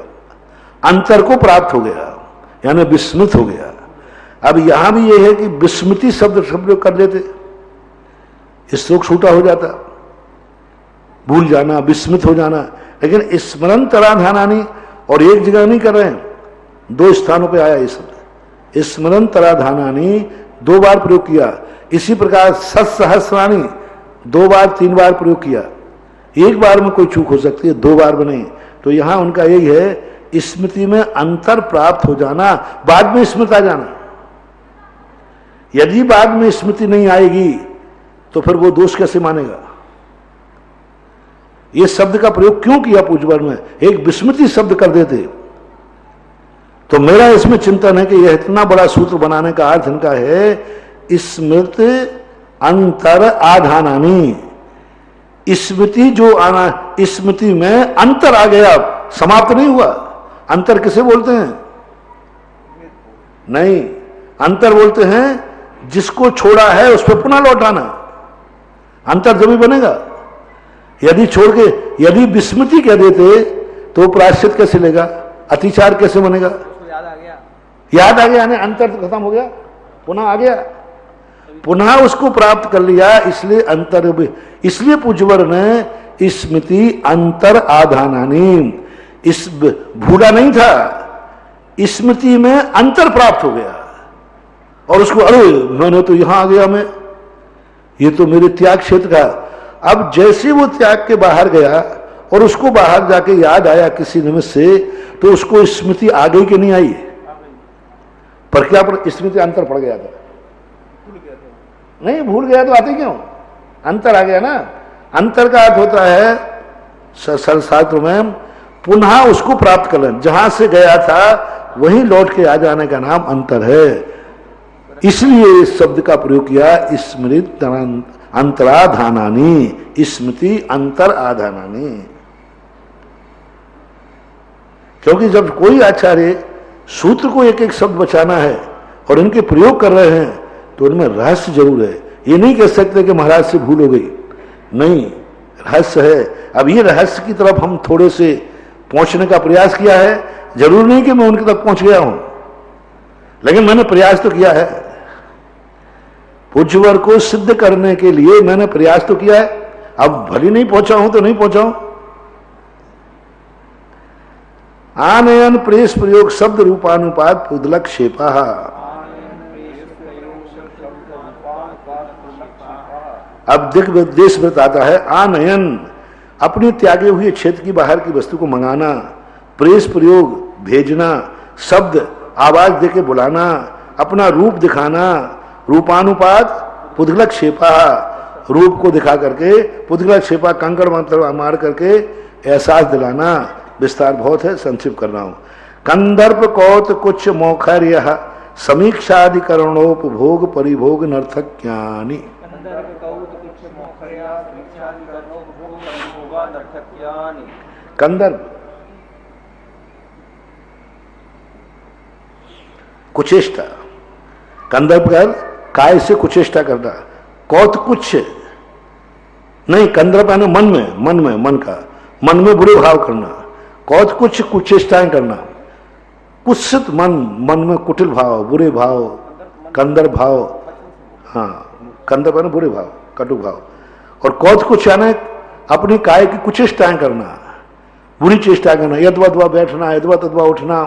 अंतर को प्राप्त हो गया, यानी विस्मृत हो गया। अब यहां भी यह है कि विस्मृति शब्द प्रयोग कर लेते, श्लोक छूटा हो जाता, भूल जाना, विस्मृत हो जाना। लेकिन स्मरण तराधानानी, और एक जगह नहीं कर रहे हैं, 2 स्थानों पे आया ये शब्द। स्मरण तराधानानी 2 बार प्रयोग किया। इसी प्रकार सत्सहस्रानी 2 बार 3 बार प्रयोग किया। एक बार में कोई चूक हो सकती है, 2 बार में नहीं। तो यहां उनका यही है, स्मृति में अंतर प्राप्त हो जाना, बाद में स्मृत आ जाना। यदि बाद में स्मृति नहीं आएगी तो फिर वो दोष कैसे मानेगा? ये शब्द का प्रयोग क्यों किया पूज्यवर में? एक विस्मृति शब्द कर देते। तो मेरा इसमें चिंतन है कि यह इतना बड़ा सूत्र बनाने का अर्थ इनका है, स्मृत अंतर आधानानी। स्मृति जो आना, स्मृति में अंतर आ गया, समाप्त नहीं हुआ। अंतर किसे बोलते हैं? नहीं, अंतर बोलते हैं जिसको छोड़ा है उस पर पुनः लौटाना। अंतर जब भी बनेगा। यदि छोड़ के, यदि विस्मृति कह देते तो प्रायश्चित कैसे लेगा? अतिचार कैसे बनेगा? याद आ गया, याद आ गया, यानी अंतर तो खत्म हो गया, पुनः आ गया, पुनः उसको प्राप्त कर लिया, इसलिए अंतर। इसलिए पूज्यवर ने स्मृति अंतर आधानानी, इस भूला नहीं था, स्मृति में अंतर प्राप्त हो गया। और उसको, अरे मैंने तो यहां आ गया, मैं, ये तो मेरे त्याग क्षेत्र का। अब जैसे वो त्याग के बाहर गया और उसको बाहर जाके याद आया किसी निमित्त से, तो उसको स्मृति आ गई कि नहीं आई? पर क्या स्मृति अंतर पड़ गया था? नहीं, भूल गया तो आते क्यों? अंतर आ गया ना। अंतर का अर्थ होता है शास्त्र में पुनः उसको प्राप्त कर लेना, जहां से गया था वहीं लौट के आ जाने का नाम अंतर है। इसलिए इस शब्द का प्रयोग किया, स्मृत अंतराधानानी, स्मृति अंतर आधानानी। क्योंकि जब कोई आचार्य सूत्र को एक एक शब्द बचाना है और इनके प्रयोग कर रहे हैं तो उनमें रहस्य जरूर है। ये नहीं कह सकते कि महाराज से भूल हो गई, नहीं, रहस्य है। अब ये रहस्य की तरफ हम थोड़े से पहुंचने का प्रयास किया है। जरूर नहीं कि मैं उनकी तरफ पहुंच गया हूं, लेकिन मैंने प्रयास तो किया है। पूज्यवर को सिद्ध करने के लिए मैंने प्रयास तो किया है। अब भली नहीं पहुंचा हूं तो नहीं पहुंचा हूं। आनयन प्रेस प्रयोग शब्द रूपानुपात पुदलक शेपा। अब देश व्रत आता है। आनयन, अपने त्यागे हुए क्षेत्र की बाहर की वस्तु को मंगाना। प्रेस प्रयोग, भेजना। शब्द, आवाज देके बुलाना। अपना रूप दिखाना। रूपानुपात पुद्गलक क्षेपा, रूप को दिखा करके, पुद्गलक क्षेपा कंकड़ मंत्र मार करके एहसास दिलाना। विस्तार बहुत है, संक्षिप्त कर रहा हूं। कंदर्प कौत कुछ मौखर्य समीक्षाधिकरणोपभोग परिभोग नर्थक्यानि। कंदर्प कुचेष्टा, कंदर्प का काय से कुचेष्टा करना, कौत कुछ नहीं, कंदर्प है ना मन में, मन में बुरे भाव करना, कौत कुछ कुचेष्टाएं करना, कुत्सित मन में कुटिल भाव, बुरे भाव, कंदर्प भाव, हाँ कंदर्प है ना बुरे भाव, कटु भाव, और कौत कुछ यानी अपनी काय की कुचेष्टाएं करना, बुरी चेष्टा करना, यदवा बैठना, यदवा तदवा उठना,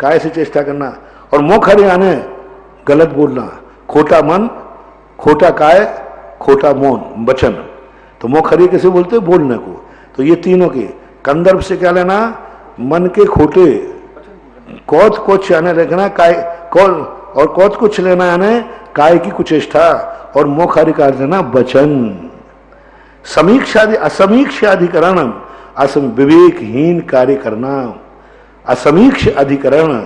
काय से चेष्टा करना, और मोखर यानी गलत बोलना, खोटा मन, खोटा काय, खोटा मौन वचन। तो मोखरी कैसे बोलते हैं? बोलने को। तो ये तीनों के कंदर्प से क्या लेना? मन के खोटे, कौत कुछ यानी रखना काय, और कौत कुछ लेना यानी काय की कुचेष्टा, और मोखरी का लेना वचन। समीक्षादि असमीक्षाधिकरण, विवेकहीन कार्य करना, असमीक्ष अधिकरण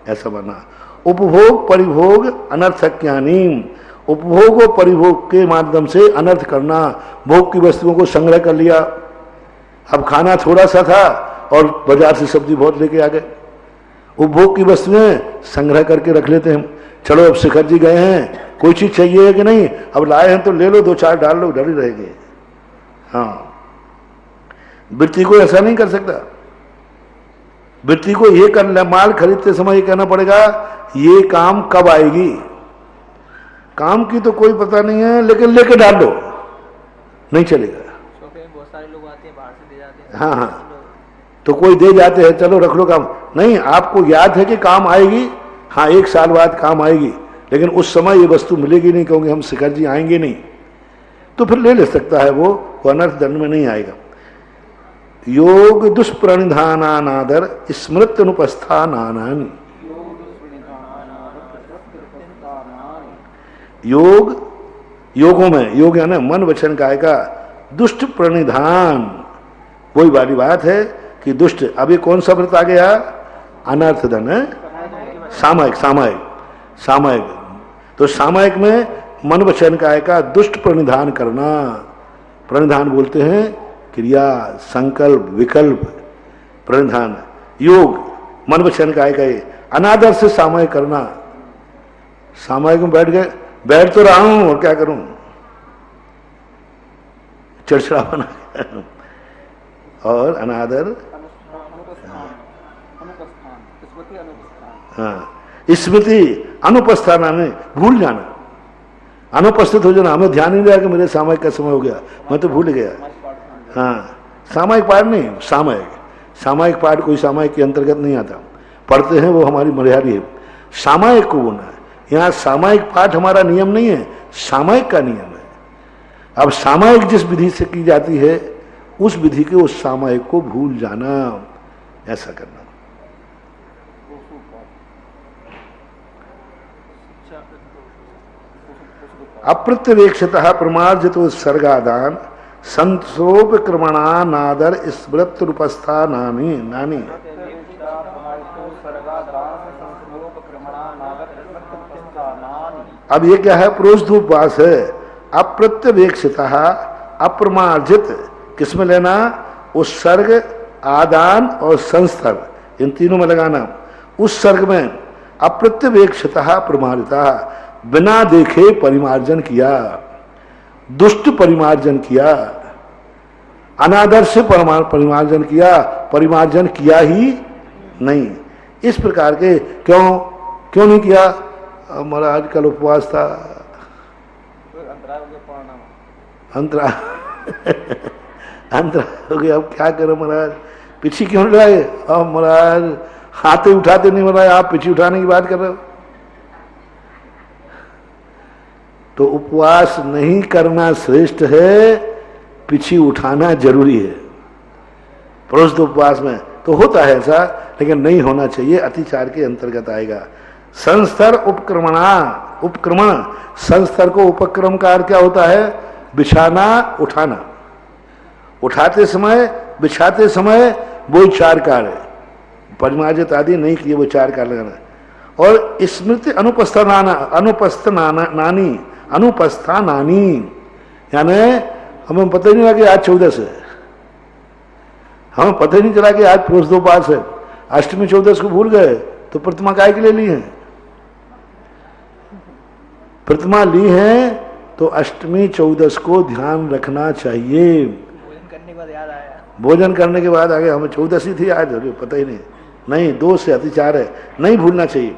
ऐसा बना। उपभोग परिभोग अनर्थज्ञानी, उपभोग और परिभोग के माध्यम से अनर्थ करना, भोग की वस्तुओं को संग्रह कर लिया, अब खाना थोड़ा सा था और बाजार से सब्जी बहुत लेके आ गए। उपभोग की वस्तुएं संग्रह करके रख लेते हैं, चलो अब शिखर जी गए हैं, कोई चीज चाहिए है कि नहीं, अब लाए हैं तो ले लो, 2-4 डाल लो, डर ही रहेंगे। हाँ, वृत्ति को ऐसा नहीं कर सकता। वृत्ति को ये करना, माल खरीदते समय ये कहना पड़ेगा ये काम कब आएगी, काम की तो कोई पता नहीं है, लेकिन लेके डाल दो, नहीं चलेगा। बहुत सारे लोग आते हैं बाहर से दे जाते हैं। हाँ, तो कोई दे जाते हैं, चलो रख लो काम, नहीं आपको याद है कि काम आएगी, हाँ 1 साल बाद काम आएगी, लेकिन उस समय ये वस्तु मिलेगी नहीं, क्योंकि हम शिखर जी आएंगे नहीं, तो फिर ले सकता है वो अनर्थ दंड में नहीं आएगा। योग दुष्प्रणिधानानादर स्मृत अनुपस्थानानि, योगों में, योग यानी मन वचन काय का दुष्ट प्रणिधान, वही वाली बात है कि दुष्ट, अभी कौन सा व्रत आ गया? अनर्थ दंड है, सामायिक। तो सामायिक में मन वचन काय का दुष्ट प्रणिधान करना, प्रणिधान बोलते हैं क्रिया, संकल्प, विकल्प, प्रणिधान। योग मन वचन काय का अनादर से सामायिक करना, सामायिक में बैठ तो रहा हूं और क्या करूं, चिड़चिड़ा बना और अनादर, हाँ स्मृति अनुपस्थान में भूल जाना, अनुपस्थित हो जाना, हमें ध्यान नहीं रहा कि मेरे सामायिक का समय हो गया, मैं तो भूल गया। हाँ, सामायिक पाठ नहीं, सामायिक पाठ कोई सामायिक के अंतर्गत नहीं आता, पढ़ते हैं वो हमारी मर्यादा है, सामायिक को बोलना है। यहाँ सामायिक पाठ हमारा नियम नहीं है, सामायिक का नियम है। अब सामायिक जिस विधि से की जाती है उस विधि के उस सामायिक को भूल जाना, ऐसा करना। अप्रत्यवेक्षतः प्रमार्जित उत्सर्गादान संतोपक्रमणानादर स्मृत रूपस्थानानि नानी। अब ये क्या है? प्रोषधूपवास है। अप्रत्यवेक्षितः, अप्रमार्जित, किसमें लेना? उत्सर्ग, आदान और संसर्ग, इन तीनों में लगाना। उस सर्ग में अप्रत्यवेक्षितः प्रमार्जितः, बिना देखे परिमार्जन किया, दुष्ट परिमार्जन किया, अनादर से परिमार्जन किया, परिमार्जन किया ही नहीं। इस प्रकार के क्यों नहीं किया? महाराज कल उपवास था, अंतरा हो गया, अब क्या करो महाराज, पीछे क्यों उठाए? अब महाराज हाथ उठाते नहीं महाराज, आप पीछे उठाने की बात कर रहे हो। तो उपवास नहीं करना श्रेष्ठ है, पीछे उठाना जरूरी है। प्रोष्ठ उपवास में तो होता है ऐसा, लेकिन नहीं होना चाहिए, अतिचार के अंतर्गत आएगा। संस्तर उपक्रमण, संस्तर को उपक्रम का अर्थ क्या होता है? बिछाना, उठाना, उठाते समय, बिछाते समय, वो 4 कार्य, परिमार्जित आदि नहीं किए, वो 4 कार्य लगाना। और स्मृति अनुपस्थानानी, यानी हमें पता ही नहीं लगा कि आज 14 है, हमें पता ही नहीं चला कि आज प्रोषधोपवास है, अष्टमी 14 को भूल गए तो प्रतिमा काय के ले ली है। प्रतिमा ली है तो अष्टमी 14 को ध्यान रखना चाहिए। भोजन करने के बाद याद आया, भोजन करने के बाद आगे हमें 14 थी आज, अभी पता ही नहीं, नहीं 2 से अतिचार है, नहीं भूलना चाहिए।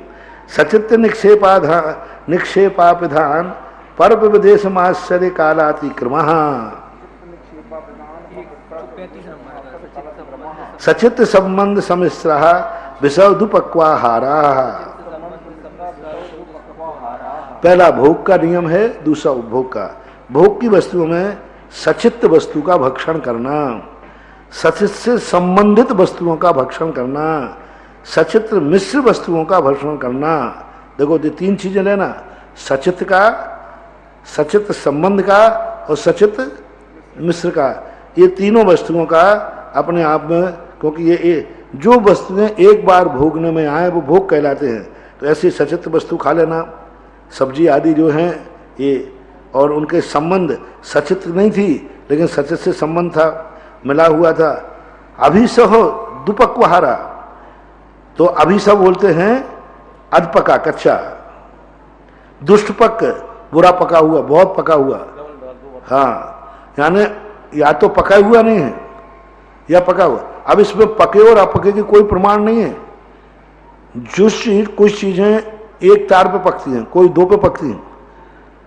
सचित्र निक्षेपापिधान पर्व विदेश आश्चर्य कालातिक्रमः। सचित्र संबंध सम्मिश्रः विषदुपक्वाहारा। पहला भोग का नियम है, दूसरा उपभोग का। भोग की वस्तुओं में सचित्र वस्तु का भक्षण करना, सचित्र से संबंधित वस्तुओं का भक्षण करना, सचित्र मिश्र वस्तुओं का भक्षण करना। देखो ये 3 चीजें लेना, सचित्र का, सचित्र संबंध का और सचित्र मिश्र का। ये तीनों वस्तुओं का अपने आप में, क्योंकि ये जो वस्तुएं एक बार भोगने में आए वो भोग कहलाते हैं। तो ऐसी सचित्र वस्तु खा लेना, सब्जी आदि जो हैं ये, और उनके संबंध सचित्र नहीं थी लेकिन सचित्र से संबंध था, मिला हुआ था। अभिसह दुपक्वहारा, तो अभिसह बोलते हैं अधपका कच्चा, दुष्टपक बुरा पका हुआ, बहुत पका हुआ। हाँ, यानी या तो पका हुआ नहीं है या पका हुआ। अब इसमें पके और अपके की कोई प्रमाण नहीं है। जो चीज, कुछ चीजें एक तार पे पकती हैं, कोई 2 पे पकती हैं,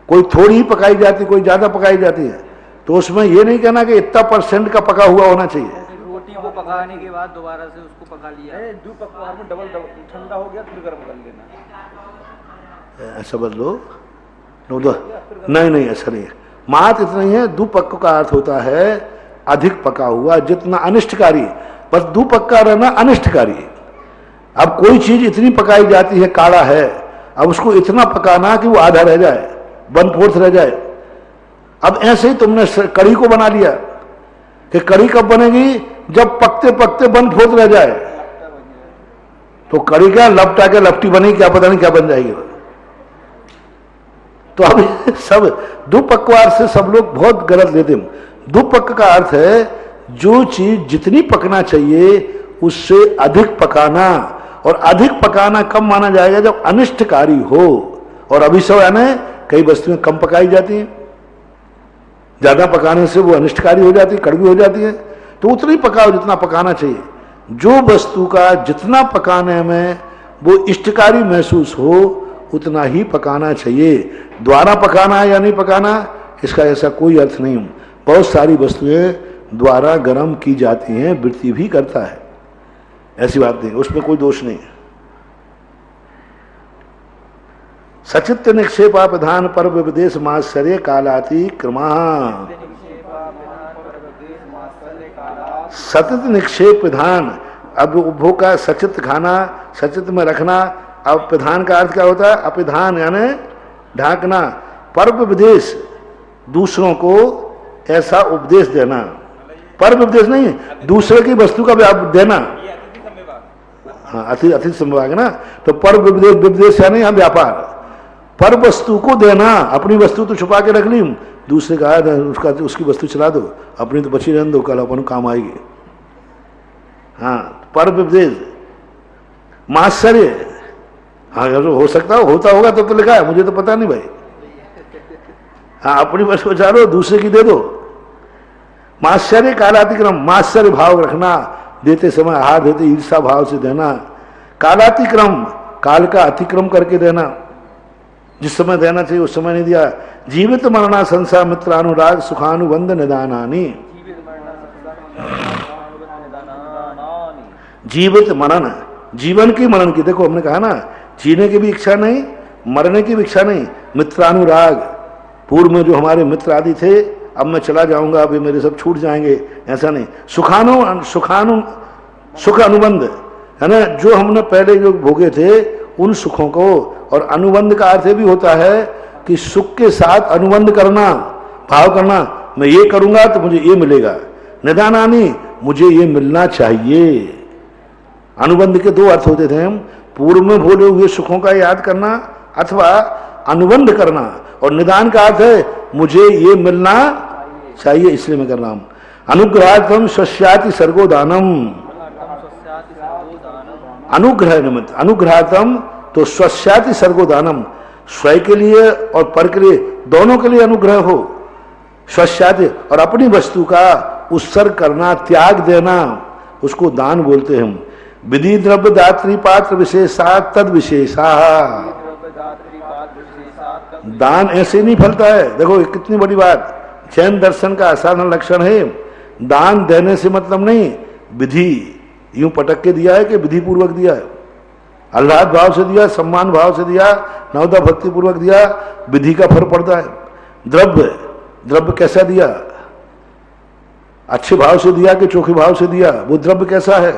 कोई थोड़ी ही पकाई जाती, कोई ज्यादा पकाई जाती है। तो उसमें ये नहीं कहना कि इतना % का पका हुआ होना चाहिए। रोटी को पकाने के बाद दोबारा से उसको पका लिया, पकवान में डबल ठंडा हो गया फिर गर्म कर लेना, ऐसा बदलो। नहीं नहीं, ऐसा नहीं है। मात इतना ही है। दुपक्क का अर्थ होता है अधिक पका हुआ, जितना अनिष्टकारी। बस दुपक्का रहना अनिष्टकारी। अब कोई चीज इतनी पकाई जाती है, काढ़ा है, अब उसको इतना पकाना कि वो आधा रह जाए, 1/4 रह जाए। अब ऐसे ही तुमने कड़ी को बना लिया कि कड़ी कब बनेगी, जब पकते पकते 1/4 रह जाए। तो कड़ी क्या लपटा के लपटी बनेगी, क्या पता नहीं क्या बन जाएगी। तो अब सब दुपक्वार से सब लोग बहुत गलत लेते हैं। दुपक्क का अर्थ है जो चीज जितनी पकना चाहिए उससे अधिक पकाना, और अधिक पकाना कब माना जाएगा, जब अनिष्टकारी हो। और अभिसव यानी कई वस्तुएं कम पकाई जाती हैं, ज्यादा पकाने से वो अनिष्टकारी हो जाती है, कड़वी हो जाती है। तो उतना ही पकाओ जितना पकाना चाहिए। जो वस्तु का जितना पकाने में वो इष्टकारी महसूस हो उतना ही पकाना चाहिए। द्वारा पकाना है या नहीं पकाना, इसका ऐसा कोई अर्थ नहीं। बहुत सारी वस्तुएं द्वारा गर्म की जाती हैं, वृत्ति भी करता है, ऐसी बात नहीं, उसमें कोई दोष नहीं है। सचित्र निक्षेपापधान पर्व विदेश माश्चर्य कालाति क्रमा। सतत निक्षेप विधान, अब उपभोग का सचित्र खाना, सचित्र में रखना। अब प्रधान का अर्थ क्या होता है, अपिधान यानी ढांकना। पर्व विदेश, दूसरों को ऐसा उपदेश देना। पर्व उपदेश नहीं, दूसरे की वस्तु का देना। हाँ, अतिथि संभाग ना। तो पर्व विदेश यानी यहाँ व्यापार, पर वस्तु को देना। अपनी वस्तु तो छुपा के रख ली, दूसरे का उसका उसकी वस्तु चला दो, अपनी तो बची रहने दो, कल अपन काम आएगी। हाँ, पर्व विदेश माश्चर्य। हाँ, हो सकता होता होगा तो लिखा है, मुझे तो पता नहीं भाई। हाँ, अपनी वस्तु बचा लो, दूसरे की दे दो। माश्चर्य कालातिक्रम, माश्चर्य भाव रखना, देते समय आहार देते ईर्षा भाव से देना। कालातिक्रम, काल का अतिक्रम करके देना, जिस समय देना चाहिए उस समय नहीं दिया। जीवित मरणा संसार मित्रानुराग सुखानुबंध निदानानि। जीवित मरण, जीवन की मरण की, देखो हमने कहा ना, जीने की भी इच्छा नहीं, मरने की भी इच्छा नहीं। मित्रानुराग, पूर्व में जो हमारे मित्र आदि थे, अब मैं चला जाऊंगा, अभी मेरे सब छूट जाएंगे, ऐसा नहीं। सुख अनुबंध है ना, जो हमने पहले जो भोगे थे उन सुखों को। और अनुबंध का अर्थ भी होता है कि सुख के साथ अनुबंध करना, भाव करना, मैं ये करूंगा तो मुझे ये मिलेगा। निदानानि, मुझे ये मिलना चाहिए। अनुबंध के 2 अर्थ होते थे। हम पूर्व में भोले हुए सुखों का याद करना अथवा अनुबंध करना, और निदान का अर्थ है मुझे ये मिलना चाहिए इसलिए मैं कर रहा हूं। अनुग्रहार्थम स्वस्याति सर्गोदानम, अनुग्रह निमित्त, अनुग्रहार्थम तो स्वस्याति सर्गोदानम, स्वयं के लिए और पर के लिए, दोनों के लिए अनुग्रह हो। स्वस्यादि और अपनी वस्तु का उत्सर्ग करना, त्याग देना, उसको दान बोलते हैं हम। विधि द्रव्य दात्री पात्र विशेषा तद विशेषा। दान ऐसे नहीं फलता है। देखो ये कितनी बड़ी बात, जैन दर्शन का असाधारण लक्षण है। दान देने से मतलब नहीं, विधि यूं पटक के दिया है कि विधि पूर्वक दिया है, आह्लाद भाव से दिया, सम्मान भाव से दिया, नवदा भक्ति पूर्वक दिया, विधि का फर्क पड़ता है। द्रव्य, द्रव्य कैसा दिया, अच्छे भाव से दिया कि चोखे भाव से दिया, वो द्रव्य कैसा है।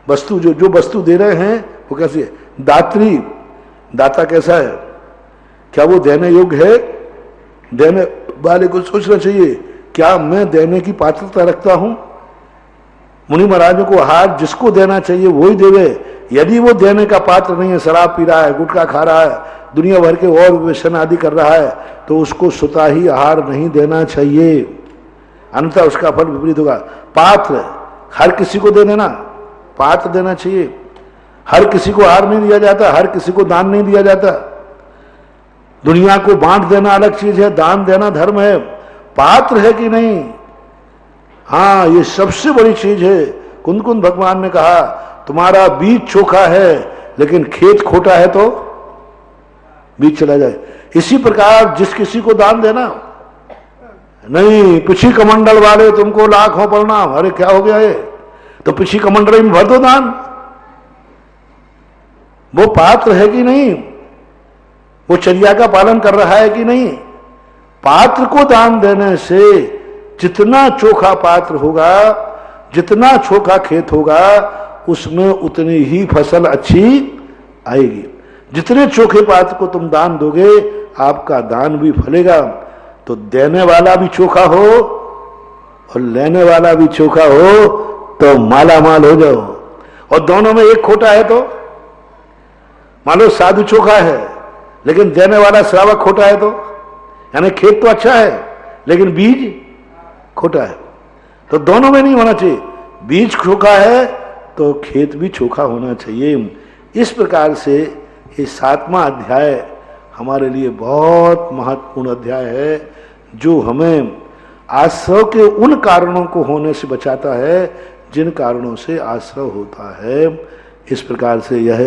वस्तु जो वस्तु दे रहे हैं वो कैसी है। दात्री, दाता कैसा है, क्या वो देने योग्य है। देने वाले को सोचना चाहिए, क्या मैं देने की पात्रता रखता हूं। मुनि महाराजों को आहार जिसको देना चाहिए वही देवे। यदि वो देने का पात्र नहीं है, शराब पी रहा है, गुटखा खा रहा है, दुनिया भर के और व्यसन आदि कर रहा है, तो उसको स्वतः ही आहार नहीं देना चाहिए, अन्यथा उसका फल विपरीत होगा। पात्र हर किसी को दे देना, पात्र देना चाहिए। हर किसी को आहार नहीं दिया जाता, हर किसी को दान नहीं दिया जाता। दुनिया को बांट देना अलग चीज है, दान देना धर्म है। पात्र है कि नहीं, हाँ ये सबसे बड़ी चीज है। कुंद कुंद भगवान ने कहा तुम्हारा बीज चोखा है लेकिन खेत खोटा है तो बीज चला जाए। इसी प्रकार जिस किसी को दान देना नहीं, पिछी कमंडल वाले तुमको लाखों प्रणाम, अरे क्या हो गया ये, तो पिछी कमंडल में भर दो दान। वो पात्र है कि नहीं, वो चर्या का पालन कर रहा है कि नहीं। पात्र को दान देने से जितना चोखा पात्र होगा, जितना चोखा खेत होगा, उसमें उतनी ही फसल अच्छी आएगी। जितने चोखे पात्र को तुम दान दोगे, आपका दान भी फलेगा। तो देने वाला भी चोखा हो और लेने वाला भी चोखा हो तो माला माल हो जाओ। और दोनों में एक खोटा है तो, मान लो साधु चोखा है लेकिन देने वाला श्रावक खोटा है तो, यानी खेत तो अच्छा है लेकिन बीज खोटा है। तो दोनों में नहीं होना चाहिए, बीज चोखा है तो खेत भी चोखा होना चाहिए। इस प्रकार से ये 7वां अध्याय हमारे लिए बहुत महत्वपूर्ण अध्याय है, जो हमें आश्रव के उन कारणों को होने से बचाता है जिन कारणों से आश्रव होता है। इस प्रकार से यह